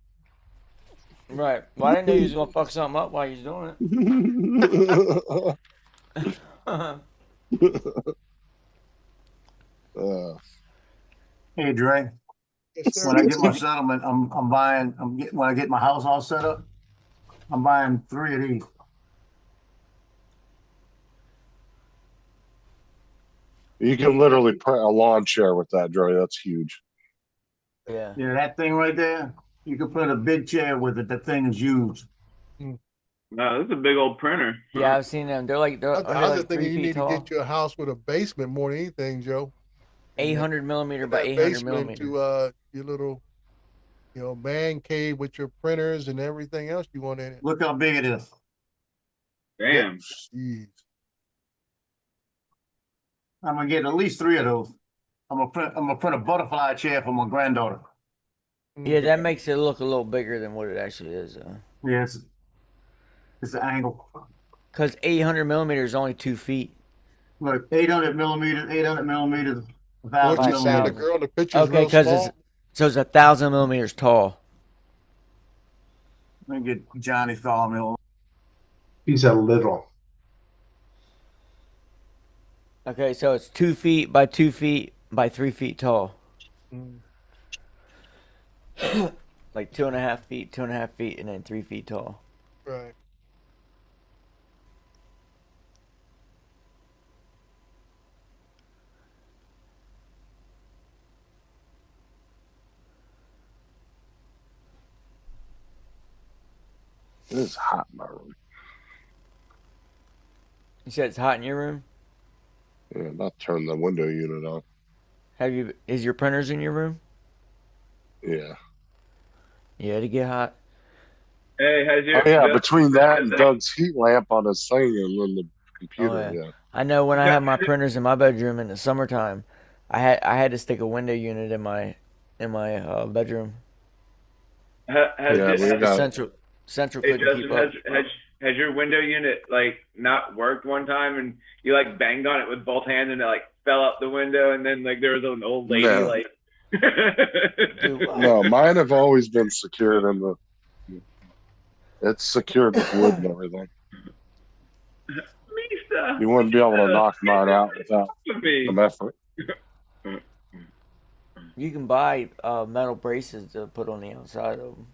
Right. Well, I didn't know you was gonna fuck something up while you was doing it. Hey, Dre. Yes, sir. When I get my settlement, when I get my house all set up, I'm buying 3 of these. You can literally put a lawn chair with that, Dre. That's huge. Yeah. Yeah, that thing right there. You can put a big chair with it. That thing is huge. No, this is a big old printer. Yeah, I've seen them. They're I only was like just 3 thinking you feet need tall. to get you a house with a basement more than anything, Joe. 800 millimeter by That 800 basement millimeter. to your little, man cave with your printers and everything else you want in it. Look how big it is. Damn. Jeez. I'm gonna get at least 3 of those. I'm gonna print a butterfly chair for my granddaughter. Yeah, that makes it look a little bigger than what it actually is. Yeah, it's an angle. Because 800 millimeters is only 2 feet. Look, 800 millimeters, 1,000 What you saw the millimeters. girl in the picture is Okay, real because small? it's 1,000 millimeters tall. Let me get Johnny Sawmill. He's a little. Okay, so it's 2 feet by 2 feet by 3 feet tall. Like 2.5 feet, 2.5 feet, and then 3 feet tall. Right. It is hot in my room. You said it's hot in your room? Yeah, I'm about to turn the window unit on. Is your printers in your room? Yeah. Yeah, it'd get hot. Hey, has your Oh, yeah, between that and Doug's heat lamp on his thing and then the computer, Oh, yeah. yeah. I know when I have my printers in my bedroom in the summertime, I had to stick a window unit in my bedroom. Central Hey, couldn't keep Justin, up. has your window unit like not worked one time and you like banged on it with both hands and it like fell out the window and then like there was an old lady No. like No, mine have always been secured in the. It's secured with wood and everything. Misa, You wouldn't be able to knock mine out without some effort. You can buy metal braces to put on the outside of them.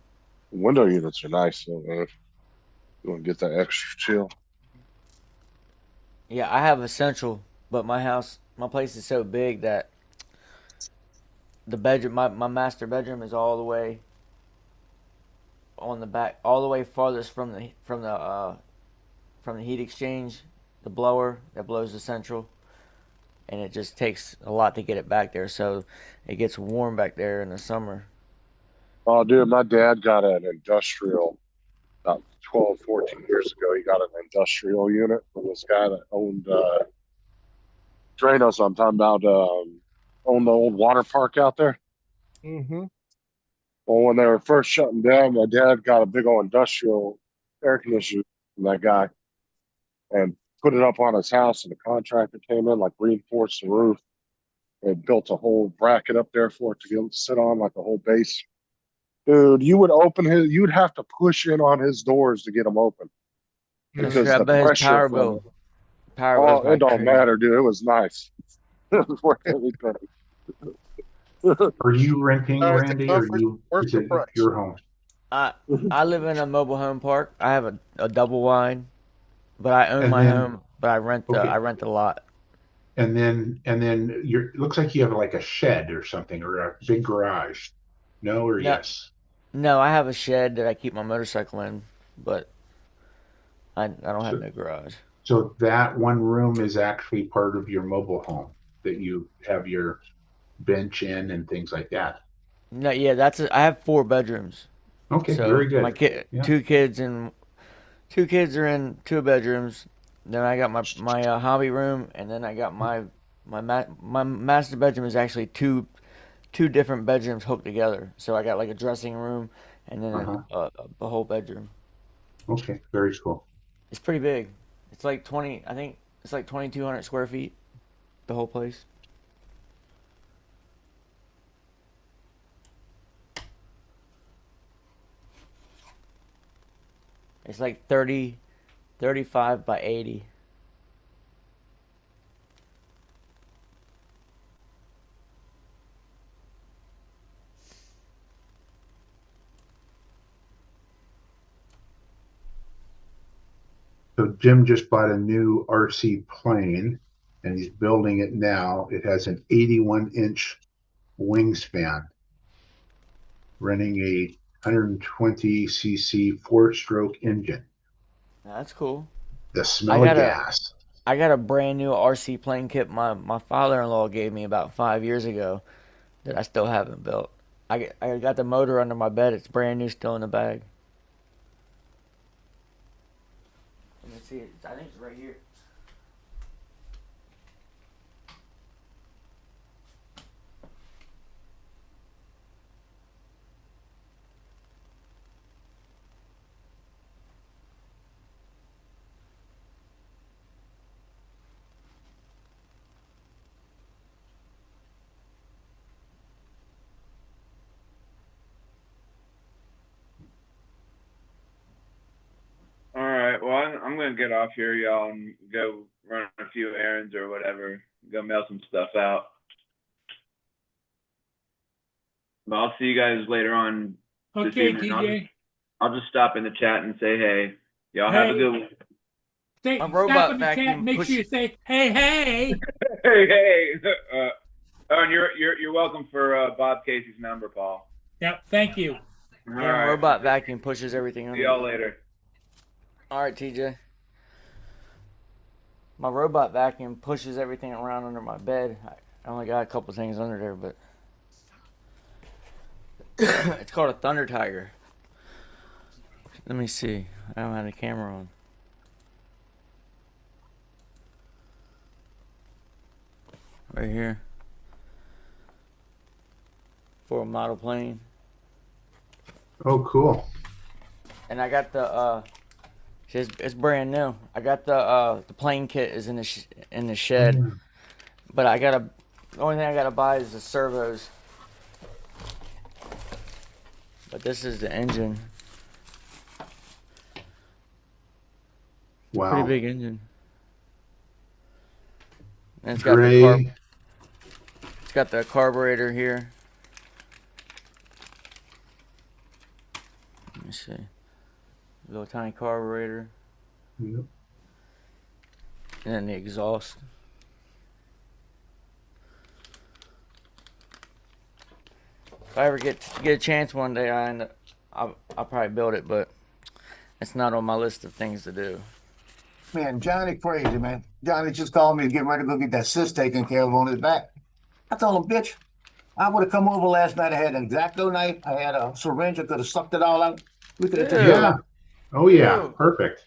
Window units are nice, though, man. You want to get that extra chill. Yeah, I have Essential, but my place is so big that the bedroom, my master bedroom is all the way on the back, all the way farthest from the heat exchange, the blower that blows the Central, and it just takes a lot to get it back there. So it gets warm back there in the summer. Oh, dude, my dad got an industrial about 12, 14 years ago. He got an industrial unit from this guy that owned, Dre knows what I'm talking about, owned the old water park out there. Mm-hmm. Well, when they were first shutting down, my dad got a big old industrial air conditioner from that guy and put it up on his house, and the contractor came in, like reinforced the roof and built a whole bracket up there for it to be able to sit on, like a whole base. Dude, you'd have to push in on his doors to get them open. Because the pressure from it don't matter, dude. It was nice. It was worth every penny. Are you renting, All right, the Randy, or comfort you? worth Is the it price. your home? I live in a mobile home park. I have a double wide, but I own And my then- home. But I rent Okay. I rent a lot. And then it looks like you have like a shed or something, or a big garage. No, or No. yes? No, I have a shed that I keep my motorcycle in, but I don't have no garage. So that one room is actually part of your mobile home that you have your bench in and things like that. No, yeah, I have 4 bedrooms. Okay, So very good. my Yeah. two kids are in 2 bedrooms. Then I got my hobby room, and then I got my My master bedroom is actually two different bedrooms hooked together. So I got like a dressing room and then a whole bedroom. Okay, very cool. It's pretty big. It's like I think it's like 2,200 square feet, the whole place. It's like 35 by 80. So Jim just bought a new RC plane and he's building it now. It has an 81-inch wingspan, running a 120cc 4-stroke engine. That's cool. The smell of gas. I got a brand new RC plane kit my father-in-law gave me about 5 years ago that I still haven't built. I got the motor under my bed. It's brand new, still in the bag. Let me see. I think it's right here. All right. Well, I'm gonna get off here, y'all, and go run a few errands or whatever. Go mail some stuff out. But I'll see you guys later on this Okay, evening. TJ. I'll just stop in the chat and say hey. Y'all have a good one. My robot Stop in the vacuum chat. Make push- sure you say, hey, hey. Hey. And you're welcome for Bob Casey's number, Paul. Yep. Thank you. All Yeah, right. robot vacuum pushes everything See under. y'all later. All right, TJ. My robot vacuum pushes everything around under my bed. I only got a couple things under there, but it's called a Thunder Tiger. Let me see. I don't have the camera on. Right here. For a model plane. Oh, cool. And I got the it's brand new. I got the plane kit is in the shed, but the only thing I gotta buy is the servos. But this is the engine. Wow. Pretty big engine. And it's got the carburetor here. Let me see. Little tiny carburetor. Yep. And then the exhaust. If I ever get a chance one day, I'll probably build it, but it's not on my list of things to do. Man, Johnny crazy, man. Johnny just called me to get ready to go get that cyst taken care of on his back. I told him, bitch, I would have come over last night. I had an X-Acto knife. I had a syringe. I could have sucked it all out. We could have taken it out. Oh, yeah. Perfect.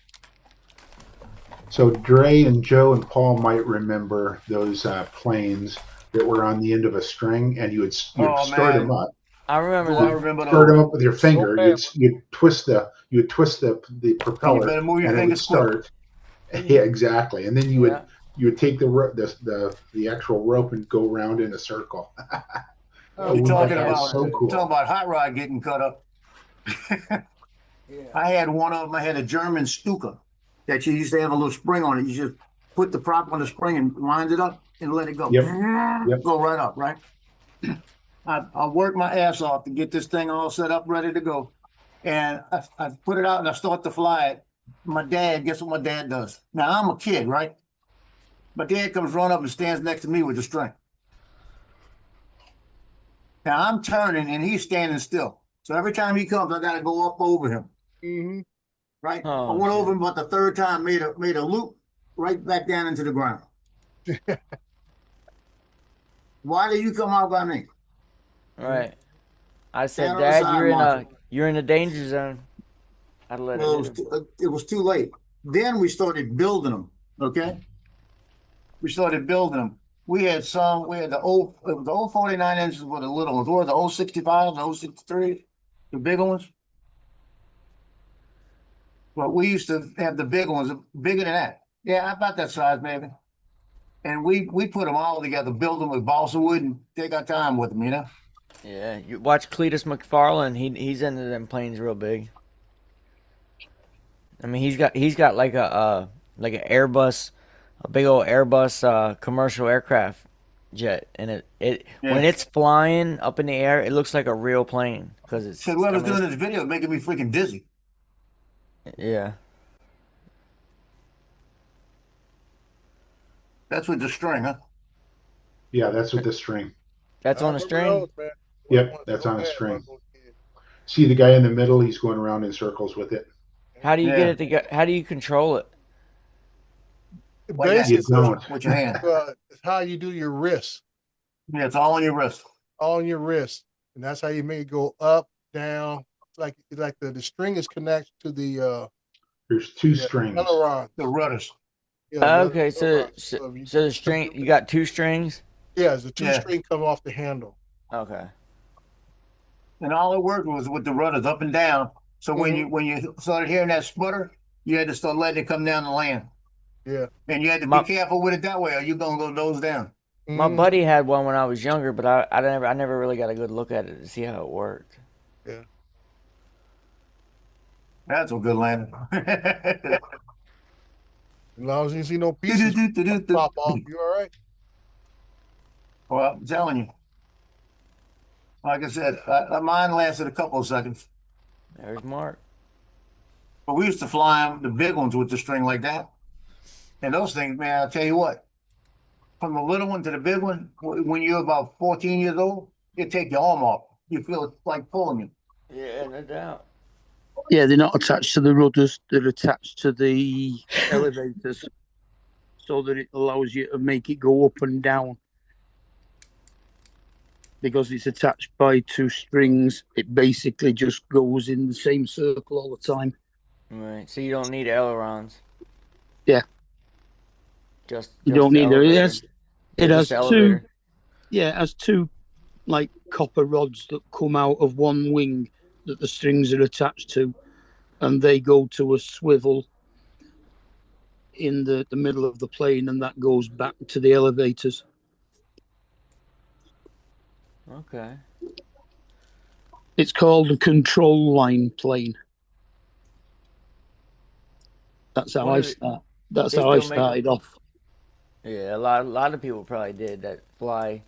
So Dre and Joe and Paul might remember those planes that were on the end of a string, and you'd start them up. I remember I that. remember Start those. them up with your finger. You'd twist the propeller, better move your and it would fingers quick. start. Yeah, exactly. And then you would take the actual rope and go around in a circle. You're talking about so cool. talking about hot rod getting cut up. I had one of them. I had a German Stuka that you used to have a little spring on it. You just put the prop on the spring and wind it up and let it go. Yep. Go right up, right? I worked my ass off to get this thing all set up, ready to go. And I put it out and I start to fly it. Guess what my dad does? Now I'm a kid, right? My dad comes running up and stands next to me with the string. Now I'm turning and he's standing still. So every time he comes, I gotta go up over him. Mm-hmm. Right? Oh, I went over him, but the third time made a loop right back down into the ground. Why do you come out by me? Right. I said, Stand on the Dad, side, you're in a danger zone. I'd let Well, it it was too late. Then we started building them. Okay. We started building them, We had the old, it was the old 49 inches with the little ones, or the old 65, the old 63, the bigger ones. But we used to have the big ones, bigger than that. Yeah, about that size, maybe. And we put them all together, build them with balsa wood, and take our time with them, you know. Yeah, you watch Cletus McFarlane. He's into them planes real big. I mean, he's got like an Airbus, a big old Airbus commercial aircraft jet, and when it's flying up in the air, it looks like a real plane because it's. So whoever's doing this video is making me freaking dizzy. Yeah. That's with the string, huh? Yeah, that's with the string. That's on a string. Yep, that's on a string. See the guy in the middle? He's going around in circles with it. How do you get it to go? How do you control it? Basically, with your hand. It's how you do your wrist. Yeah, it's all on your wrist. All on your wrist, and that's how you make it go up, down. It's like the string is connected to the. There's two strings. Ailerons. The rudders. Yeah, okay, so the string, you got two strings. Yeah, the two string come off the handle. Okay. And all it worked was with the rudders up and down. So when you started hearing that sputter, you had to start letting it come down the land. Yeah. And you had to be careful with it that way, or you're gonna go nose down. My buddy had one when I was younger, but I never really got a good look at it to see how it worked. Yeah. That's a good landing. As long as you see no pieces pop off, you all right? Well, I'm telling you. Like I said, mine lasted a couple of seconds. There's Mark. But we used to fly them, the big ones with the string like that. And those things, man, I'll tell you what. From the little one to the big one, when you're about 14 years old, it take your arm off. You feel it like pulling you. Yeah, no doubt. Yeah, they're not attached to the rudders. They're attached to the elevators so that it allows you to make it go up and down. Because it's attached by two strings, it basically just goes in the same circle all the time. Right. So you don't need ailerons. Yeah. You don't need it. It has two. Yeah, it has two like copper rods that come out of one wing that the strings are attached to, and they go to a swivel in the middle of the plane, and that goes back to the elevators. Okay. It's called a control line plane. That's how I start. That's how I started off. Yeah, a lot of people probably did that fly.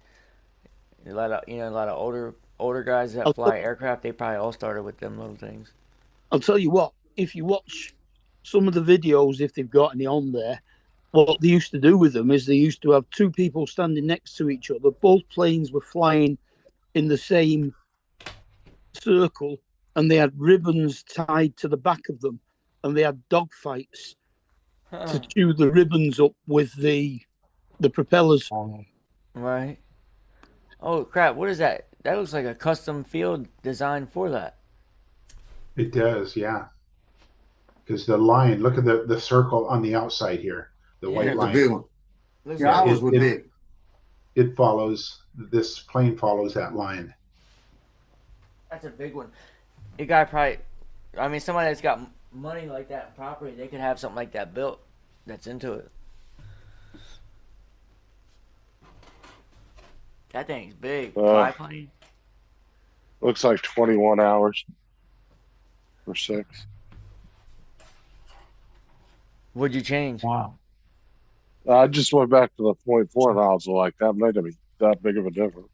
A lot of older guys that fly aircraft. They probably all started with them little things. I'll tell you what. If you watch some of the videos, if they've got any on there, what they used to do with them is they used to have two people standing next to each other. Both planes were flying in the same circle, and they had ribbons tied to the back of them, and they had dogfights to chew the ribbons up with the propellers. Right. Oh crap! What is that? That looks like a custom field designed for that. It does, yeah. Because the line, look at the circle on the outside here, the white line. The big one. Yeah, ours was big. It follows, this plane follows that line. That's a big one. You guy probably, I mean, somebody that's got money like that in property, they could have something like that built. That's into it. That thing's big. Fly plane. Looks like 21 hours or 6. What'd you change? Wow. I just went back to the 0.4 and I was like, that made it that big of a difference.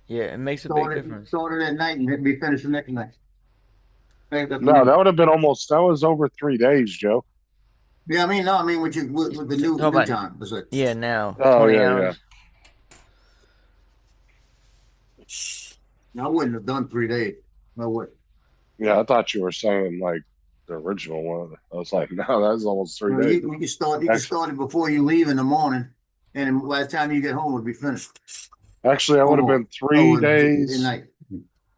Yeah, it makes a big difference. Started at night and be finished the next night. No, that would have been that was over 3 days, Joe. Yeah, I mean with the new time. Yeah, now. Oh, 20 yeah, hours. I wouldn't have done 3 days. No way. Yeah, I thought you were saying like the original one. I was like, no, that's almost 3 days. You can start it before you leave in the morning, and then by the time you get home, it'll be finished. Actually, I would have been 3 days. At night.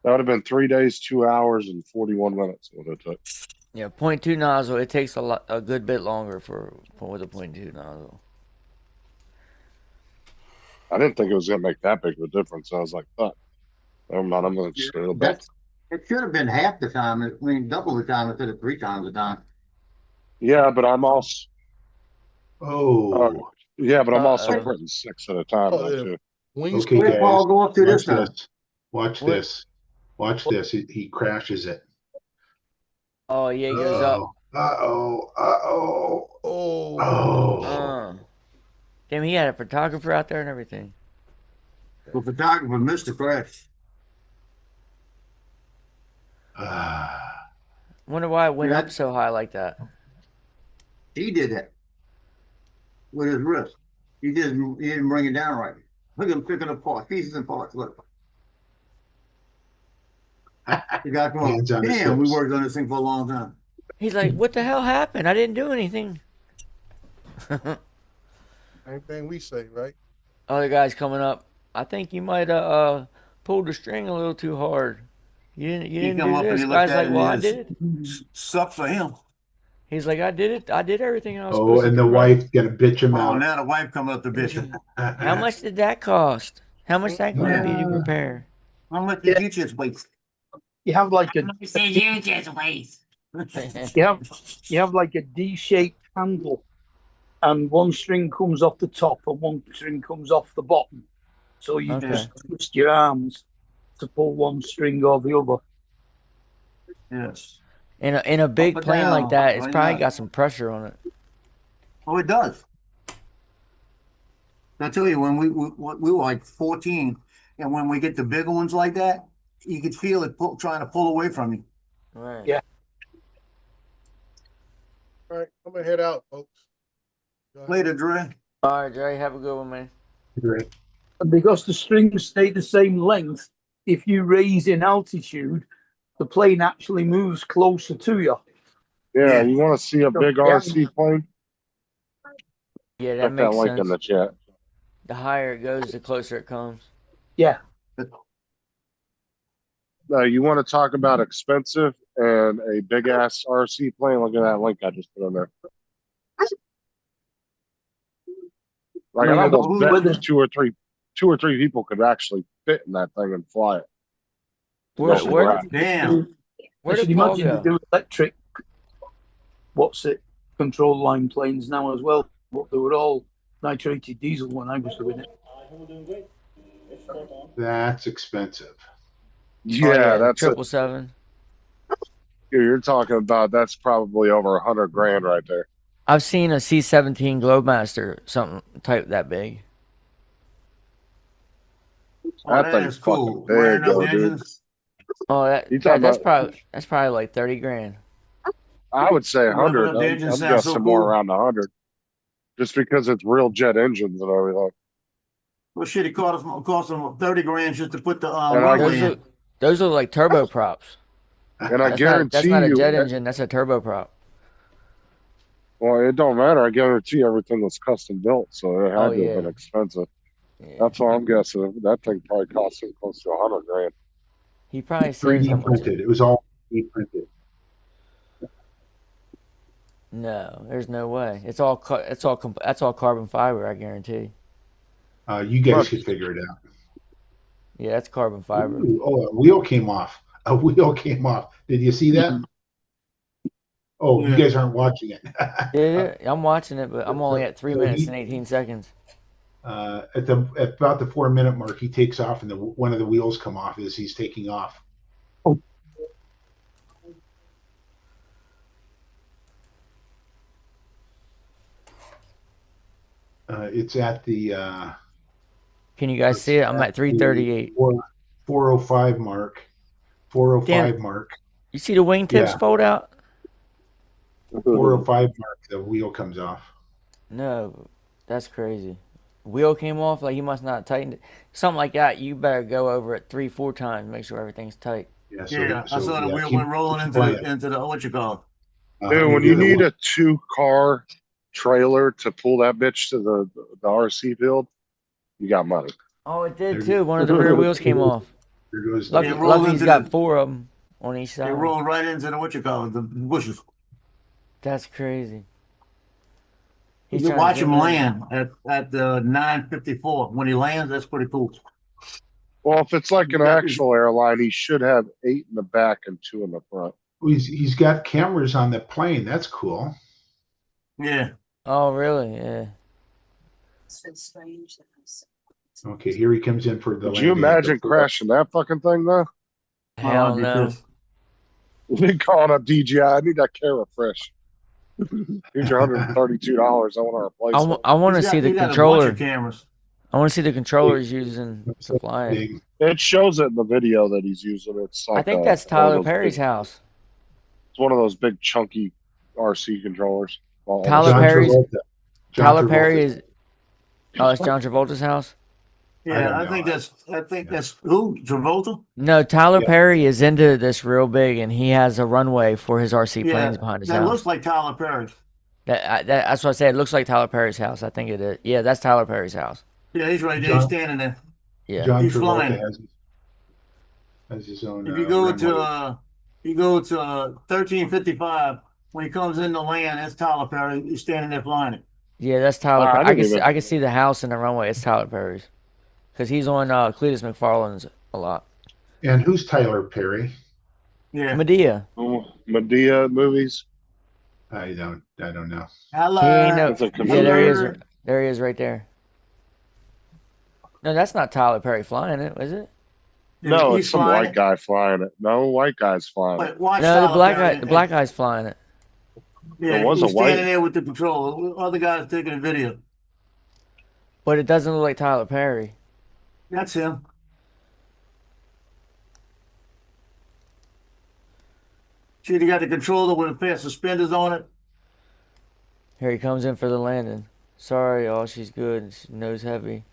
That would have been 3 days, 2 hours, and 41 minutes. What it took. Yeah, 0.2 nozzle. It takes a good bit longer with a 0.2 nozzle. I didn't think it was gonna make that big of a difference. I was like, fuck. Never mind, I'm gonna just go back. It should have been half the time. I mean, double the time instead of 3 times the time. Yeah, but I'm also Oh, yeah, but I'm also Uh-oh. printing 6 at a time Oh, though, yeah. too. Wings okay, Where'd guys. Paul go up to this Watch time? this. Watch What? this. Watch this. He crashes it. Oh yeah, he goes up. Uh-oh. Uh-oh. Oh, Oh. Damn, he had a photographer out there and everything. The photographer missed the crash. Wonder why it went up so high like that. He did that with his wrist. He didn't bring it down right. Look at him picking apart pieces and parts. Look. The guy going, Hands on his damn, we hips. worked on this thing for a long time. He's like, what the hell happened? I didn't do anything. same thing we say, right? Other guy's coming up. I think you might have pulled the string a little too hard. You didn't come do up and this. he looked Guy's at like, it and well, I he did it. Sucks for him. He's like, I did it. I did everything I was Oh, supposed to and do. the right. wife's gonna bitch him Oh, out. now the wife coming up to bitch him. How much did that cost? How much that going to be to repair? How much did you just waste? You have like a You just waste. you have like a D-shaped handle, and one string comes off the top and one string comes off the bottom. So you Okay. just twist your arms to pull one string or the other. Yes. In a big Up or plane like down, that, it's why probably not? got some pressure on it. Oh, it does. I tell you, when we were like 14, and when we get the bigger ones like that, you could feel it trying to pull away from you. Right. Yeah. All right, I'm gonna head out, folks. Go ahead. Later, Dre. All right, Jerry, have a good one, man. Great. And because the strings stay the same length, if you raise in altitude, the plane actually moves closer to you. Yeah, you want to see a big RC plane? Yeah, that Check that makes link in sense. the chat. The higher it goes, the closer it comes. Yeah. You want to talk about expensive and a big ass RC plane? Look at that link I just put on there. Like I almost bet two or three people could actually fit in that thing and fly it. Damn. Where I should did Paul imagine go? they do electric, control line planes now as well. But they were all nitrated diesel when I was doing it. That's expensive. Yeah, that's it. 777. You're talking about that's probably over $100 grand right there. I've seen a C-17 Globemaster, something type that big. That thing's fucking big, though, dude. Oh, You talking that's about- probably like 30 grand. I would say 100. Revving up the engine I'm sounds guessing so more cool. around 100, just because it's real jet engines and everything. Well, shit, it cost them 30 grand just to put the And I- runway in. Those are like turboprops. And I That's guarantee not a you, jet engine. That's a turboprop. well, it don't matter. I guarantee everything was custom built, so it had Oh, to yeah. have been expensive. That's what I'm guessing. That thing probably cost him close to 100 grand. He probably said 3D something. printed. It was all 3D printed. No, there's no way. That's all carbon fiber. I guarantee. You guys could figure it out. Yeah, that's carbon fiber. Ooh, oh, a wheel came off. A wheel came off. Did you see that? Oh, you guys aren't watching it. Yeah, I'm watching it, but I'm only at 3 So minutes he- and 18 seconds. At about the 4 minute mark, he takes off, and one of the wheels come off as he's taking off. It's at the Can you guys see it? I'm at 338. 405 mark. 405 Damn. mark. You see the wingtips Yeah. fold out? 405 mark. The wheel comes off. No, that's crazy. Wheel came off, like he must not tighten it. Something like that. You better go over it 3-4 times, make sure everything's tight. Yeah, Yeah, I saw the wheel went rolling into the what you call it. Dude, when you need a 2-car trailer to pull that bitch to the RC field, you got money. Oh, it did too. One of the rear wheels came off. There goes Lucky, It rolled lucky he's into got the- 4 of them on each It side. rolled right into the what you call it, the bushes. That's crazy. He's You trying to watch zoom him in. land at 9:54. When he lands, that's pretty cool. Well, if it's like an Yeah. actual airline, he should have 8 in the back and 2 in the front. He's got cameras on the plane. That's cool. Yeah. Oh, really? Yeah. Okay, here he comes in for the. Could you landing of the imagine first- crashing that fucking thing though? Hell no. We calling up DJI. I need that camera fresh. Here's your $132. I want to replace it. I want to He's see got- the he got a bunch controller. of cameras. I want to see the controller he's using to fly it. Big. It shows it in the video that he's using. It's like I think a- that's one of Tyler those Perry's big- house. It's one of those big chunky RC controllers. Well, Tyler John Perry's. Travolta. John Tyler Travolta. Perry is. Oh, it's John Travolta's house. Yeah, I know. think that's who? Travolta? No, Tyler Yeah. Perry is into this real big, and he has a runway for his RC planes behind his that house. looks like Tyler Perry. That's what I said. It looks like Tyler Perry's house. I think it is. Yeah, that's Tyler Perry's house. Yeah, he's right there. John- He's standing there. Yeah. John He's flying. Travolta has his own. If you go runway. to 1355, when he comes in to land, that's Tyler Perry. He's standing there flying it. Yeah, that's Tyler. I Perry. didn't even- I can see the house and the runway. It's Tyler Perry's, because he's on Cletus McFarland's a lot. And who's Tyler Perry? Yeah. Medea. Medea movies. I don't know. Hello. He ain't no. It's a Yeah, there he is. computer. There he is, right there. No, that's not Tyler Perry flying it, is it? No, He's it's some flying white it. guy flying it. No, white guy's flying it. But watch No, the Tyler black Perry. guy. The black guy's flying it. Yeah, There was he's a white- standing there with the controller. Other guys taking a video. But it doesn't look like Tyler Perry. That's him. See, they got the controller with a pair of suspenders on it. Here he comes in for the landing. Sorry, y'all. She's good. She nose heavy.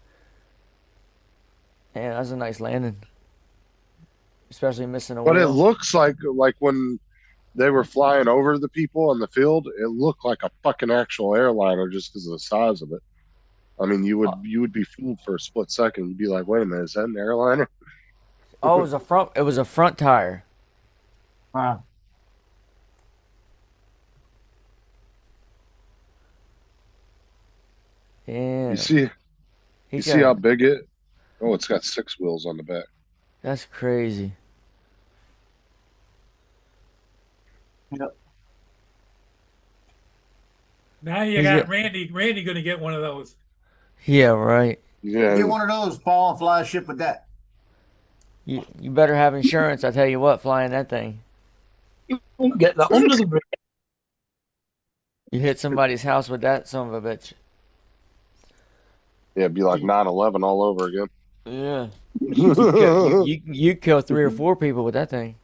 Yeah, that's a nice landing. Especially missing a But it wheel. looks like when they were flying over the people in the field, it looked like a fucking actual airliner just because of the size of it. I mean, you would be fooled for a split second. You'd be like, "Wait a minute, is that an airliner?" Oh, it was a front. It was a front tire. Wow. Yeah. You see, He's you see got- how big it? Oh, it's got 6 wheels on the back. That's crazy. Yep. Now you He's got got- Randy gonna get one of those. Yeah, right. Yeah, Get one of those, Paul, and fly a ship with that. You better have insurance. I tell you what, flying that thing. Won't get that under the bridge. You hit somebody's house with that son of a bitch. yeah, it'd be like 9/11 all over again. Yeah. You kill 3 or 4 people with that thing.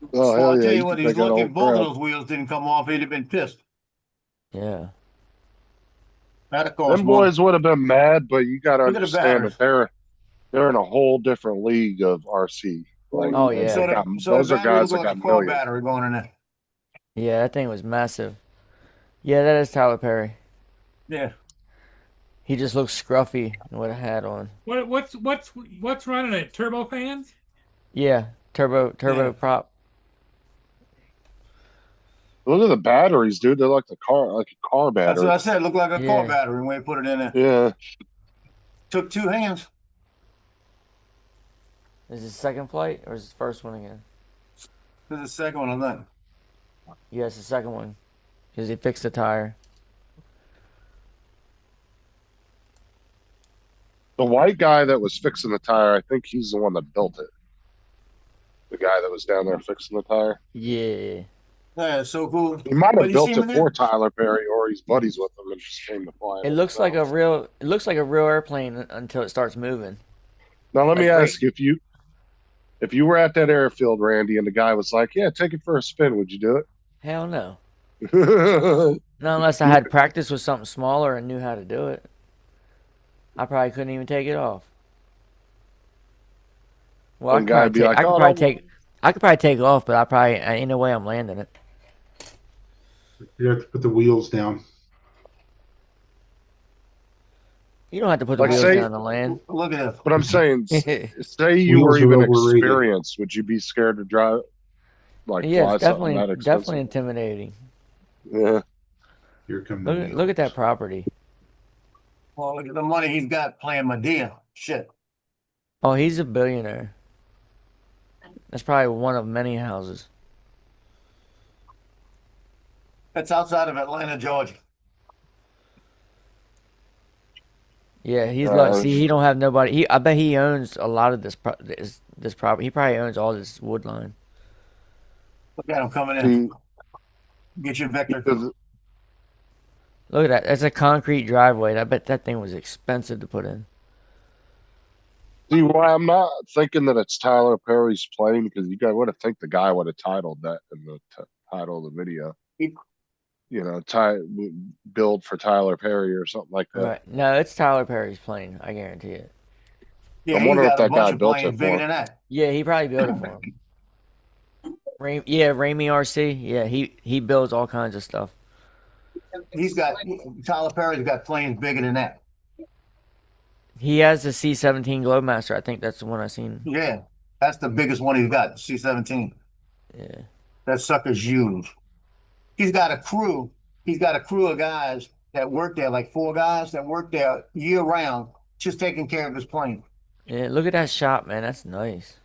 Oh Well, hell I'll yeah! tell You you what, could he's take that lucky whole both of crowd. those wheels didn't come off. He'd have been pissed. Yeah. That'd have cost Them more. boys would have been mad, but you got to Look at the understand batteries. that they're in a whole different league of RC. Like, Oh, yeah. So those the are battery guys was that like got a car millions. battery going in there. Yeah, that thing was massive. Yeah, that is Tyler Perry. Yeah. He just looks scruffy with a hat on. What's running it? Turbo fans? Yeah, turbo Yeah. prop. Look at the batteries, dude. They're like a car That's battery. what I said. It looked like a car Yeah. battery when we put it in there. Yeah. Took 2 hands. Is this second flight or is this first one again? This is the second one, I think. Yeah, it's the second one. Because he fixed the tire. The white guy that was fixing the tire, I think he's the one that built it. The guy that was down there fixing the tire. Yeah. Yeah, it's so cool. He might But have you built see him it in for there? Tyler Perry, or he's buddies with him and just came to fly. It looks like a real airplane until it starts moving. Now let me Like, ask you, if you were at that airfield, Randy, and the guy was like, "Yeah, take it for a spin," would you do Hell no. it? Not unless I had practice with something smaller and knew how to do it. I probably couldn't even take it off. Well, One guy would be like, I could "Oh, probably no." take I could probably take off, but ain't no way I'm landing it. You have to put the wheels down. You don't have to put the Like, wheels say- down to land. Look at that. But I'm saying, say you were Wheels are even overrated. experienced, would you be scared to drive? Like Yeah, fly it's something that definitely expensive? intimidating. Yeah. Here come the Look at that property. Well, look at the money he's got playing Medea. Shit. Oh, he's a billionaire. That's probably one of many houses. That's outside of Atlanta, Georgia. Yeah, he's like, see, he don't have nobody. I bet he owns a lot of this property. He probably owns all this wood line. Look at him coming in. Get your Vector. Look at that. That's a concrete driveway. I bet that thing was expensive to put in. See why I'm not thinking that it's Tyler Perry's plane, because you guys would have think the guy would have titled that in the title of the video. You know, build for Tyler Perry or something like that. Right. No, it's Tyler Perry's plane. I guarantee it. Yeah, I'm wondering if that guy built it for bigger him. than that. Yeah, he probably built it for him. Ramey RC. Yeah, he builds all kinds of stuff. Tyler Perry's got planes bigger than that. He has the C-17 Globemaster. I think that's the one I seen. Yeah, that's the biggest one he's got, the C-17. Yeah. That sucker's huge. He's got a crew. He's got a crew of guys that work there, like 4 guys that work there year round, just taking care of his plane. Yeah, look at that shop, man. That's nice.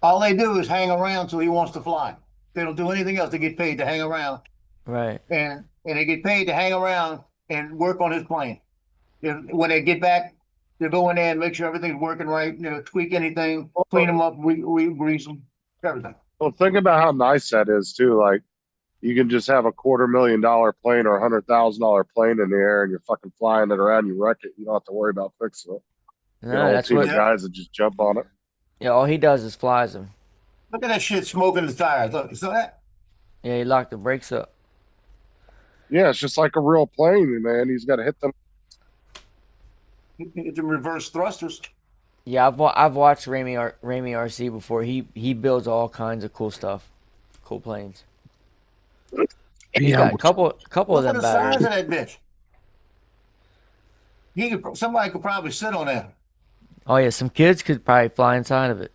All they do is hang around till he wants to fly. They don't do anything else. They get paid to hang around. Right. And they get paid to hang around and work on his plane. When they get back, they go in there and make sure everything's working right, tweak anything, clean them up, grease them, everything. Well, think about how nice that is too. Like, you can just have a $250,000 plane or $100,000 plane in the air, and you're fucking flying it around. You wreck it. You don't have to worry about fixing it. No, that's what guys that just jump on it. Yeah, all he does is flies them. Look at that shit smoking the tires. Look, you saw that? Yeah, he locked the brakes up. Yeah, it's just like a real plane, man. He's got to hit them. It's the reverse thrusters. Yeah, I've watched Ramey RC before. He builds all kinds of cool stuff, cool planes. He's got a couple of them Look at the size batteries. of that bitch. Somebody could probably sit on that. Oh yeah, some kids could probably fly inside of it.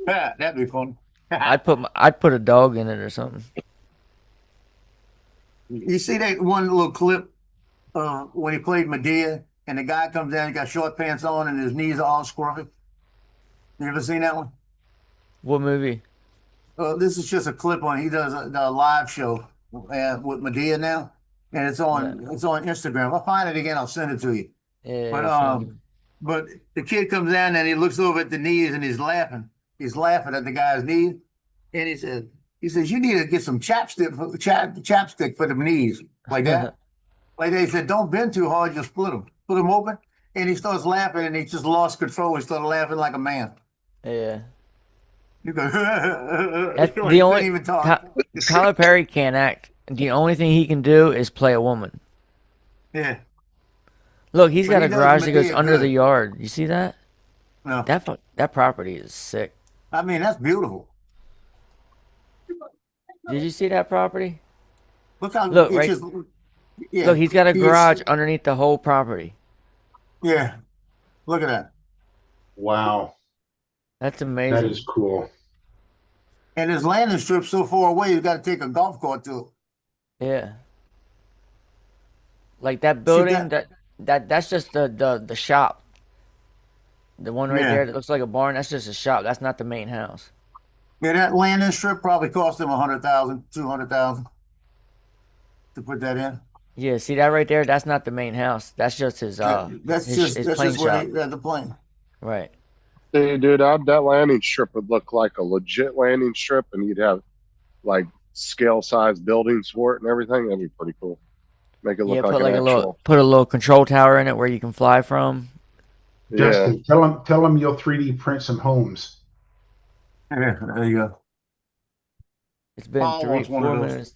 Yeah, that'd be fun. I'd put a dog in it or something. You see that one little clip when he played Medea, and the guy comes down, he got short pants on, and his knees are all scruffy. You ever seen that one? What movie? This is just a clip on. He does a live show with Medea now, and it's on Instagram. If I find it again, I'll send it to you. Yeah. But the kid comes down and he looks over at the knees and he's laughing. He's laughing at the guy's knees, and he says, "You need to get some chapstick for the knees like that." Like they said, "Don't bend too hard, you'll split them open." And he starts laughing, and he just lost control. He started laughing like a man. Yeah. You go. That's the only. Even talk. Tyler Perry can't act. The only thing he can do is play a woman. Yeah. Look, he's But got he a does garage that goes Medea under good. the yard. You see that? No. That property is sick. I mean, that's beautiful. Did you see that property? Look how Look, it's right. just, yeah, Look, he's got a he's- garage underneath the whole property. Yeah. Look at that. Wow, That's that amazing. is cool. And his landing strip's so far away, you got to take a golf cart to it. Yeah. Like that building, that- that's just the shop. The one right Yeah. there that looks like a barn, that's just a shop. That's not the main house. Yeah, that landing strip probably cost him $100,000, $200,000 to put that in. Yeah, see that right there? That's not the main house. That's just his That's his just plane where shop. they had the plane. Right. Hey, dude, that landing strip would look like a legit landing strip, and you'd have like scale size buildings for it and everything. That'd be pretty cool. Make it Yeah, look put like like an a actual. put a little control tower in it where you can fly from. Yeah. Justin, tell them you'll 3D print some homes. Yeah, there you go. It's been Paul wants one 4 of those. minutes.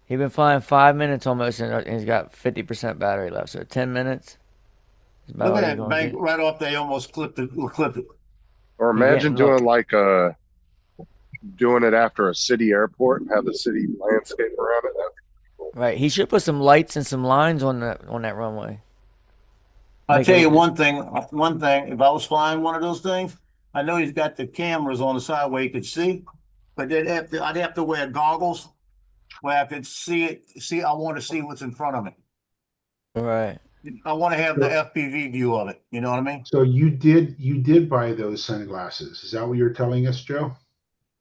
He's been flying 5 minutes almost, and he's got 50% battery left. So 10 minutes. is about Look all at he's that gonna bank get. right off. They almost clipped it. Or Yeah, imagine look. doing like doing it after a city airport and have the city landscape around it. That'd be Right. He should put some lights and some lines on that runway. I'll Make tell it you look- one thing. If I was flying one of those things, I know he's got the cameras on the side where you could see, but I'd have to wear goggles where I could see it. I want to see what's in front of me. Right. I want to have the FPV view of it. You know what I mean? So you did buy those sunglasses. Is that what you're telling us, Joe?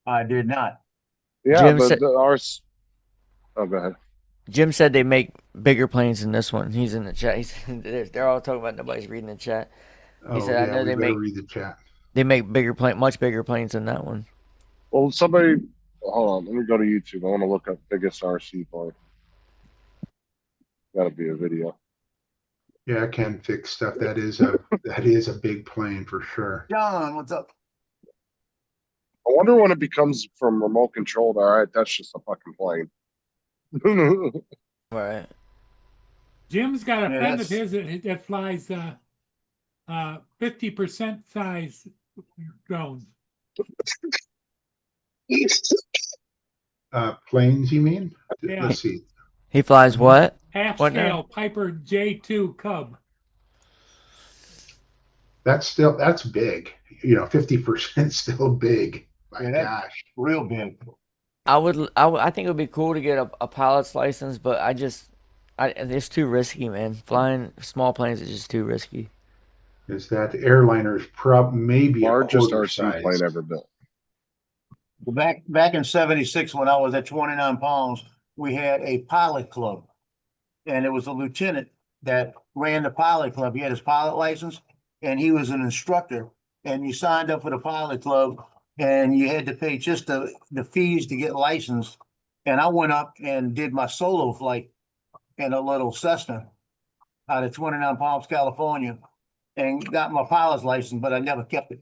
I did not. Yeah, Jim but said- ours. Oh, go ahead. Jim said they make bigger planes than this one. He's in the chat. They're all talking about nobody's reading the chat. He said, "I know they make read the chat. They make much bigger planes than that one." Well, somebody, hold on. Let me go to YouTube. I want to look up biggest RC plane. Got to be a video. Yeah, I can fix stuff. That is a big plane for sure. John, what's up? I wonder when it becomes from remote controlled. All right, that's just a fucking plane. Right. Jim's got a Yeah, friend of that's- his that flies 50% size drones. Planes, you mean? Yeah. Let's see. He flies what? Half What scale now? Piper J2 Cub. That's big. 50% still big. My Yeah, that- gosh. Real big. I think it would be cool to get a pilot's license, but it's too risky, man. Flying small planes is just too risky. Is that airliner's maybe Largest a quarter RC size. plane ever built. Well, back in '76, when I was at 29 pounds, we had a pilot club, and it was a lieutenant that ran the pilot club. He had his pilot license, and he was an instructor. And you signed up for the pilot club, and you had to pay just the fees to get licensed. And I went up and did my solo flight in a little Cessna out of 29 Palms, California, and got my pilot's license, but I never kept it.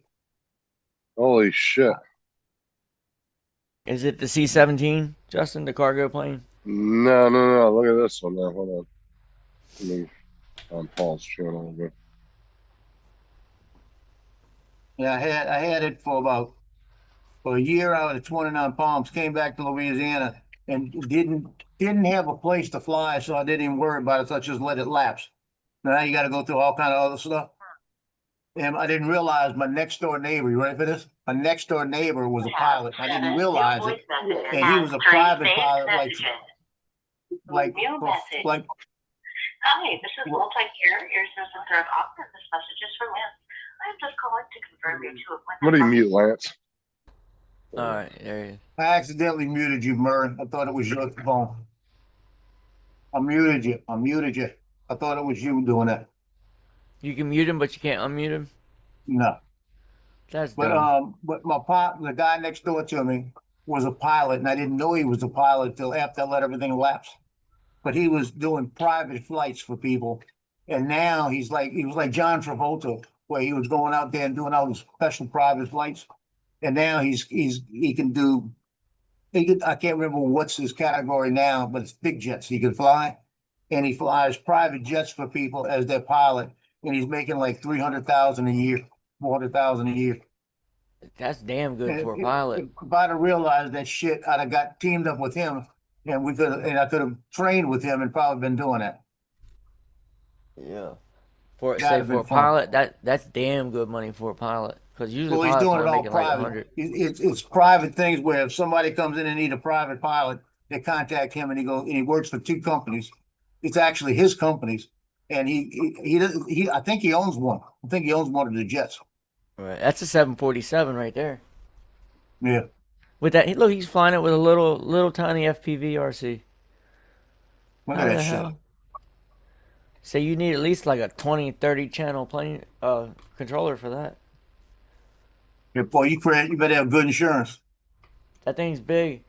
Holy shit. Is it the C-17, Justin, the cargo plane? No. Look at this one there. Hold on. Let me on Paul's channel. But Yeah, I had it for a year out of 29 Palms, came back to Louisiana and didn't have a place to fly, so I didn't even worry about it, so I just let it lapse. Now you gotta go through all kind of other stuff. And I didn't realize my next door neighbor, you ready for this? My next door neighbor was a pilot. I didn't realize it. And he was a private pilot, like Hi, this is multi-carrier system third operator. This message is for Lance. I am just calling to confirm your two appointments. what do you mute, Lance? All right, there you I accidentally muted you, Murray. I thought it was your phone. I muted you. I thought it was you doing that. You can mute him, but you can't unmute him. No. That's But dumb. but the guy next door to me was a pilot, and I didn't know he was a pilot till after I let everything lapse. But he was doing private flights for people, and now he was like John Travolta, where he was going out there and doing all these special private flights, and now he can do. I can't remember what's his category now, but it's big jets he can fly, and he flies private jets for people as their pilot, and he's making like $300,000 a year, $400,000 a year. That's damn good for a And pilot. If I'd have realized that shit, I'd have got teamed up with him, and I could have trained with him and probably been doing that. Yeah. For That'd have a been fun. pilot, that's damn good money for a pilot. Because usually Well, he's pilots doing only it all making like private. 100. It's private things where if somebody comes in and need a private pilot, they contact him and he works for two companies. It's actually his companies, and he doesn't. I think he owns one. I think he owns one of the jets. Right. That's a 747 right there. Yeah. With that, look, he's flying it with a little tiny FPV RC. Look How at the that shit. hell? So you need at least like a 20, 30 channel plane controller for that. Yeah, boy, you better have good insurance. That thing's big.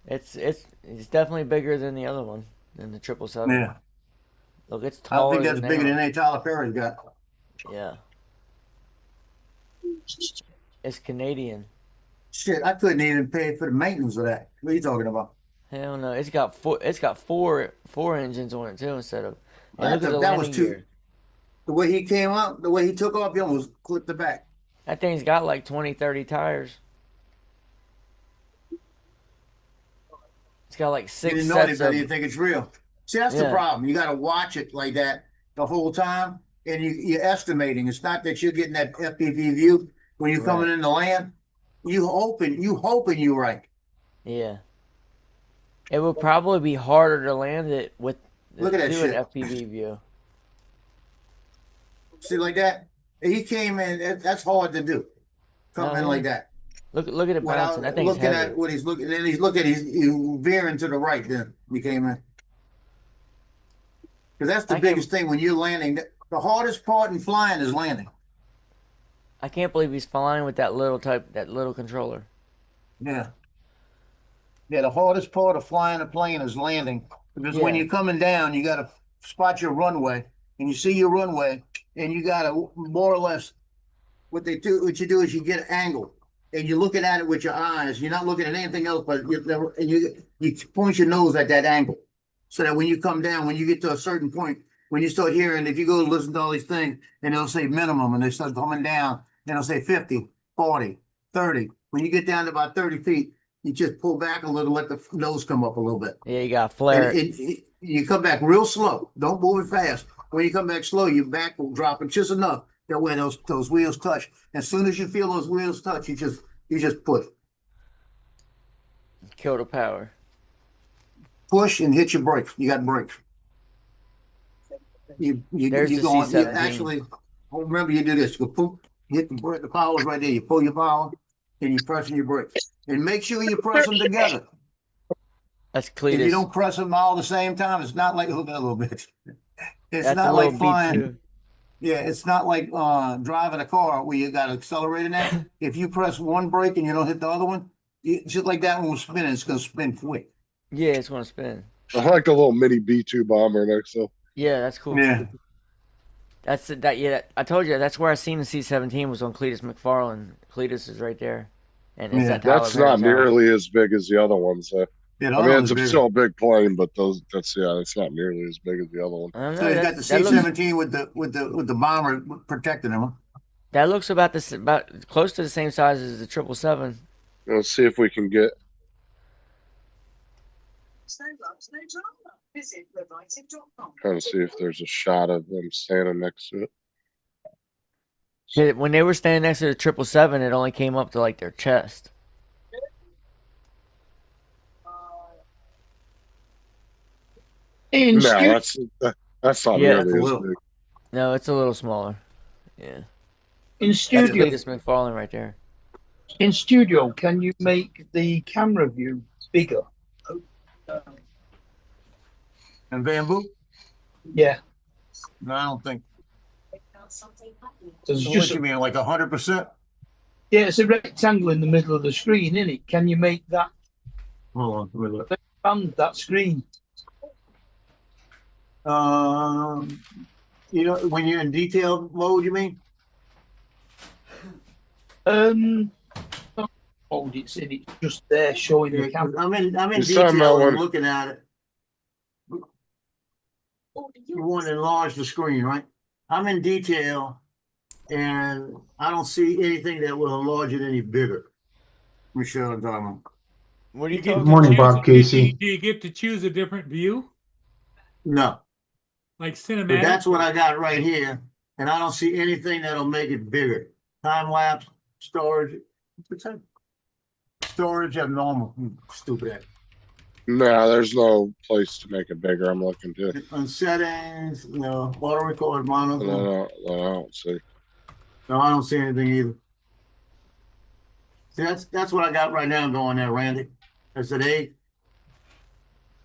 It's definitely bigger than the other one, than the 777. Yeah. Look, it's I don't taller think that's than bigger that. than any Tyler Perry's got. Yeah. It's Canadian. Shit, I couldn't even pay for the maintenance of that. What are you talking about? Hell no, it's got four engines on it too instead of. And look at the That was landing too. gear. The way he came out, the way he took off, he almost clipped the back. That thing's got like 20, 30 tires. It's got like You 6 didn't know sets anybody, you of. think it's real. See, that's the Yeah. problem. You got to watch it like that the whole time, and you're estimating. It's not that you're getting that FPV view when you're coming Right. in the land. You hoping you're right. Yeah. It would probably be harder to land it with Look at that do an shit. FPV view. See like that? He came in. That's hard to do. Come No, in yeah. like that. Look at it bouncing. That Without thing's looking heavy. at what he's looking. Then he's looking. He's veering to the right. Then he came in. Because that's the biggest thing when you're landing. The hardest part in flying is landing. I can't believe he's flying with that little controller. Yeah. Yeah, the hardest part of flying a plane is landing. Because when Yeah. you're coming down, you got to spot your runway. And you see your runway, and you got to more or less, what you do is you get an angle. And you're looking at it with your eyes. You're not looking at anything else, but you point your nose at that angle. So that when you come down, when you get to a certain point, when you start hearing, if you go listen to all these things, and they'll say minimum, and they start coming down, and they'll say 50, 40, 30. When you get down to about 30 feet, you just pull back a little, let the nose come up a little bit. Yeah, you got flare. And you come back real slow. Don't move it fast. When you come back slow, your back will drop it just enough that when those wheels touch. As soon as you feel those wheels touch, you just push. Kill the power. Push and hit your brakes. You got brakes. There's You the go on. C-17. Actually, remember you do this. You go hit the brake. The power's right there. You pull your power, and you press your brakes. And make sure you press them together. That's If you Cletus. don't press them all at the same time, it's not like look at a little bit. It's That's a not little like flying. B2. Yeah, it's not like driving a car where you got to accelerate in that. If you press one brake and you don't hit the other one, just like that one was spinning, it's going to spin quick. Yeah, it's gonna spin. I like the little mini B2 bomber next to. Yeah, that's cool. Yeah. That's that. Yeah, I told you that's where I seen the C-17 was on Cletus McFarland. Cletus is right there, and it's that Tyler That's Perry not tower. nearly as big as the other ones. Yeah, the I other mean, one's it's bigger. still a big plane, but it's not nearly as big as the other one. I don't So know, you got the that looks- C-17 with the bomber protecting them. Huh? That looks about close to the same size as the 777. Let's see if we can get. Trying to see if there's a shot of them standing next to it. Yeah, when they were standing next to the 777, it only came up to like their chest. No, that's not Yeah, nearly as big. No, it's a little smaller. Yeah. In That's studio, Cletus McFarland right there. in studio, can you make the camera view bigger? And bamboo? Yeah. No, I don't think. So So it's what just you mean, like 100%? yeah, it's a rectangle in the middle of the screen, isn't it? Can you make that Hold on, let me look. expand that screen? You know, when you're in detail mode, you mean? Oh, it's just there showing the Yeah, 'cause camera. I'm in He's talking detail about and when- looking at it. You want to enlarge the screen, right? I'm in detail and I don't see anything that will enlarge it any bigger. Let me show you what I'm talking about. What are you get talking to Morning, choose- Bob Casey. Do you get to choose a different view, No, like but cinematic? that's what I got right here, and I don't see anything that'll make it bigger. Time lapse, storage, storage abnormal, stupid ass. No, there's no place to make it bigger. I'm looking to. On settings, no, auto record mono. No, I don't see. No, I don't see anything either. See, that's what I got right now going there, Randy. That's an 8.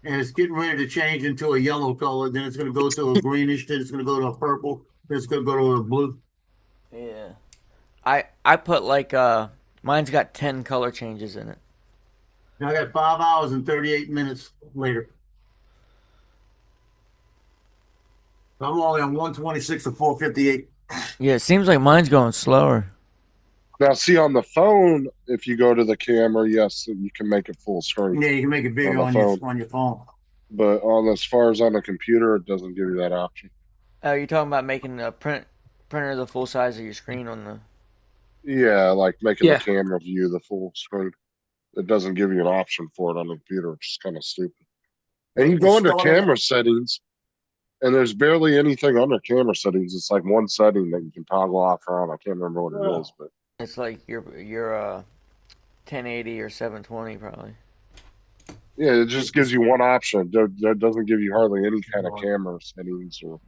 And it's getting ready to change into a yellow color. Then it's going to go to a greenish. Then it's going to go to a purple. Then it's going to go to a blue. Yeah. I put like mine's got 10 color changes in it. Now I got 5 hours and 38 minutes later. I'm only on 126 to 458. Yeah, it seems like mine's going slower. Now, see on the phone, if you go to the camera, yes, you can make it full screen. Yeah, you can make it bigger the on your phone. But as far as on the computer, it doesn't give you that option. Oh, you're talking about making the printer the full size of your screen on the. Yeah, like making Yeah. the camera view the full screen. It doesn't give you an option for it on the computer, which is kind of stupid. And you go into camera settings, and there's barely anything under camera settings. It's like one setting that you can toggle off or on. I can't remember what it is, but It's like your 1080 or 720 probably. Yeah, it just gives you one option. That doesn't give you hardly any kind of camera settings or.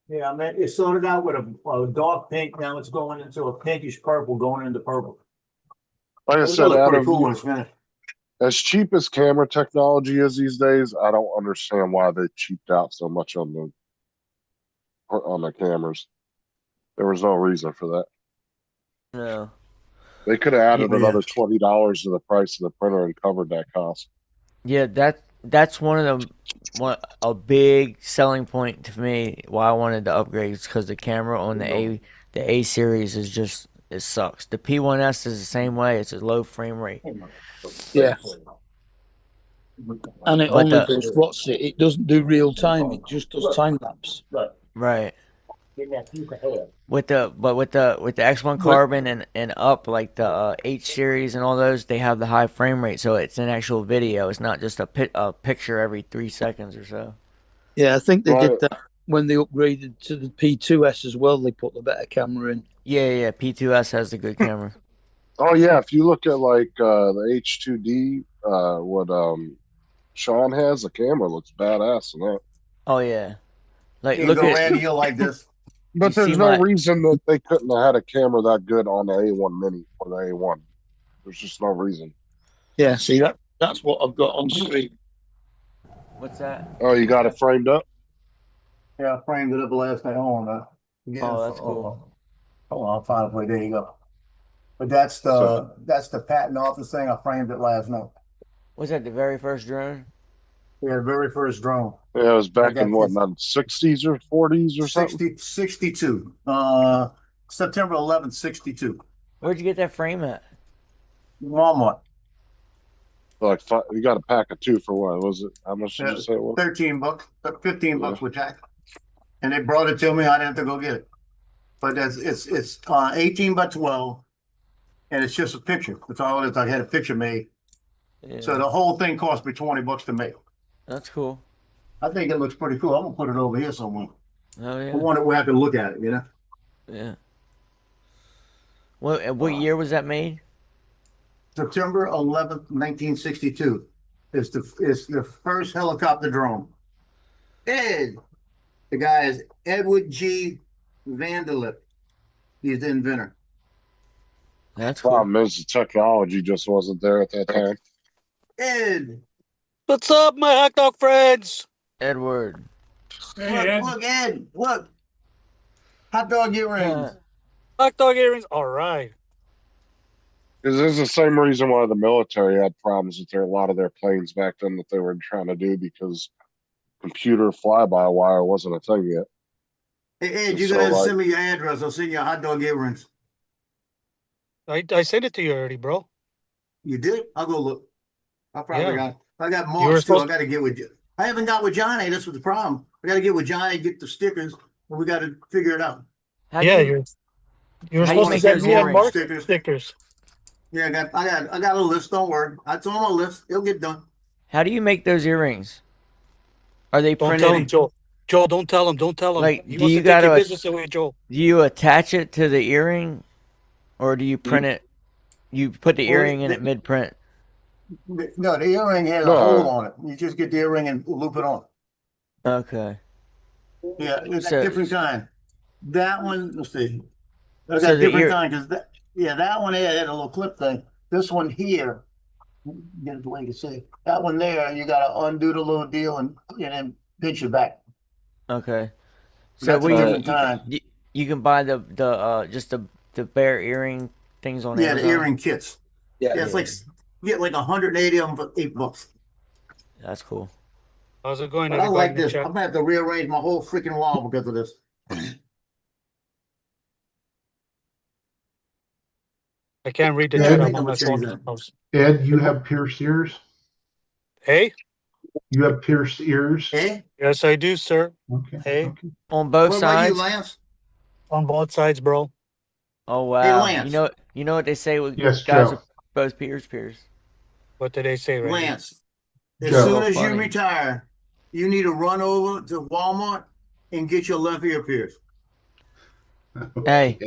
Yeah, I mean, it started out with a dark pink. Now it's going into a pinkish purple, going into purple. Like I It's said, gonna look pretty Adam, cool when it's finished. as cheap as camera technology is these days, I don't understand why they cheaped out so much on the cameras. There was no reason for that. No. They could have added Yeah. another $20 to the price of the printer and covered that cost. Yeah, that's a big selling point to me why I wanted to upgrade is because the camera on the A series is just it sucks. The P1S is the same way. It's a low frame rate. Yeah. And it But only the- does what's it? It doesn't do real time. It just does time lapse. Right. With the X1 Carbon and up like the H series and all those, they have the high frame rate, so it's an actual video. It's not just a picture every 3 seconds or so. Yeah, I think they Right. did that when they upgraded to the P2S as well. They put the better camera in. Yeah. P2S has the good camera. Oh yeah, if you look at like the H2D, what Sean has, the camera looks badass in that. Oh yeah. Like You look go, at Randy, you'll like this. But You see there's no my- reason that they couldn't have had a camera that good on the A1 Mini or the A1. There's just no reason. Yeah, see that's what I've got on screen. What's that? Oh, you got it framed up? Yeah, I framed it up last night. Hold on. Oh, that's cool. Hold on, I'll find a play. There you go. But that's the patent office thing. I framed it last night. Was that the very first drone? Yeah, the very first drone. Yeah, it was back got in what, this- not 60s or 40s or something? 62. September 11th, 62. Where'd you get that frame at? Walmart. Like you got a pack of 2 for what? Was it? How much did you say it was? $13, $15 with tax. And they brought it to me. I didn't have to go get it. But it's 18 by 12, and it's just a picture. That's all it is. I had a picture made. Yeah. So the whole thing cost me $20 to make. That's cool. I think it looks pretty cool. I'm gonna put it over here somewhere. Oh yeah. I want it where I can look at it. You know. Yeah. What year was that made? September 11th, 1962. It's the first helicopter drone. The guy is Edward G. Vanderlip. He's the inventor. That's cool. Problem is the technology just wasn't there at that time. Ed, What's up, my hot dog friends? Edward. look, Ed, look. Hot dog earrings. Hot dog earrings. All right. Because this is the same reason why the military had problems with a lot of their planes back then that they were trying to do, because computer fly-by-wire wasn't a thing yet. Hey, Ed, you So, gotta like- send me your address. I'll send you hot dog earrings. I sent it to you already, bro. You did? I'll go look. I probably Yeah. I got were marks too. I supposed- gotta get with you. I haven't got with Johnny. That's what the problem. I gotta get with Johnny, get the stickers, and we gotta figure it out. How Yeah, do you, you're How do you supposed to make get those me on earrings? Mark Stickers. stickers. Yeah, I got a list. Don't worry. It's on my list. It'll get done. how do you make those earrings? Are they Don't tell him, printed? Joe. Joe, don't tell him. Don't tell him. Like, He do wants you to take your gotta- business away, Joe. Do you attach it to the earring, or do you print it? You put the Well, earring in it mid-print. No, the earring has No. a hole on it. You just get the earring and loop it on. Okay. Yeah, it's So- a different kind. That one, let's see. I So got the different ear- kind because that one there had a little clip thing. This one here, get it the way you say. That one there, you gotta undo the little deal and then pinch it back. Okay. So That's a what different kind. you can buy the just the bare earring things on Yeah, Amazon? the earring kits. Yeah, it's like you get like 180 of them for $8. That's cool. How's it going, But I everybody? like in the this. chat? I'm gonna have to rearrange my whole freaking wall because of this. I can't read the Yeah, I chat. think I'm I'm on my gonna change phone. Ed, you have pierced ears? Hey? You have pierced ears? Hey, Yes, I do, sir. Okay. Hey? okay. On both what about you, sides. Lance? On both sides, bro. Oh wow. Lance. You know what they say with Yes, guys Joe. with both peers. What did they say, right? Lance, as Joe. soon as you Funny. retire, you need to run over to Walmart and get your left ear pierced. Hey,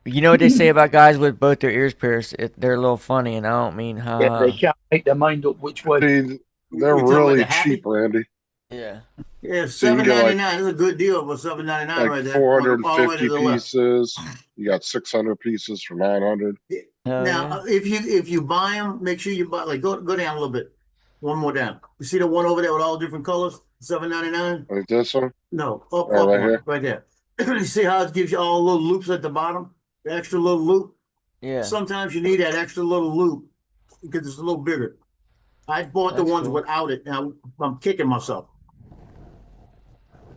You know what they say about guys with both their ears pierced? They're a little funny, and I don't mean Yeah, they can't make their mind up which way. See, they're You talking about really the happy? cheap, Randy. Yeah. Yeah, So you can get $7.99 is a good deal for $7.99 right like there. All the way 450 to the left. pieces. You got 600 pieces for 900. Now, if you buy them, make sure you buy like go down a little bit. One more down. You see the one over there with all different colors? $7.99. Like this one? No, up right one, here. right there. You see how it gives you all little loops at the bottom? The extra little loop. Yeah. Sometimes you need that extra little loop because it's a little bigger. I bought the That's ones cool. without it. Now I'm kicking myself.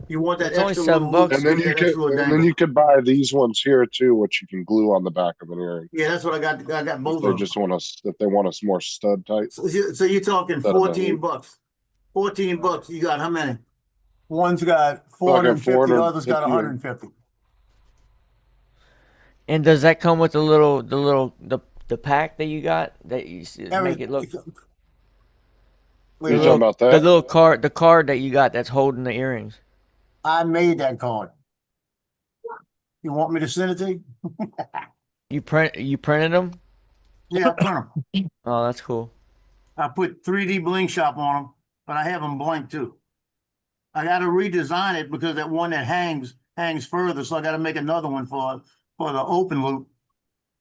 You want that It's only extra $7 little loop? And then that you extra could, little and dangle. then you could buy these ones here too, which you can glue on the back of an earring. Yeah, that's what I got. I got If both they of them. just want us, if they want us more stud tight. So you're talking Instead of that 14 loop. bucks. 14 bucks. You got how many? One's got Talking 450, the other's got 450. 150. And does that come with the pack that you got that you make it look? You talking about that? The little card, the card that you got that's holding the earrings. I made that card. You want me to send it to you? You printed them? Yeah, I print them. Oh, that's cool. I put 3D Bling Shop on them, but I have them blank too. I got to redesign it because that one that hangs further, so I got to make another one for the open loop.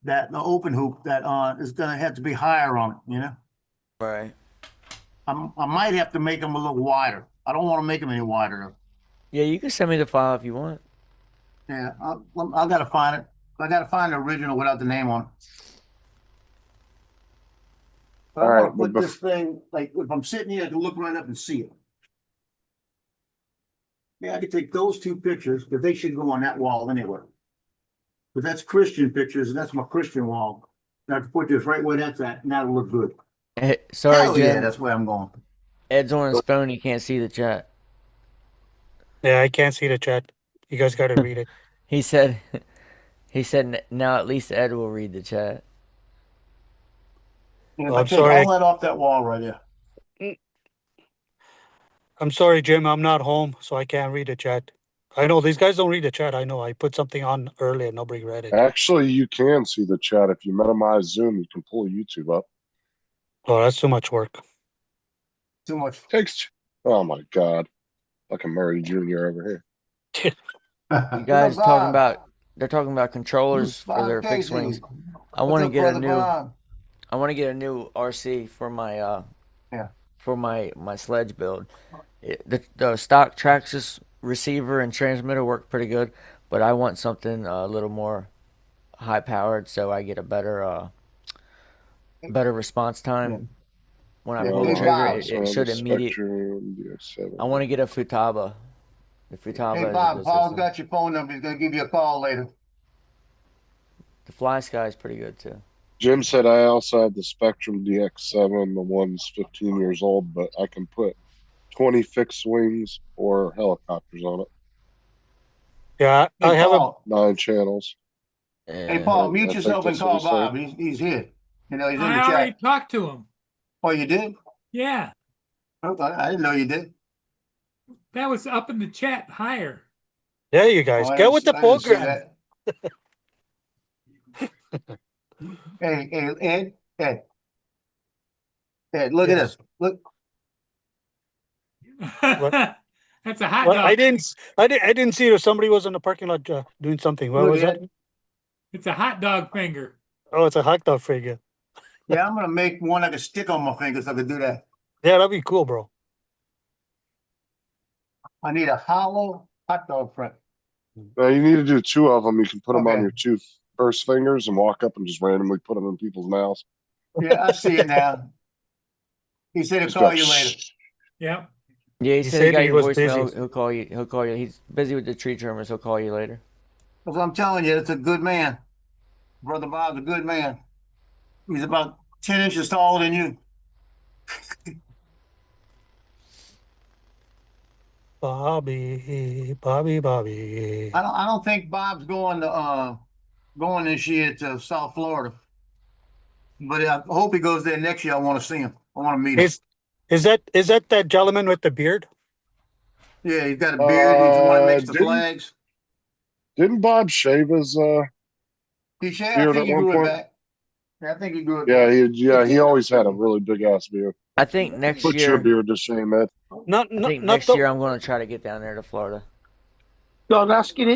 The open hoop that is gonna have to be higher on it. You know. Right. I might have to make them a little wider. I don't want to make them any wider though. Yeah, you can send me the file if you want. Yeah, I gotta find it. I gotta find the original without the name on it. But I All want right, to put but this thing, like, if I'm sitting here, I can look right up and see it. Yeah, I could take those two pictures, but they should go on that wall anyway. But that's Christian pictures, and that's my Christian wall. And I can put this right where that's at, and that'll look good. Sorry, Hell Jim. yeah, that's where I'm going. Ed's on his phone. He can't see the chat. Yeah, I can't see the chat. You guys got to read it. He said now at least Ed will read the chat. And if Well, I I'm take sorry. all that off that wall right there. I'm sorry, Jim. I'm not home, so I can't read the chat. I know these guys don't read the chat. I know. I put something on earlier and nobody read it. Actually, you can see the chat. If you minimize Zoom, you can pull YouTube up. Oh, that's too much work. Too much. Oh my God. Fucking Mary Jr. over here. You guys they're talking about controllers for their fixed wings. I want to get a new RC for my for my sledge build. The stock Traxxas receiver and transmitter work pretty good, but I want something a little more high powered so I get a better response time. When I pull the trigger, it should immediately. I want to get a Futaba. The Futaba. Hey, Bob, Paul's got your phone number. He's going to give you a call later. The Fly Sky is pretty good too. Jim said I also have the Spectrum DX7. The one's 15 years old, but I can put 20 fixed wings or helicopters on it. Yeah, I have a 9 channels. Hey, Paul, mute I yourself think and that's what call he said. Bob. He's here. You know, he's in I the already chat. talked to him. Oh, you did? Yeah, Oh, I didn't know you did. that was up in the chat higher. There you guys. Oh, I Get didn't- with the I didn't see program. Hey, Ed, look at this. Look. That's a hot Well, dog. I didn't see if somebody was in the parking lot doing something. What Look was at that? It's a hot dog finger. Oh, it's a hot dog figure. Yeah, I'm going to make one I can stick on my finger so I can do that. Yeah, that'd be cool, bro. I need a hollow hot dog print. Now you need to do 2 of them. You can put them on Okay. your 2 first fingers and walk up and just randomly put them in people's mouths. Yeah, I see it now. He said he'll Just call go, you later. Yeah. Yeah, he said he said got he your was voicemail. busy. He'll call you. He'll call you. He's busy with the tree trimmers. He'll call you later. Because I'm telling you, it's a good man. Brother Bob's a good man. He's about 10 inches taller than you. Bobby. I don't think Bob's going this year to South Florida. But I hope he goes there next year. I want to see him. I want to meet him. Is that gentleman with the beard? Yeah, he's got a beard. He's the one that makes the didn't- flags. Didn't Bob shave his He should. I Beard think at he one grew it point. back. I think he grew it Yeah, back. he always had a really big ass beard. I think next Put your year, beard to shame, Ed. Not I think not next the year I'm going to try to get down there to Florida. God, asking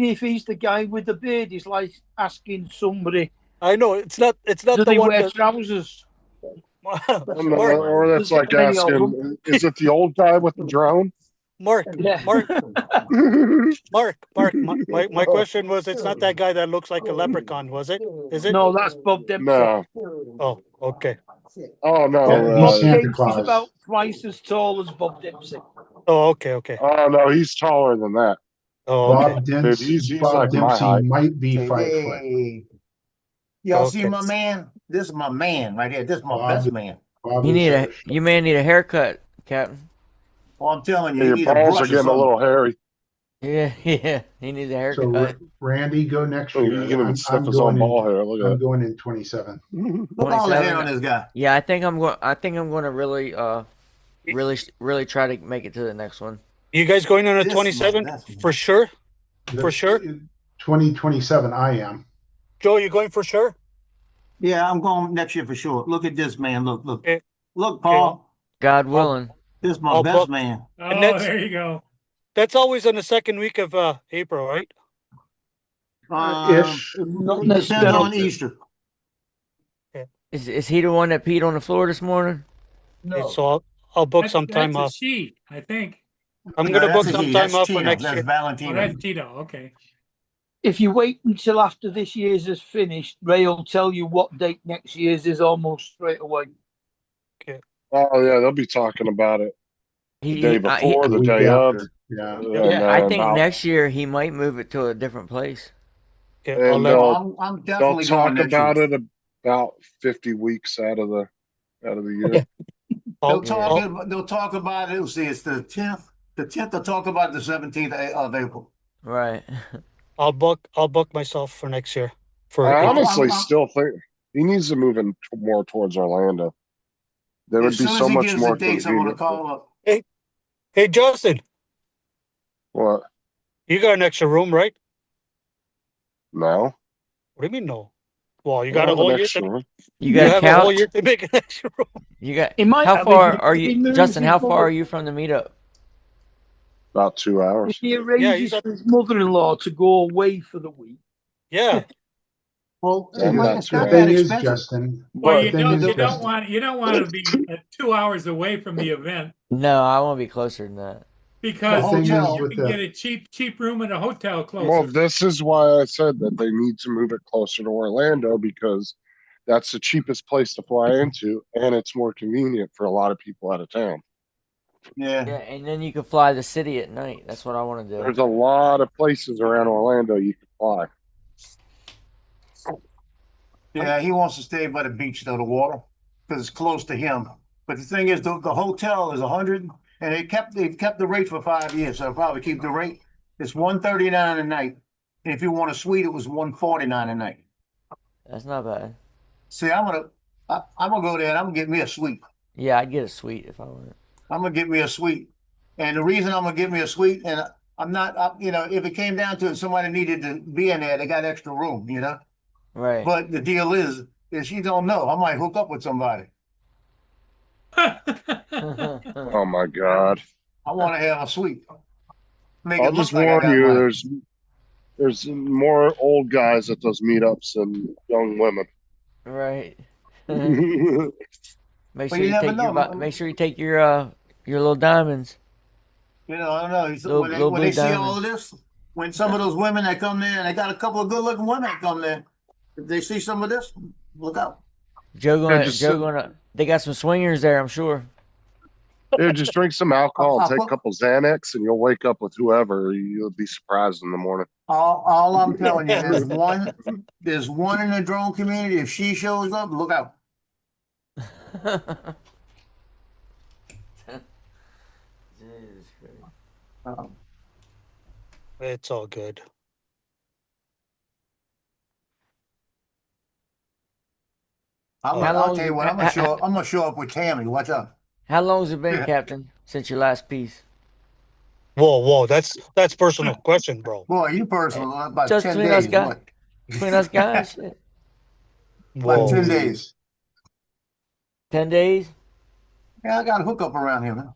if he's the guy with the beard is like asking somebody. I know it's not Do the they one wear that trousers? Or that's There's like many of asking, is it the old guy with the drone? Mark. Yeah. Mark. My question was, it's not that guy that looks like a leprechaun, was it? Is it? No, that's Bob Dempsey. No. Oh, okay. Oh no. Bob Santa Dempsey's Claus. about twice as tall as Bob Dempsey. Oh, okay. Oh no, he's taller than that. Oh, okay. Bob Dude, Dempsey, he's Bob like my Dempsey height. might be 5 foot. Hey, y'all see Okay. my man? This is my man right here. This is my Bob- best man. Bob You is need a- you may need a haircut, Captain. Oh, I'm telling you, Your he needs a balls are brush or getting a something. little hairy. Yeah, he needs a So haircut. Randy, go next Oh, year. you can even sniff his own ball hair. Look I'm at going in 27. that. Look all the hair 27. on this guy. Yeah, I think I'm going to really try to make it to the next one. You guys going on a This 27 man, that's- for sure? For sure? 2027, I am. Joe, you going for sure? Yeah, I'm going next year for sure. Look at this man. Look. Okay. Look, Paul. God willing. This is my Oh, best Paul. man. Oh, And that's- there you go. That's always on the second week of April, right? Ish. Not Depends on necessarily. Easter. Is he the one that peed on the floor this morning? Okay, so I'll book some time that's off. a she, I think. I'm No, gonna that's book a some he. time That's off for Tino. next That's year. Oh, Valentino. that's Tito. Okay. If you wait until after this year's is finished, Ray will tell you what date next year's is almost straight away. Oh yeah, they'll be talking about it the He, day he- before, The the week day of. after. Yeah. And, I think about- next year he might move it to a different place. Okay, I'll And let, I'm they'll definitely talk going next about year. it about 50 weeks out of the year. I'll, They'll talk about it. Let's see, it's the 10th. The 10th. They'll talk about the 17th of April. Right. I'll book myself for next year. For I April. honestly still think he needs to move in more towards Orlando. There would As be soon so as he much gives more the dates, I'm going to convenient. call up. Hey, Justin, What? you got an extra room, right? No? What do you mean no? Well, you I got a have an whole year extra to, room. You you got a have a whole couch. year to make an extra room. You got. He might How have far if are he you, moves Justin? his How far mother- are you from the meetup? About 2 hours. If he Yeah, arranges he's up- for his mother-in-law to go away for the week, Yeah. Well, I'm not it's too not The that thing is, expensive. Justin. Well, But you thing don't is, Justin- want to be 2 hours away from the event No, I want to be closer than that. because The hotel you with can the- get a cheap room at a hotel closer. Well, this is why I said that they need to move it closer to Orlando because that's the cheapest place to fly into and it's more convenient for a lot of people out of town. Yeah, and then you can fly the city at night. That's what I want to do. There's a lot of places around Orlando you can fly. Yeah, he wants to stay by the beach, though, the water, because it's close to him. But the thing is, the hotel is 100, and they've kept the rate for 5 years, so they'll probably keep the rate. It's $139 a night. And if you want a suite, it was $149 a night. That's not bad. See, I'm gonna go there and I'm gonna get me a suite. Yeah, I'd get a suite if I were. I'm gonna get me a suite. And the reason I'm gonna get me a suite, and I'm not, if it came down to it, somebody needed to be in there, they got extra room, Right. But the deal is you don't know. I might hook up with somebody. Oh my God. I want to have a suite. Make I'll it just look like I warn got you, money. there's more old guys at those meetups than young women. Right. Well, Make Well, sure you you never take your know. make sure you take your little diamonds. I don't know. Little- When little they blue see all of diamonds. this, when some of those women that come there, and they got a couple of good-looking women that come there, if they see some of this, look out. They got some swingers there, I'm sure. Here, just drink some alcohol, I'll take a put- couple Xanax, and you'll wake up with whoever. You'll be surprised in the morning. All I'm telling you, there's one in the drone community. If she shows up, look out. It's all good. I'll tell you what. I'm gonna show up with Tammy. Watch out. How long's it been, Yeah. Captain, since your last piece? Whoa, that's personal question, bro. Boy, you personal. About Just 10 between us days. guys. What? Between us guys, shit. About 10 Days. days. 10 days? Yeah, I got a hookup around here, man.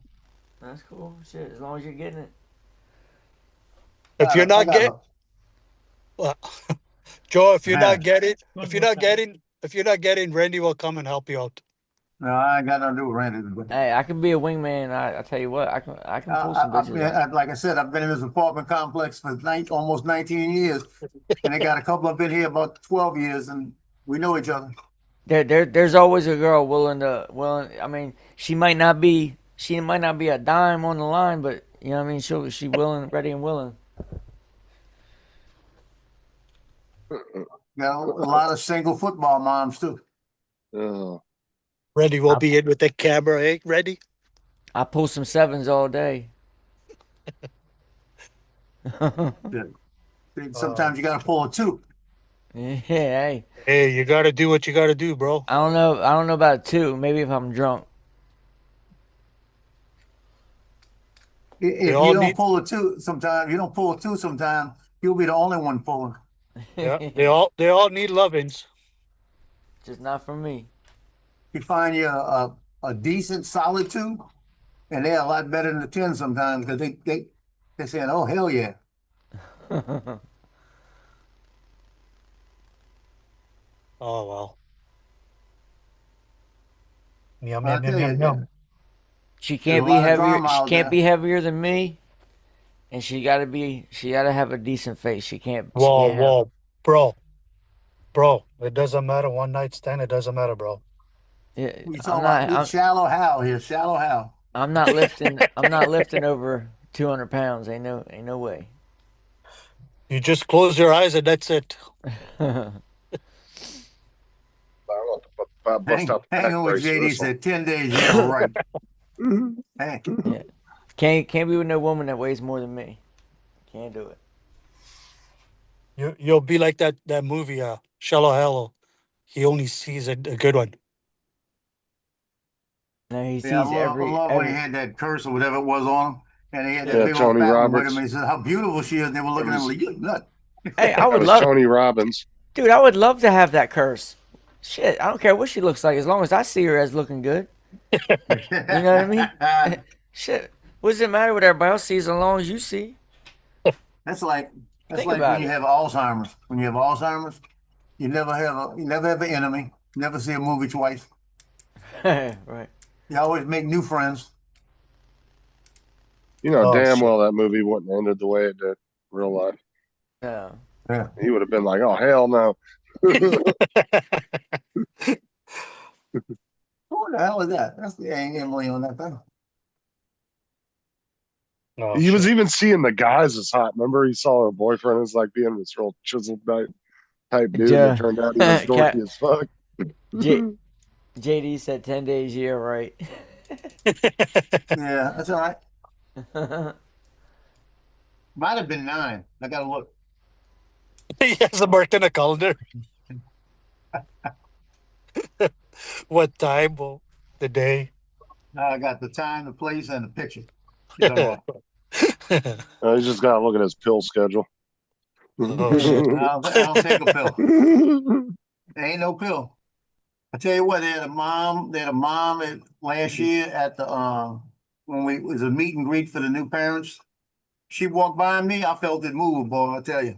That's cool. Shit, as long as you're getting it. If you're not getting, Joe, if you're Man. not getting, Randy will come and help you out. No, I ain't got nothing to do with Randy. Hey, I can be a wingman. I tell you what, I can pull some bitches out. Like I said, I've been in this apartment complex for almost 19 years, and I got a couple up in here about 12 years, and we know each other. There's always a girl willing. I mean, she might not be a dime on the line, but you know what I mean. She willing, ready, and willing. Got a lot of single football moms too. Randy will be in with the camera, eh? Ready? I pull some sevens all day. Sometimes you got to pull a two. Yeah, hey. Hey, you got to do what you got to do, bro. I don't know about two. Maybe if I'm drunk. If you don't pull a two, sometimes you'll be the only one pulling. Yeah, they all need lovings. Just not for me. You find you a decent solid two, and they're a lot better than the 10 sometimes because they're saying, "Oh hell yeah." Oh well. Yum, I'll yum, tell yum, you, yum, yum. She can't be heavier. She can't be heavier than me, and she gotta have a decent face. She can't. Whoa, bro. It doesn't matter. One night stand. It doesn't matter, bro. Yeah, We talking about shallow Hal here. Shallow Hal. I'm not lifting. I'm not lifting over 200 pounds. Ain't no way. You just close your eyes and that's it. Hanging with JD said 10 days. Yeah, right. Hey. Yeah. Can't be with no woman that weighs more than me. Can't do it. You'll be like that movie, Shallow Hal. He only sees a good one. No, he sees I love when he had that curse or whatever it was on him, and he had that big Tony old fat one with Roberts. him. He said how beautiful she is. And they were looking at him like, you look nuts. Hey, I would was love Tony Robbins. Dude, I would love to have that curse. Shit, I don't care what she looks like as long as I see her as looking good. You know what I mean? Shit, what does it matter what everybody else sees as long as you see? That's like Think when about you it. have Alzheimer's. When you have Alzheimer's, you never have an enemy. You never see a movie twice. Right. You always make new friends. You know damn well that movie wouldn't have ended the way it did real life. Yeah. Yeah. He would have been like, "Oh hell no." Who the hell is that? That's the Emily on that thing. Oh, He was even seeing the guys as hot. Remember, he saw her boyfriend as like being this real chiseled type dude. Yeah. And it turned out he was dorky as fuck. JD said 10 days, yeah, right. Yeah, that's all right. Might have been 9. I gotta look. He has a mark in a calendar. What time? Well, the day. Now I got the time, the place, and the picture. He's just got to look at his pill schedule. Oh shit! I don't take a pill. There ain't no pill. I tell you what, they had a mom last year at the when it was a meet and greet for the new parents. She walked by me, I felt it move, boy. I tell you.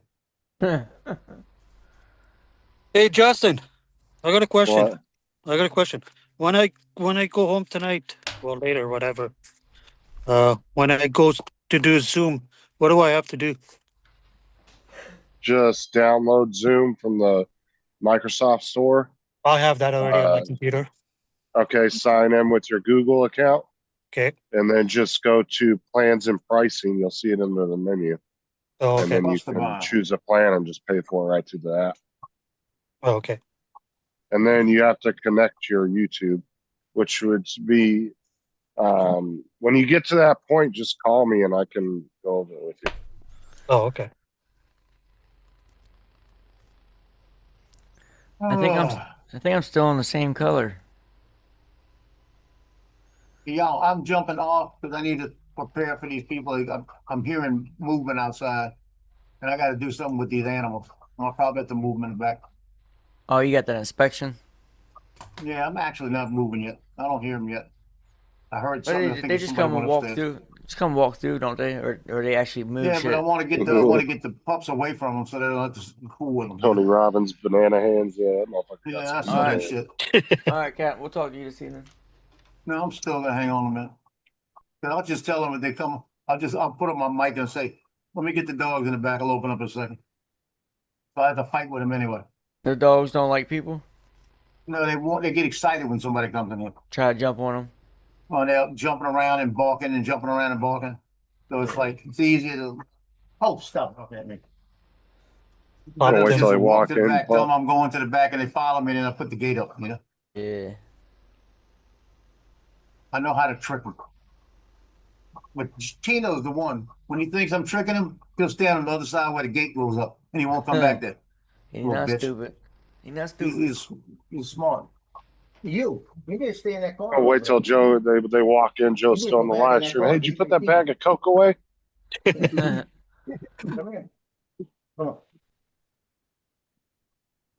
Hey Justin, I got a question. What? When I go home tonight, well later, whatever. When I go to do Zoom, what do I have to do? Just download Zoom from the Microsoft Store. I have that already on my computer. Okay, sign in with your Google account. Okay. And then just go to plans and pricing. You'll see it under the menu. Oh, And okay. then you can choose a plan and just pay for it right to the app. Oh, okay. And then you have to connect your YouTube, which would be when you get to that point, just call me and I can go over it with you. Oh, okay. I think I'm still in the same color. Y'all, I'm jumping off because I need to prepare for these people. I'm hearing movement outside, and I got to do something with these animals. I'll probably have to move them in the back. Oh, you got that inspection? Yeah, I'm actually not moving yet. I don't hear them yet. I heard But something. I they, think they just somebody come and went walk upstairs. through. Just come walk through, don't they? Or they actually move Yeah, shit. but I want to get the pups away from them so they don't have to fool with them. Tony Robbins, banana hands. Yeah, that motherfucker got Yeah, I some saw that banana. shit. All right, Cat. We'll talk to you this evening. No, I'm still gonna hang on a minute. But I'll just tell them when they come. I'll put up my mic and say, "Let me get the dogs in the back. I'll open up in a second." So I have to fight with them anyway. The dogs don't like people? No, they won't. They get excited when somebody comes in here. Try to jump on them. Oh, they're jumping around and barking and jumping around and barking. So it's like it's easier to. Oh, stop! Look at me. I'll wait Just till they walk to the in. back, tell them I'm going to the back, and they follow me, and then I put the gate up. You know. Yeah. I know how to trick them. But Tino's the one. When he thinks I'm tricking him, he'll stand on the other side where the gate goes up, and he won't come back there. He's Little not bitch. stupid. He's not stupid. He's smart. You need to stay in that car. I'll wait till Joe. They walk in. Joe's still on the live stream. Hey, did you put that bag of Coke away? Come here. Come on.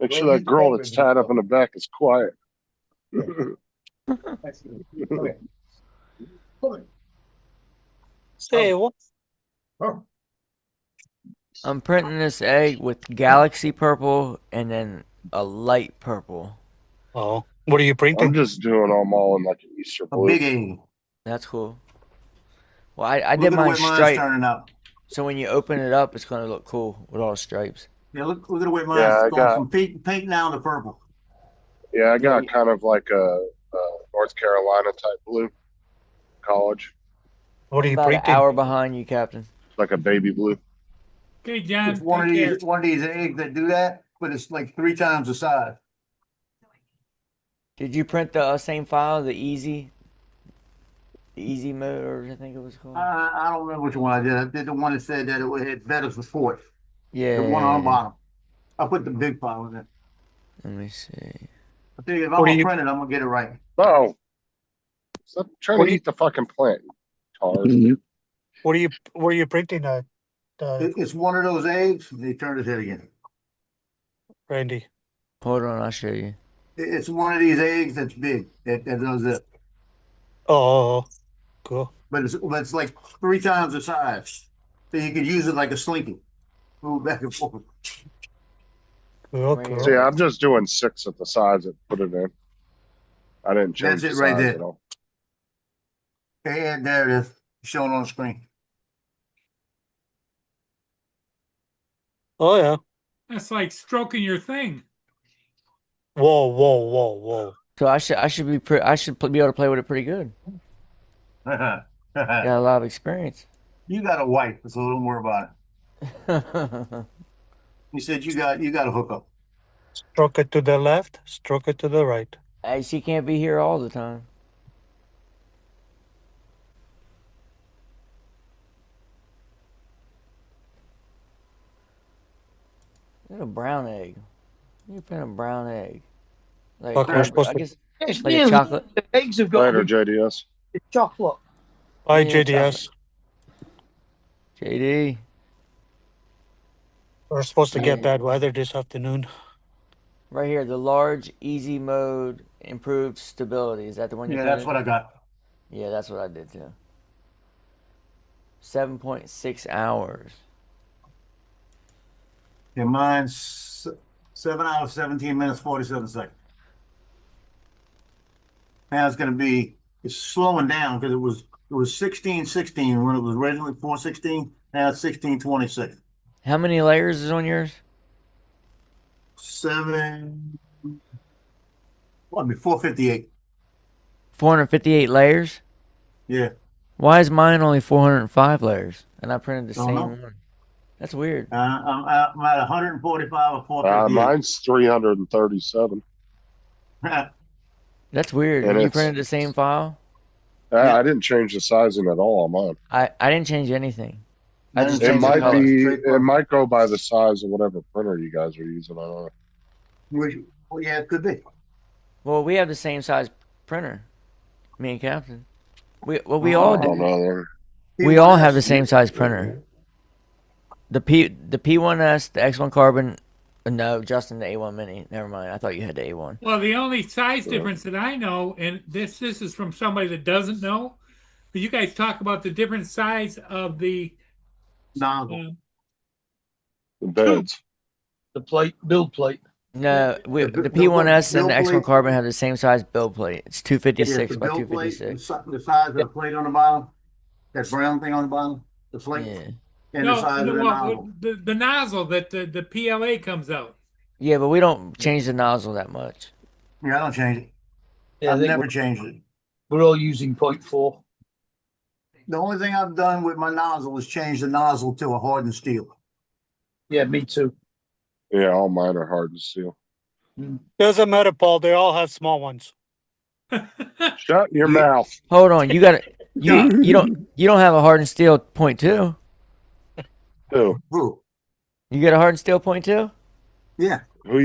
Make sure that girl that's tied up in the back is quiet. That's good. Come here. Come here. Say what? Oh. I'm printing this egg with galaxy purple and then a light purple. Oh, what are you printing? I'm just doing them all in like an Easter A blue. big egg. That's cool. Well, I Look did at the mine way mine's striped, turning out. so when you open it up, it's gonna look cool with all the stripes. Yeah, look at the way mine's Yeah, I going got- from pink now to purple. Yeah, I got kind of like a North Carolina type blue, college, What are you About an printing? hour behind you, Captain. like a baby blue. Okay, John. It's one of take care. these eggs that do that, but it's like 3 times the size. Did you print the same file, the easy mode, or I think it was called? I don't remember which one I did. I did the one that said that it had better support. Yeah. The one on the bottom. I put the big file in it. Let me see. I think if I'm What do gonna you- print it, I'm gonna get it right. No, stop trying What to do you- eat the fucking plant. Tard. What are you printing at, It's one of those eggs. They turned his head again. Randy? Hold on, I'll show you. It's one of these eggs that's big. That does it. Oh, cool. But it's like 3 times the size. So you could use it like a slinky. Move back and forth. Cool, Right cool. here. So yeah, I'm just doing 6 at the size that put it in. I didn't change That's the it right size there. at all. Okay, and there it is. Showing on the screen. Oh yeah. That's like stroking your thing. Whoa. So I should be be able to play with it pretty good. Got a lot of experience. You got a wife, so don't worry about it. You said you got a hookup. Stroke it to the left, stroke it to the right. Hey, she can't be here all the time. Look at a brown egg. You print a brown egg. Like, Okay, we're supposed I to- guess It's like a nearly- chocolate. The eggs have got Later, to be JDS. chocolate. Hi, Yeah, JDS. JD. We're supposed to get bad weather this afternoon. Right here, the large easy mode improved stability. Is that the one you Yeah, printed? that's what I got. Yeah, that's what I did too. 7.6 hours. Yeah, mine's 7 hours, 17 minutes, 47 seconds. Now it's slowing down because it was 16:16 when it was originally 4:16. Now it's 16:26. How many layers is on yours? 458. 458 layers? Yeah. Why is mine only 405 layers? And I printed the Don't same know. one. That's weird. I'm at 145 or 458. Mine's 337. That's weird. And You it's- printed the same file? I didn't change the sizing at all on mine. I didn't change anything. I just It changed the might color. it might go by the size of whatever printer you guys are using. I don't know. Well, yeah, it could be. Well, we have the same size printer. Me and Captain. We all I don't do. know. We all have the same size printer. The P1S, the X1 Carbon, No, Justin, the A1 Mini. Never mind. I thought you had the A1. Well, the only size Yeah. difference that I know, and this is from somebody that doesn't know, but you guys talk about the different size of the Nozzle. The beds. The plate, build plate. No, The the bu- P1S and build the X1 plate- Carbon have the same size build plate. It's Yeah, 256 the by build plate, 256. the size of the plate on the bottom, that brown thing on the bottom, the flake, Yeah. and the no, size no, of the well, nozzle. the nozzle that the PLA comes out. Yeah, but we don't change the nozzle that much. Yeah, I don't change it. Yeah, I I've think never changed it. we're all using 0.4. The only thing I've done with my nozzle is change the nozzle to a hardened steel. Yeah, me too. Yeah, all mine are hardened steel. Doesn't matter, Paul. They all have small ones. Shut your mouth. Hold on, you got you don't have a hardened steel 0.2. Who? You got a hardened steel 0.2? Yeah. Who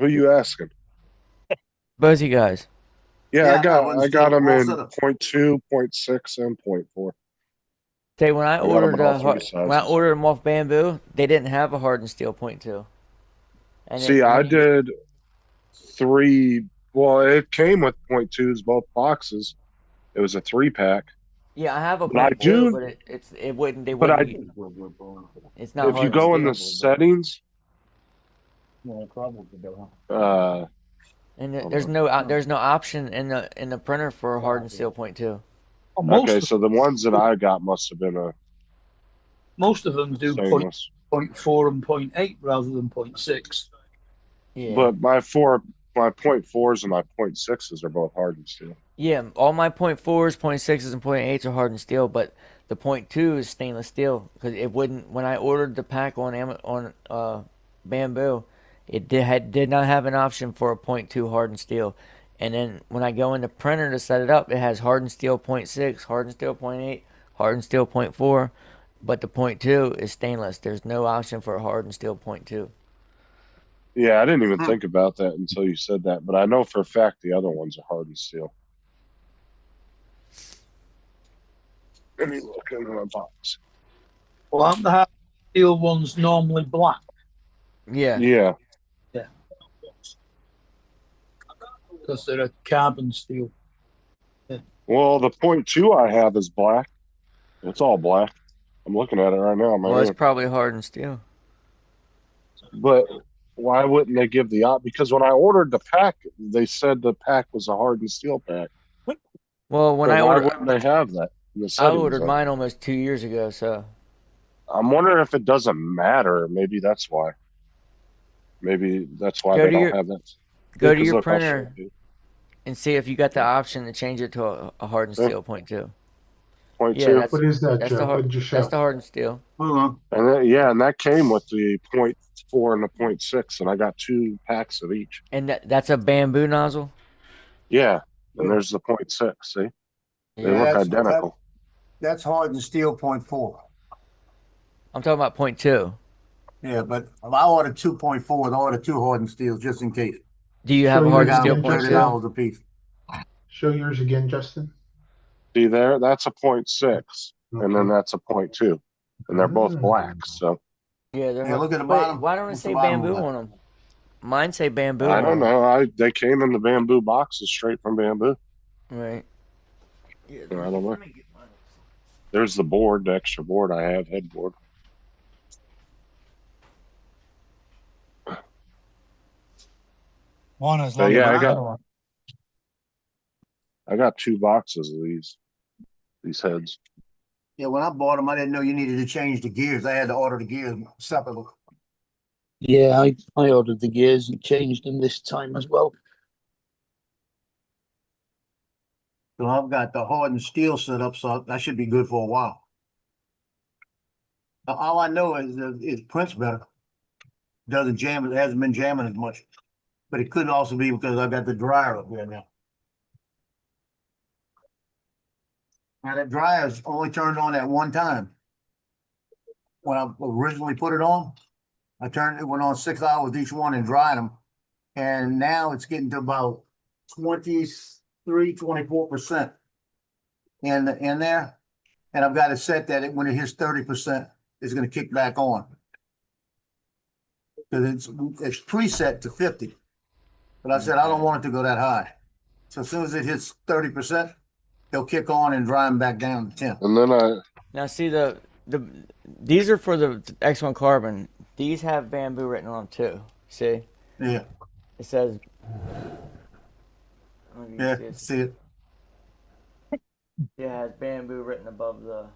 you asking? Both you guys. Yeah, I got hardened them steel, all in set up. 0.2, 0.6, and 0.4. Say when I I got 'em ordered in all three when I sizes. ordered them off Bamboo, they didn't have a hardened steel 0.2. And See, I did 3. Well, it came with 0.2s, both boxes. It was a 3-pack. Yeah, I have a But I 0.2, do- but it wouldn't. They But wouldn't. It's not. If you hardened go in the steel. settings, And Hold there's on. no option in the printer for a hardened steel 0.2. Okay, so the ones that I got must have been a Most of them do stainless. 0.4 and 0.8 rather than 0.6. Yeah. But my 0.4s and my 0.6s are both hardened steel. Yeah, all my 0.4s, 0.6s, and 0.8s are hardened steel, but the 0.2 is stainless steel because it wouldn't. When I ordered the pack on Bamboo, it did not have an option for a 0.2 hardened steel. And then when I go in the printer to set it up, it has hardened steel 0.6, hardened steel 0.8, hardened steel 0.4, but the 0.2 is stainless. There's no option for a hardened steel 0.2. Yeah, I didn't even think about that until you said that, but I know for a fact the other ones are hardened steel. Let me look in my box. Well, aren't the hard steel ones normally black? Yeah. Yeah. Yeah. Because they're a carbon steel. Well, the 0.2 I have is black. It's all black. I'm looking at it right now. Well, it's probably hardened steel. But why wouldn't they give the op? Because when I ordered the pack, they said the pack was a hardened steel pack. Well, when So I why ordered, wouldn't they have that in the I settings ordered of it? mine almost 2 years ago, so I'm wondering if it doesn't matter. Maybe that's why. Maybe that's why Go they to don't your- have that. go Yeah, to 'cause your look, I'll show printer you. and see if you got the option to change it to a hardened Yeah. steel 0.2. 0.2. Yeah, that's, What is that, that's Jeff? the What did you show? that's the hardened steel. Hold on. And then, yeah, and that came with the 0.4 and the 0.6, and I got 2 packs of each. And that's a Bamboo nozzle. Yeah, and there's the 0.6. See, they Yeah, look that's- identical. That's hardened steel 0.4. I'm talking about 0.2. Yeah, but if I ordered 2.4, I ordered 2 hardened steels just in case. Do you have Show a yours hardened Got steel again, them Justin. 0.2? $30 a piece. Show yours again, Justin. See there, that's a 0.6, and then Okay. that's a 0.2, and they're both black. So Yeah, they're. Yeah, look at the Wait, bottom. why don't it What's the say bottom Bamboo of that? on them? Mine say Bamboo. I on don't 'em. know. They came in the Bamboo boxes straight from Bamboo. Right. Yeah, I don't know. let me get mine. There's the board, the extra board I have, headboard. One as So long yeah, as I got 2 boxes of these heads. Yeah, when I bought them, I didn't know you needed to change the gears. I had to order the gears separately. Yeah, I ordered the gears and changed them this time as well. So I've got the hardened steel set up, so that should be good for a while. All I know is that it prints better. Doesn't jam, it hasn't been jamming as much. But it could also be because I've got the dryer up there now. Now that dryer's only turned on at one time. When I originally put it on, it went on 6 hours each one and dried them. And now it's getting to about 24% in there. And I've got it set that when it hits 30%, it's gonna kick back on. Because it's preset to 50. But I said, I don't want it to go that high. So as soon as it hits 30%, he'll kick on and drive them back down to 10. And then Now see these are for the X1 Carbon. These have Bamboo written on them too. See? Yeah. It says. Yeah, see it. Yeah, it has Bamboo written above the.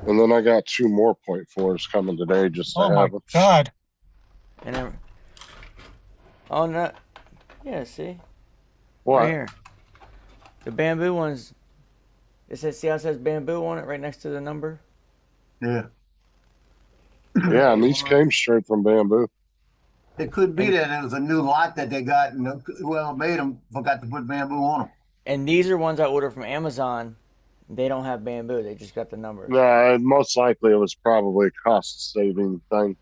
And then I got 2 more 0.4s coming today just to Oh my have it. God. And then, oh no, yeah. See, What? right here, the Bamboo ones. It says, see how it says Bamboo on it right next to the number. Yeah. Yeah, and these came straight from Bamboo. It could be that it was a new lot that they got, and whoever made them forgot to put Bamboo on them. And these are ones I ordered from Amazon. They don't have Bamboo. They just got the number. No, most likely it was probably a cost saving thing.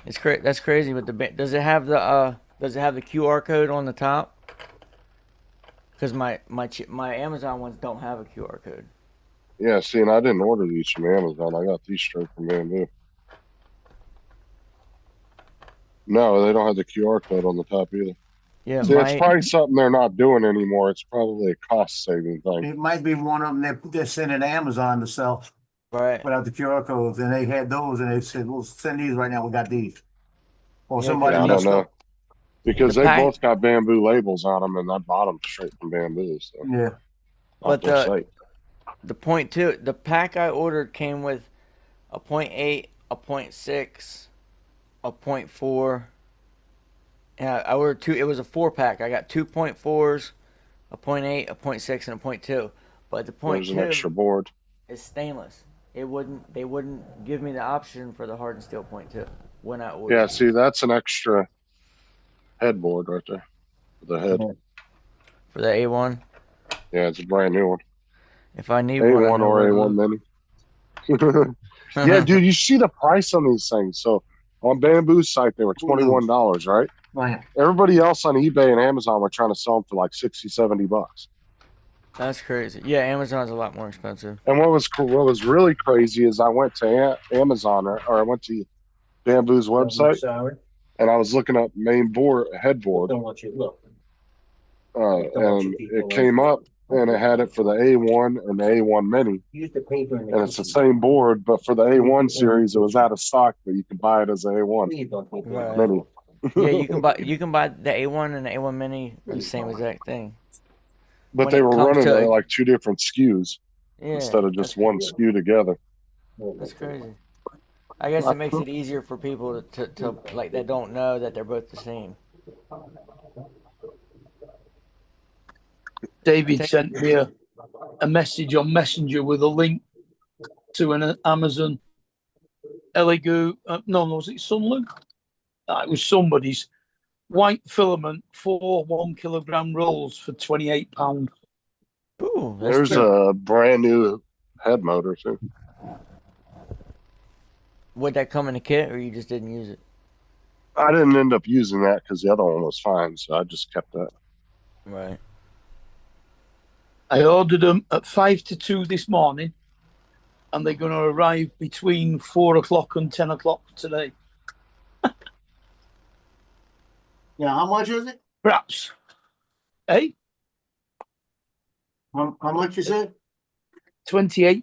It's that's crazy. But does it have the QR code on the top? Because my Amazon ones don't have a QR code. Yeah, see, and I didn't order these from Amazon. I got these straight from Bamboo. No, they don't have the QR code on the top either. Yeah, see, it's probably something they're not doing anymore. It's probably a cost saving thing. It might be one of them they're sending to Amazon to sell. Right. Without the QR codes, and they had those, and they said, "We'll send these right now. We got these." Or somebody. I don't know. Because they pack, both got Bamboo labels on them, and I bought them straight from Bamboo. So. Yeah. But the 0.2, the pack I ordered came with a 0.8, a 0.6, a 0.4. And I ordered 2. It was a 4-pack. I got 2 0.4s, a 0.8, a 0.6, and a 0.2. But the 0.2 there's an extra board. Is stainless. They wouldn't give me the option for the hardened steel 0.2 when I ordered. Yeah, see, that's an extra headboard right there for the head. For the A1? Yeah, it's a brand new one. If I need A1 one, or A1 Mini. Yeah, dude, you see the price on these things. So on Bamboo's site, they were $21, right? Right. Everybody else on eBay and Amazon were trying to sell them for like $60-$70. That's crazy. Yeah, Amazon's a lot more expensive. And what was cool, what was really crazy is I went to Amazon or I went to Bamboo's website and I was looking up main board headboard. Don't want you to look. And it came up and it had it for the A1 and the A1 Mini. Use the paper And it's the same board, but for the A1 series, it was out of stock, but you can buy it as an A1 Right. Mini. Yeah, you can buy the A1 and the A1 Mini the same exact thing. But When they it were comes running to- like 2 different SKUs Yeah, instead of just one SKU together. That's crazy. I guess it makes it easier for people to like that don't know that they're both the same. David sent me a message on Messenger with a link to an Amazon Elegoo. No, was it Sunlu? It was somebody's white filament 4 1 kilogram rolls for £28. Ooh, that's There's cheap. a brand new head motor too. Would that come in a kit, or you just didn't use it? I didn't end up using that because the other one was fine, so I just kept that. Right. I ordered them at 5 to 2 this morning, and they're going to arrive between 4 o'clock and 10 o'clock today. Yeah, how much is it? Perhaps. Hey, How much you said? £28.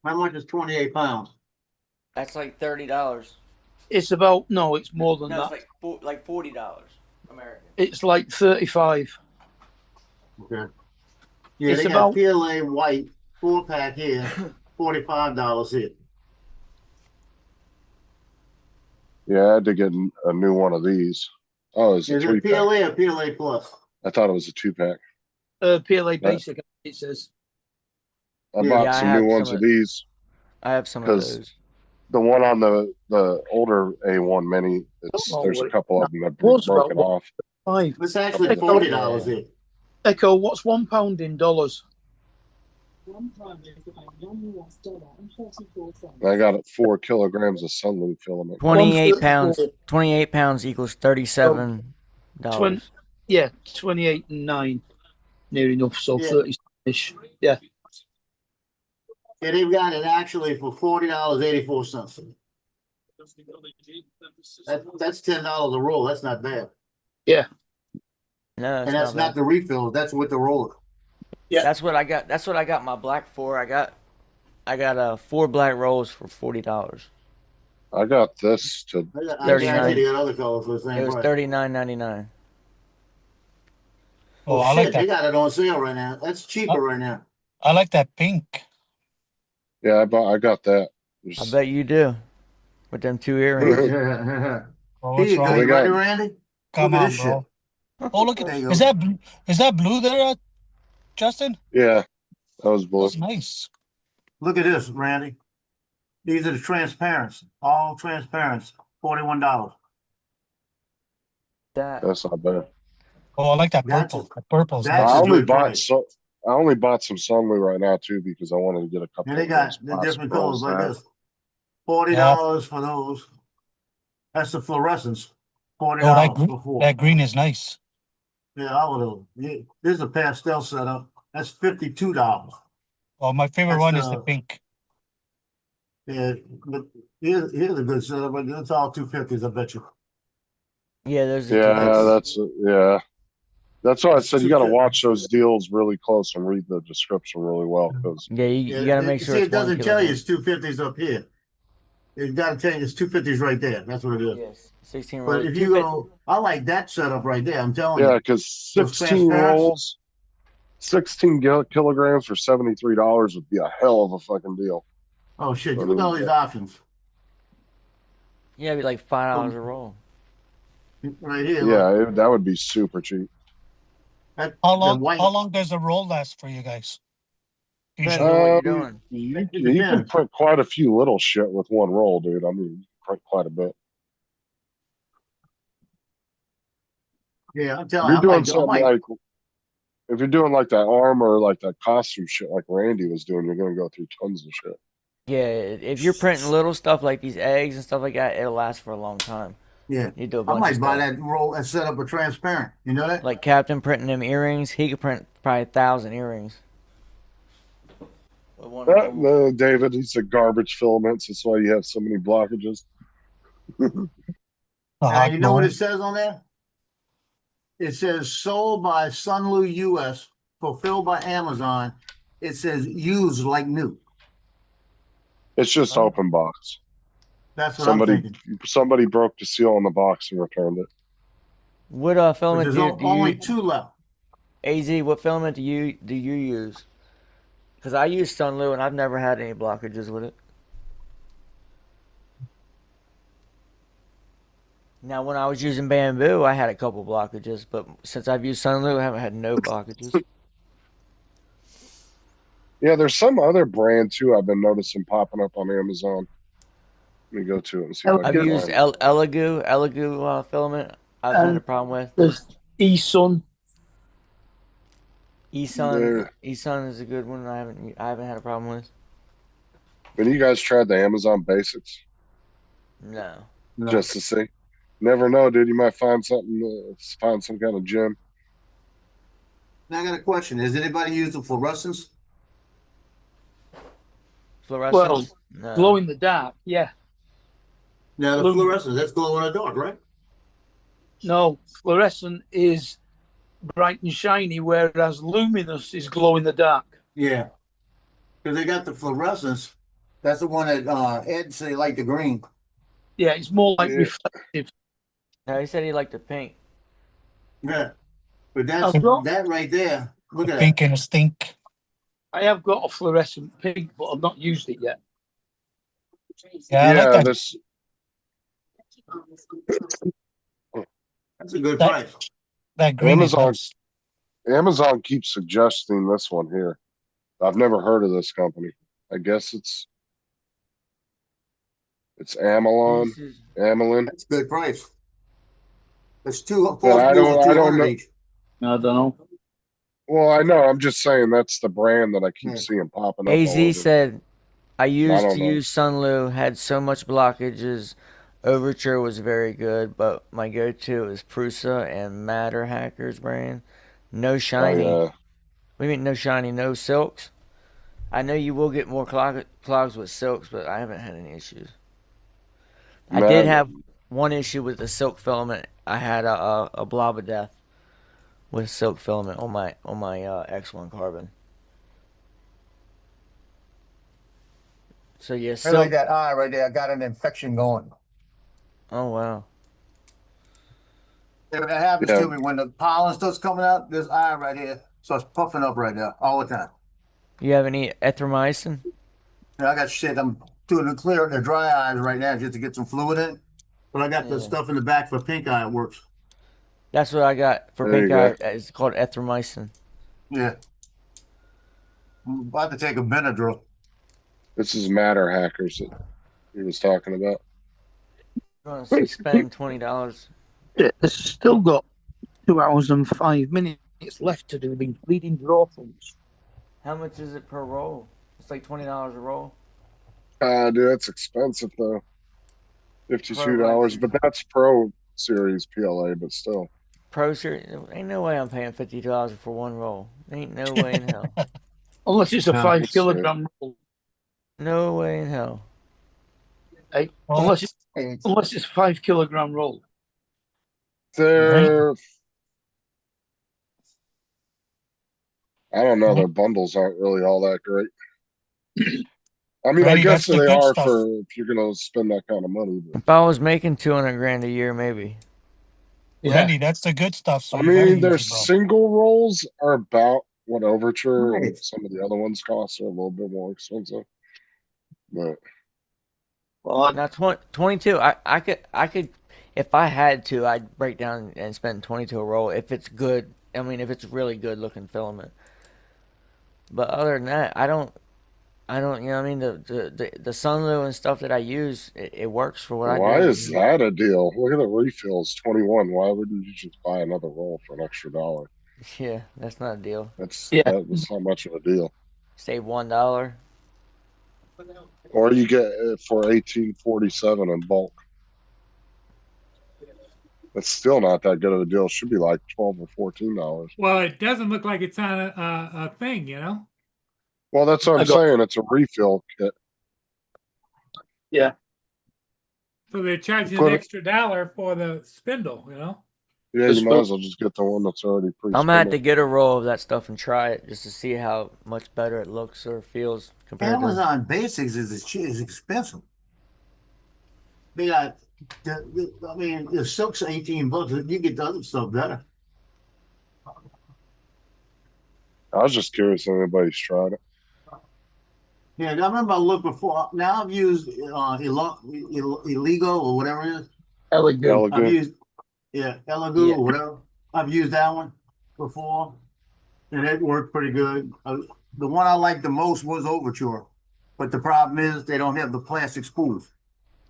How much is 28 pounds? That's like $30. It's about it's more than No, that. it's like $40 American. It's like 35. Okay. Yeah, It's they about- got PLA white 4-pack here, $45 here. Yeah, I had to get a new one of these. Oh, it's a Is it 3-pack. PLA or PLA Plus? I thought it was a 2-pack. PLA Basic, it says. I Yeah. bought Yeah, I some have new some ones of- of these. I have some of 'Cause- those. The one on the older A1 Mini, know there's what a it- couple of them that was broken about off. 5. It's actually Echo, $40 here. Echo, what's £1 in dollars? I got 4 kilograms of sunloop filament. 28 pounds. 28 pounds equals $37. Yeah, 28 and 9, near enough. So Yeah. 30-ish. Yeah. Yeah, they've got it actually for $40.84. That's $10 a roll. That's not bad. Yeah. No, it's And that's not bad. the refill. That's with the roller. Yeah. That's what I got. That's what I got my black for. I got 4 black rolls for $40. I got this to I guarantee they got other colors for the same It was price. $39.99. Oh, I shit, like that. they got it on sale right now. That's cheaper right now. I like that pink. Yeah, I got that. I bet you do. With them 2 earrings. Oh, Here what's you go. wrong? You ready, Randy? Come Look at on, this bro. shit. Oh, look There at you is go. that blue? Is that blue there, Justin? Yeah, that was blue. That's nice. Look at this, Randy. These are the transparents. All transparents. $41. That's not bad. Oh, I like that That's purple. The purple's that's I nice. a only good bought price. I only bought some Sunlu right now too because I wanted to get a couple And they of got those the plastic different rolls colors like now. this. $40 for those. That's the fluorescence. Oh, that $40 for 4. that green is nice. Yeah, I would have. Yeah, this is a pastel setup. That's $52. Oh, my favorite That's one is the pink. Yeah, but here's a good setup, but it's all 250s, I bet you. Yeah, those are Yeah, $250. that's why I That's said you got to 250. watch those deals really close and read the description really well because Yeah, you got to make sure See, it's it doesn't 1 tell you kilogram. it's 250s up here. It's got to tell you it's 250s right there. That's what it is. Yes, 16 But rolls. if you go, I like that setup right there. I'm telling yeah, you. because Those 16 transparents. rolls, 16 kilograms for $73 would be a hell of a fucking deal. Oh shit! I Look at all mean, these options Yeah, it'd be like $5 a roll. right here. Look. yeah, that would be super cheap. That, How the long? white. How long does the roll last for you guys? Depends Usually. on what you're doing. You can depends. print quite a few little shit with one roll, dude. I mean, you print quite a bit. Yeah, I'm If telling you're you, doing something like, if you're doing like that armor, like that costume shit, like Randy was doing, you're gonna go through tons of shit. Yeah, if you're printing little stuff like these eggs and stuff like that, it'll last for a long time. Yeah, You do a I bunch might of buy stuff. that roll and set up a transparent. You know that? Like Captain printing them earrings, he could print probably 1,000 earrings. With one roll. No, David, he said garbage filaments. That's why you have so many blockages. Now, you know what it says on there? It says sold by Sunlu US, fulfilled by Amazon. It says used like new. It's just open box. That's what I'm thinking. Somebody broke the seal on the box and returned it. What filament There's do only you 2 left. AZ? What filament do you use? Because I use Sunlu and I've never had any blockages with it. Now, when I was using Bamboo, I had a couple blockages, but since I've used Sunlu, I haven't had no blockages. Yeah, there's some other brand too I've been noticing popping up on Amazon. Let me go to it and see if I I've can used find it. Elegoo filament. I've had a problem with. There's eSun. eSun is a good one. I haven't had a problem with. When you guys tried the Amazon Basics, No. just to see. Never know, dude. You might find something. Find some kind of gem. Now I got a question. Has anybody used the fluorescence? Fluorescence? Well, glow in the dark, yeah. Now the Blue- fluorescence, that's glow in the dark, right? No, fluorescent is bright and shiny, whereas luminous is glow in the dark. Yeah. Because they got the fluorescence. That's the one that Ed said he liked the green. Yeah, it's more like Yeah. reflective. No, he said he liked the pink. Yeah. But that's I've got- that right there. Look at Pink that. and a stink. I have got a fluorescent pink, but I've not used it yet. Yeah, I like that. this. That's a good That- price. That green is Amazon. nice. Amazon keeps suggesting this one here. I've never heard of this company. I guess it's Amelon. Amelin. That's a good price. That's two. But I don't know. Each. I don't know. Well, I know. I'm just saying that's the brand that I keep seeing popping up. all over. AZ said, I used don't to know. use Sunlu, had so much blockages. Overture was very good, but my go-to is Prusa and Matter Hackers brand. No shiny. yeah. What do you mean no shiny? No silks? I know you will get more clogs with silks, but I haven't had any issues. I did Man, have one issue with the silk filament. I had a blob of death with silk filament on my X1 carbon. So yeah, I like silk. that eye right there. I got an infection going. Oh wow. Yeah, that happens Yeah. to me when the pollen starts coming out. This eye right here starts puffing up right there all the time. You have any erythromycin? I got shit. I'm doing the dry eyes right now just to get some fluid in. But I got the Yeah. stuff in the back for pink eye. It works. That's what I got for There pink you eye. go. It's called erythromycin. Yeah. I'm about to take a Benadryl. This is Matter Hackers that he was talking about. Gonna say spend $20. Yeah, it's still got 2 hours and 5 minutes left to do the bleeding draw things. How much is it per roll? It's like $20 a roll. Dude, that's expensive though. $52, but that's Pro Series PLA, but still. Pro Series, ain't no way I'm paying $52 for one roll. Ain't no way in hell. Unless it's a No, 5 it's, kilogram roll. No way in hell. Hey, unless it's 5 kilogram roll. They're, I don't know. Their bundles aren't really all that great. I mean, I Randy, guess that's the they good are stuff. for if you're gonna spend that kind of money. But, If I was making 200 grand a year, maybe. Randy, that's the good stuff. So I you gotta mean, their use it, bro. single rolls are about what Overture and Right. some of the other ones cost. Are a little bit more expensive, but Well, Now 22. I could if I had to, I'd break down and spend 22 a roll if it's good. I mean, if it's really good looking filament. But other than that, I don't. You know what I mean? The Sunlow and stuff that I use, it works for what why I do. is that a deal? Look at the refills, 21. Why wouldn't you just buy another roll for an extra $1? Yeah, that's not a deal. That's Yeah. that's not much of a deal. Save $1. Or you get it for 1847 in bulk. That's still not that good of a deal. It should be like $12 or $14. Well, it doesn't look like it's on a thing, you know? Well, that's what I'm saying. It's a refill kit. Yeah. So they're charging Put an it- extra $1 for the spindle, you know? Yeah, This you might will- as well just get the one that's already pre. I'm gonna have to get a roll of that stuff and try it just to see how much better it looks or feels compared to. Amazon Basics is expensive. They got, I mean, the silk's $18. You get the other stuff better. I was just curious if anybody's tried it. Yeah, I remember I looked before. Now I've used Illegal or whatever it is. Elegant. I've used Elegoo or whatever. I've used that one before, and it worked pretty good. The one I liked the most was Overture, but the problem is they don't have the plastic spools.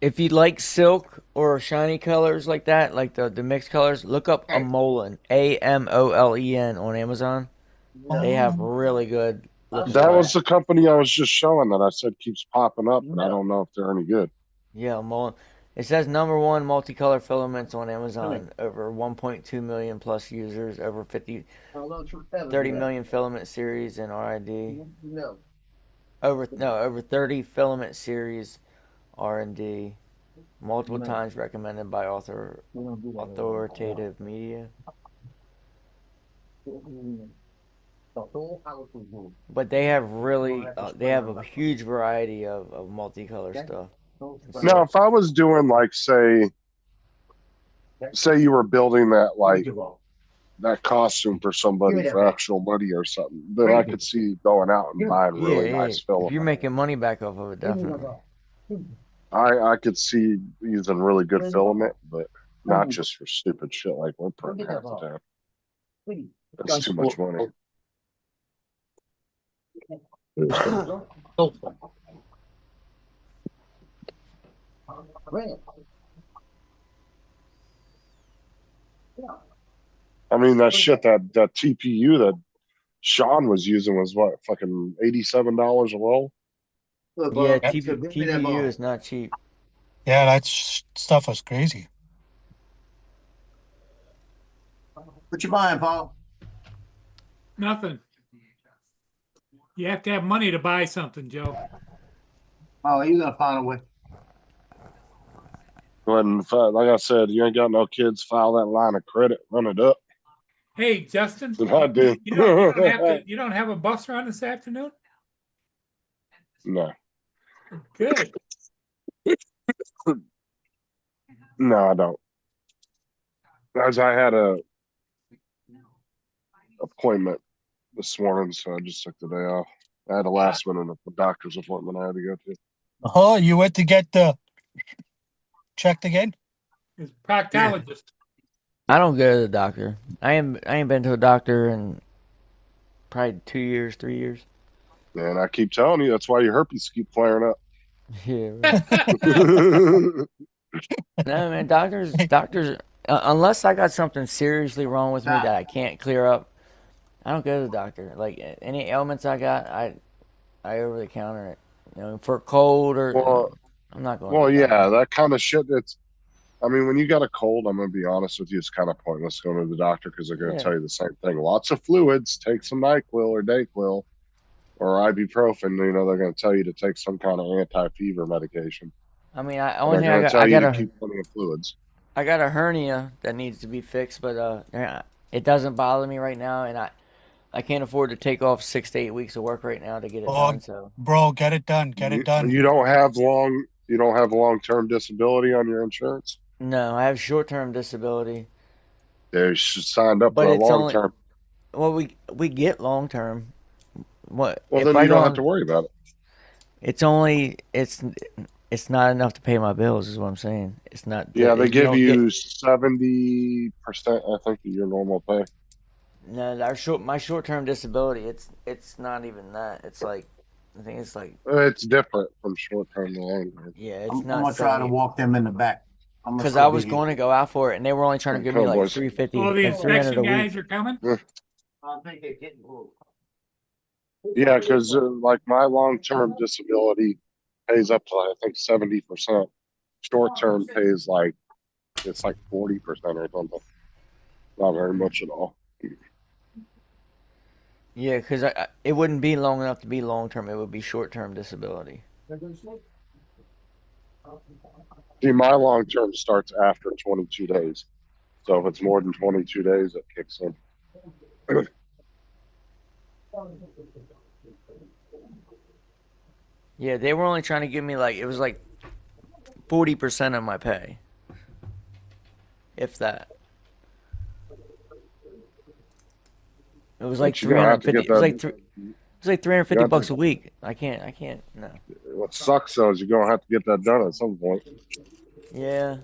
If you like silk or shiny colors like that, like the mixed colors, look up Amolen, AMOLEN on Amazon. They have really good. That was the company I was just showing that I said keeps popping up, and I don't know if they're any good. Yeah, Amolen. It says #1 multicolor filaments on Amazon. Over 1.2 million plus users. Over 30 million filament series in RID. No. Over 30 filament series R&D. Multiple times recommended by authoritative media. But they have really, they have a huge variety of multicolor stuff. Now, if I was doing like, say you were building that costume for somebody for actual money or something, then I could see going out and buying really nice If filament. you're making money back off of it, definitely. I could see using really good filament, but not just for stupid shit like we're putting half the time. That's too much money. I mean, that shit, that TPU that Sean was using was what, fucking $87 a roll? Yeah, TPU is not cheap. Yeah, that stuff was crazy. What you buying, Paul? Nothing. You have to have money to buy something, Joe. Oh, you're gonna find a way. When, like I said, you ain't got no kids, file that line of credit, run it up. Hey, Justin, That's what I do. you don't have a bus run this afternoon? No. Good. No, I don't. As I had a appointment this morning, so I just took the day off. I had a last minute doctor's appointment I had to go to. Oh, you went to get checked again? He's a proctologist. I don't go to the doctor. I ain't been to a doctor in probably 2 years, 3 years. And I keep telling you, that's why your herpes keep flaring up. Yeah. Right. No, man, doctors, unless I got something seriously wrong with me that I can't clear up, I don't go to the doctor. Like any ailments I got, I over the counter it. You know, for a cold or I'm not going. Well, yeah, that kind of shit. I mean, when you got a cold, I'm gonna be honest with you, it's kind of pointless going to the doctor because they're gonna tell you the same thing. Lots of fluids. Take some NyQuil or Dayquil or ibuprofen. You know, they're gonna tell you to take some kind of anti-fever medication. I mean, only thing I got keep plenty of fluids. I got a hernia that needs to be fixed, but it doesn't bother me right now, and I can't afford to take off 6 to 8 weeks of work right now to get it done. So, bro, get it done. Get it done. You don't have long-term disability on your insurance? No, I have short-term disability. They signed up for a long-term. Well, we get long-term. What? Well, then you don't have to worry about it. It's not enough to pay my bills, is what I'm saying. It's not. Yeah, they give you 70%, I think, of your normal pay. No, my short-term disability, it's not even that. It's like, I think it's like. It's different from short-term to long-term. Yeah, it's I'm not. gonna try to walk them in the back. Because I was going to go out for it, and they were only trying to give me like $350 Oh, the and $300 inspection a guys week. are coming? I think they're getting moved. Yeah, because like my long-term disability pays up to, I think, 70%. Short-term pays it's like 40% or something. Not very much at all. Yeah, because it wouldn't be long enough to be long-term. It would be short-term disability. See, my long-term starts after 22 days. So if it's more than 22 days, it kicks in. Yeah, they were only trying to give me it was like 40% of my pay. If that. It was like 350. It was like $350 a week. I can't. No. What sucks though is you're gonna have to get that done at some point. Yeah.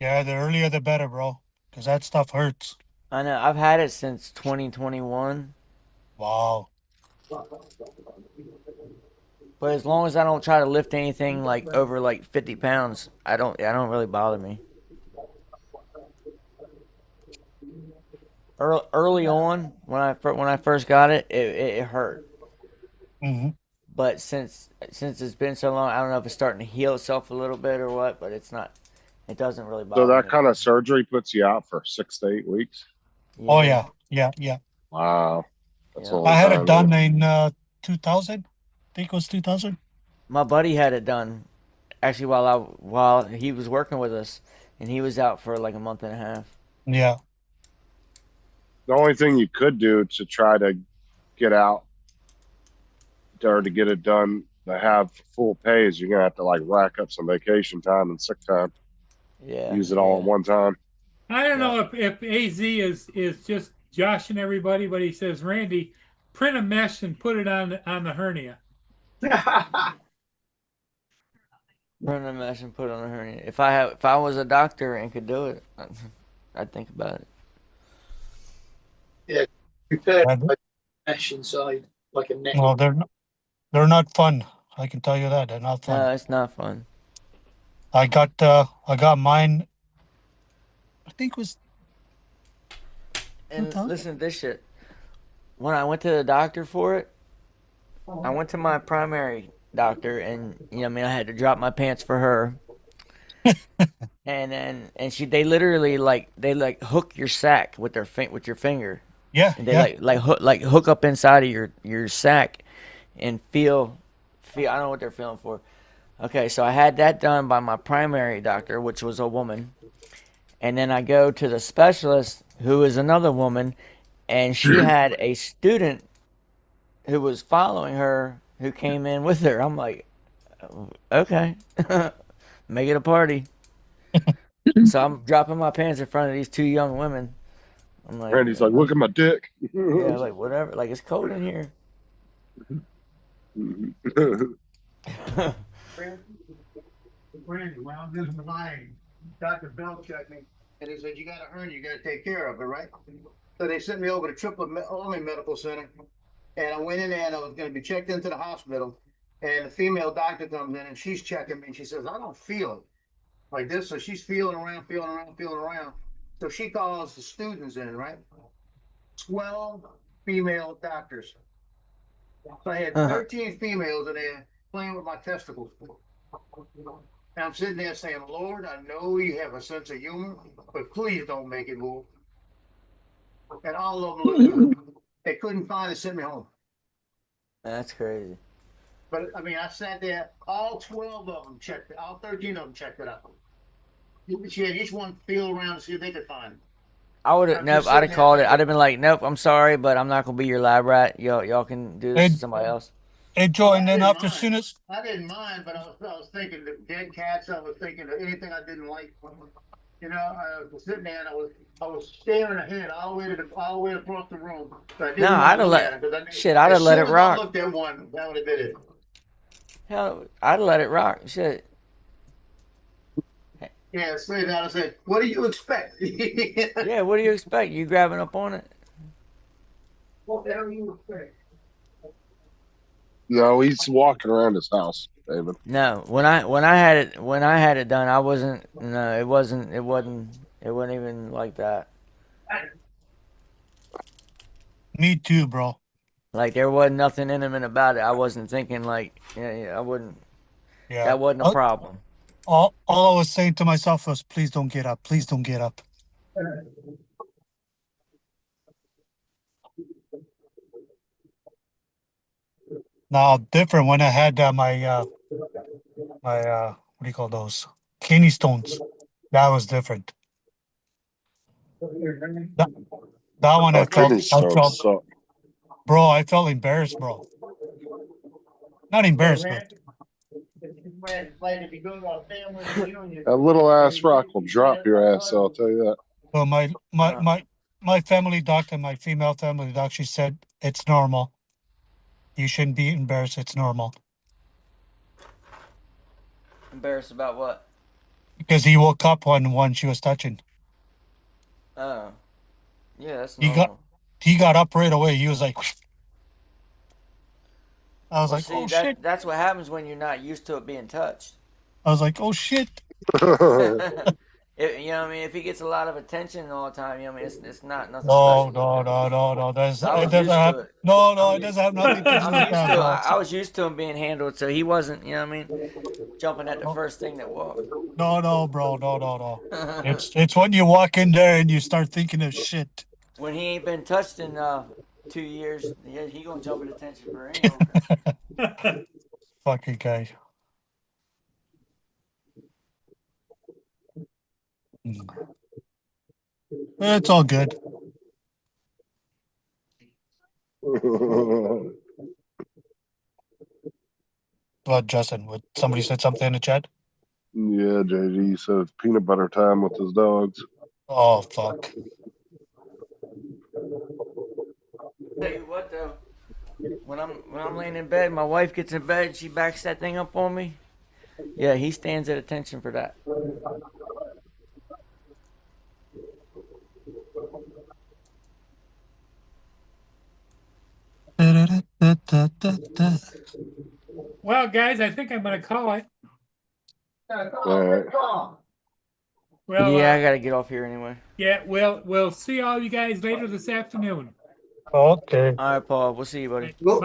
Yeah, the earlier the better, bro. Because that stuff hurts. I know. I've had it since 2021. Wow. But as long as I don't try to lift anything over 50 pounds, I don't really bother me. Early on, when I first got it, it hurt. Mm-hmm. But since it's been so long, I don't know if it's starting to heal itself a little bit or what, but it's not. It doesn't really bother me. So that kind of surgery puts you out for 6 to 8 weeks? Yeah. Oh, yeah. Wow. That's a long I had time, it done in 2000. I think it was 2000. My buddy had it done, actually, while he was working with us, and he was out for like a month and a half. Yeah. The only thing you could do to try to get out or to get it done to have full pay is you're gonna have to rack up some vacation time and sick time. Yeah. Use it all at one time. I don't know if AZ is just joshing everybody, but he says, Randy, print a mesh and put it on the hernia. Print a mesh and put it on a hernia. If I was a doctor and could do it, I'd think about it. Yeah, prepare mesh inside like a net. Well, they're not fun. I can tell you that they're not fun. No, it's not fun. I got mine. I think it was. And listen to this shit. When I went to the doctor for it, I went to my primary doctor, and I had to drop my pants for her. and they literally hook your sack with your finger. Yeah. And they hook up inside of your sack and feel. I don't know what they're feeling for, Okay, so I had that done by my primary doctor, which was a woman. And then I go to the specialist, who is another woman, and she had a student who was following her who came in with her. I'm like, okay, make it a party. So I'm dropping my pants in front of these two young women. I'm like, Randy's like, look at my dick. yeah, like whatever. Like, it's cold in here. Randy, when I was in the line, Dr. Bell checked me, and he said, you got a hernia, you gotta take care of it, right? So they sent me over to Triple Army Medical Center, and I went in there and I was gonna be checked into the hospital, and the female doctor comes in and she's checking me, and she says, I don't feel it like this. So she's feeling around. So she calls the students in, right? 12 female doctors. So I had 13 females in there playing with my testicles. And I'm sitting there saying, Lord, I know you have a sense of humor, but please don't make it move. And all of them looked good. They couldn't find it, sent me home. That's crazy. But I mean, I sat there, all 12 of them checked it, all 13 of them checked it out. She had each one feel around to see if they could find it. I would have, I'm nope, just I'd have sitting called there it. I'd have been like, nope, I'm sorry, but I'm not going to be your lab rat. Y'all can do this to somebody else. Hey, Joe, and then I after soon as didn't mind, but I was thinking the dead cats. I was thinking of anything I didn't like. You know, I was sitting there and I was staring ahead all the way across the room. So No, I'd have let I'd have let it rock. I looked at one, that would have been it. Hell, I'd have let it rock. Shit. Yeah, straight out. I said, "What do you expect?" Yeah, what do you expect? You grabbing up on it? What the hell do you expect? No, he's walking around his house, David. No, when I had it done, I wasn't. No, it wasn't even like that. Me too, bro. Like, there wasn't nothing intimate about it. I wasn't thinking like, I wouldn't. Yeah, that wasn't a problem. All I was saying to myself was, please don't get up. Please don't get up. Now, different when I had my what do you call those? Kidney stones. That was different. That one I Kidney felt, stones suck. bro, I felt embarrassed, bro. Not embarrassed, but That little ass rock will drop your ass, I'll tell you that. well, my family doctor, my female family doctor, she said it's normal. You shouldn't be embarrassed. It's normal. Embarrassed about what? Because he woke up when she was touching. Oh, yeah, that's normal. He got up right away. He was like, I was like, see, oh shit. That's what happens when you're not used to it being touched. I was like, oh shit. You know what I mean? If he gets a lot of attention all the time, you know what I mean? It's not nothing special. No. I was It doesn't used have, to it. no, it doesn't have nothing to do with that, bro. I was used to him being handled, so he wasn't, you know what I mean, jumping at the first thing that walked. No, bro, no. It's when you walk in there and you start thinking of shit. When he ain't been touched in 2 years, he gonna jump at attention for anyone. Fucking guy. It's all good. What, Justin? Somebody said something in the chat? Yeah, JG said it's peanut butter time with his dogs. Oh, fuck. Tell you what though, when I'm laying in bed, my wife gets in bed, she backs that thing up on me. Yeah, he stands at attention for that. Well, guys, I think I'm going to call it. Well, yeah, I gotta get off here anyway. Yeah, we'll see all you guys later this afternoon. Okay. All right, Paul. We'll see you, buddy.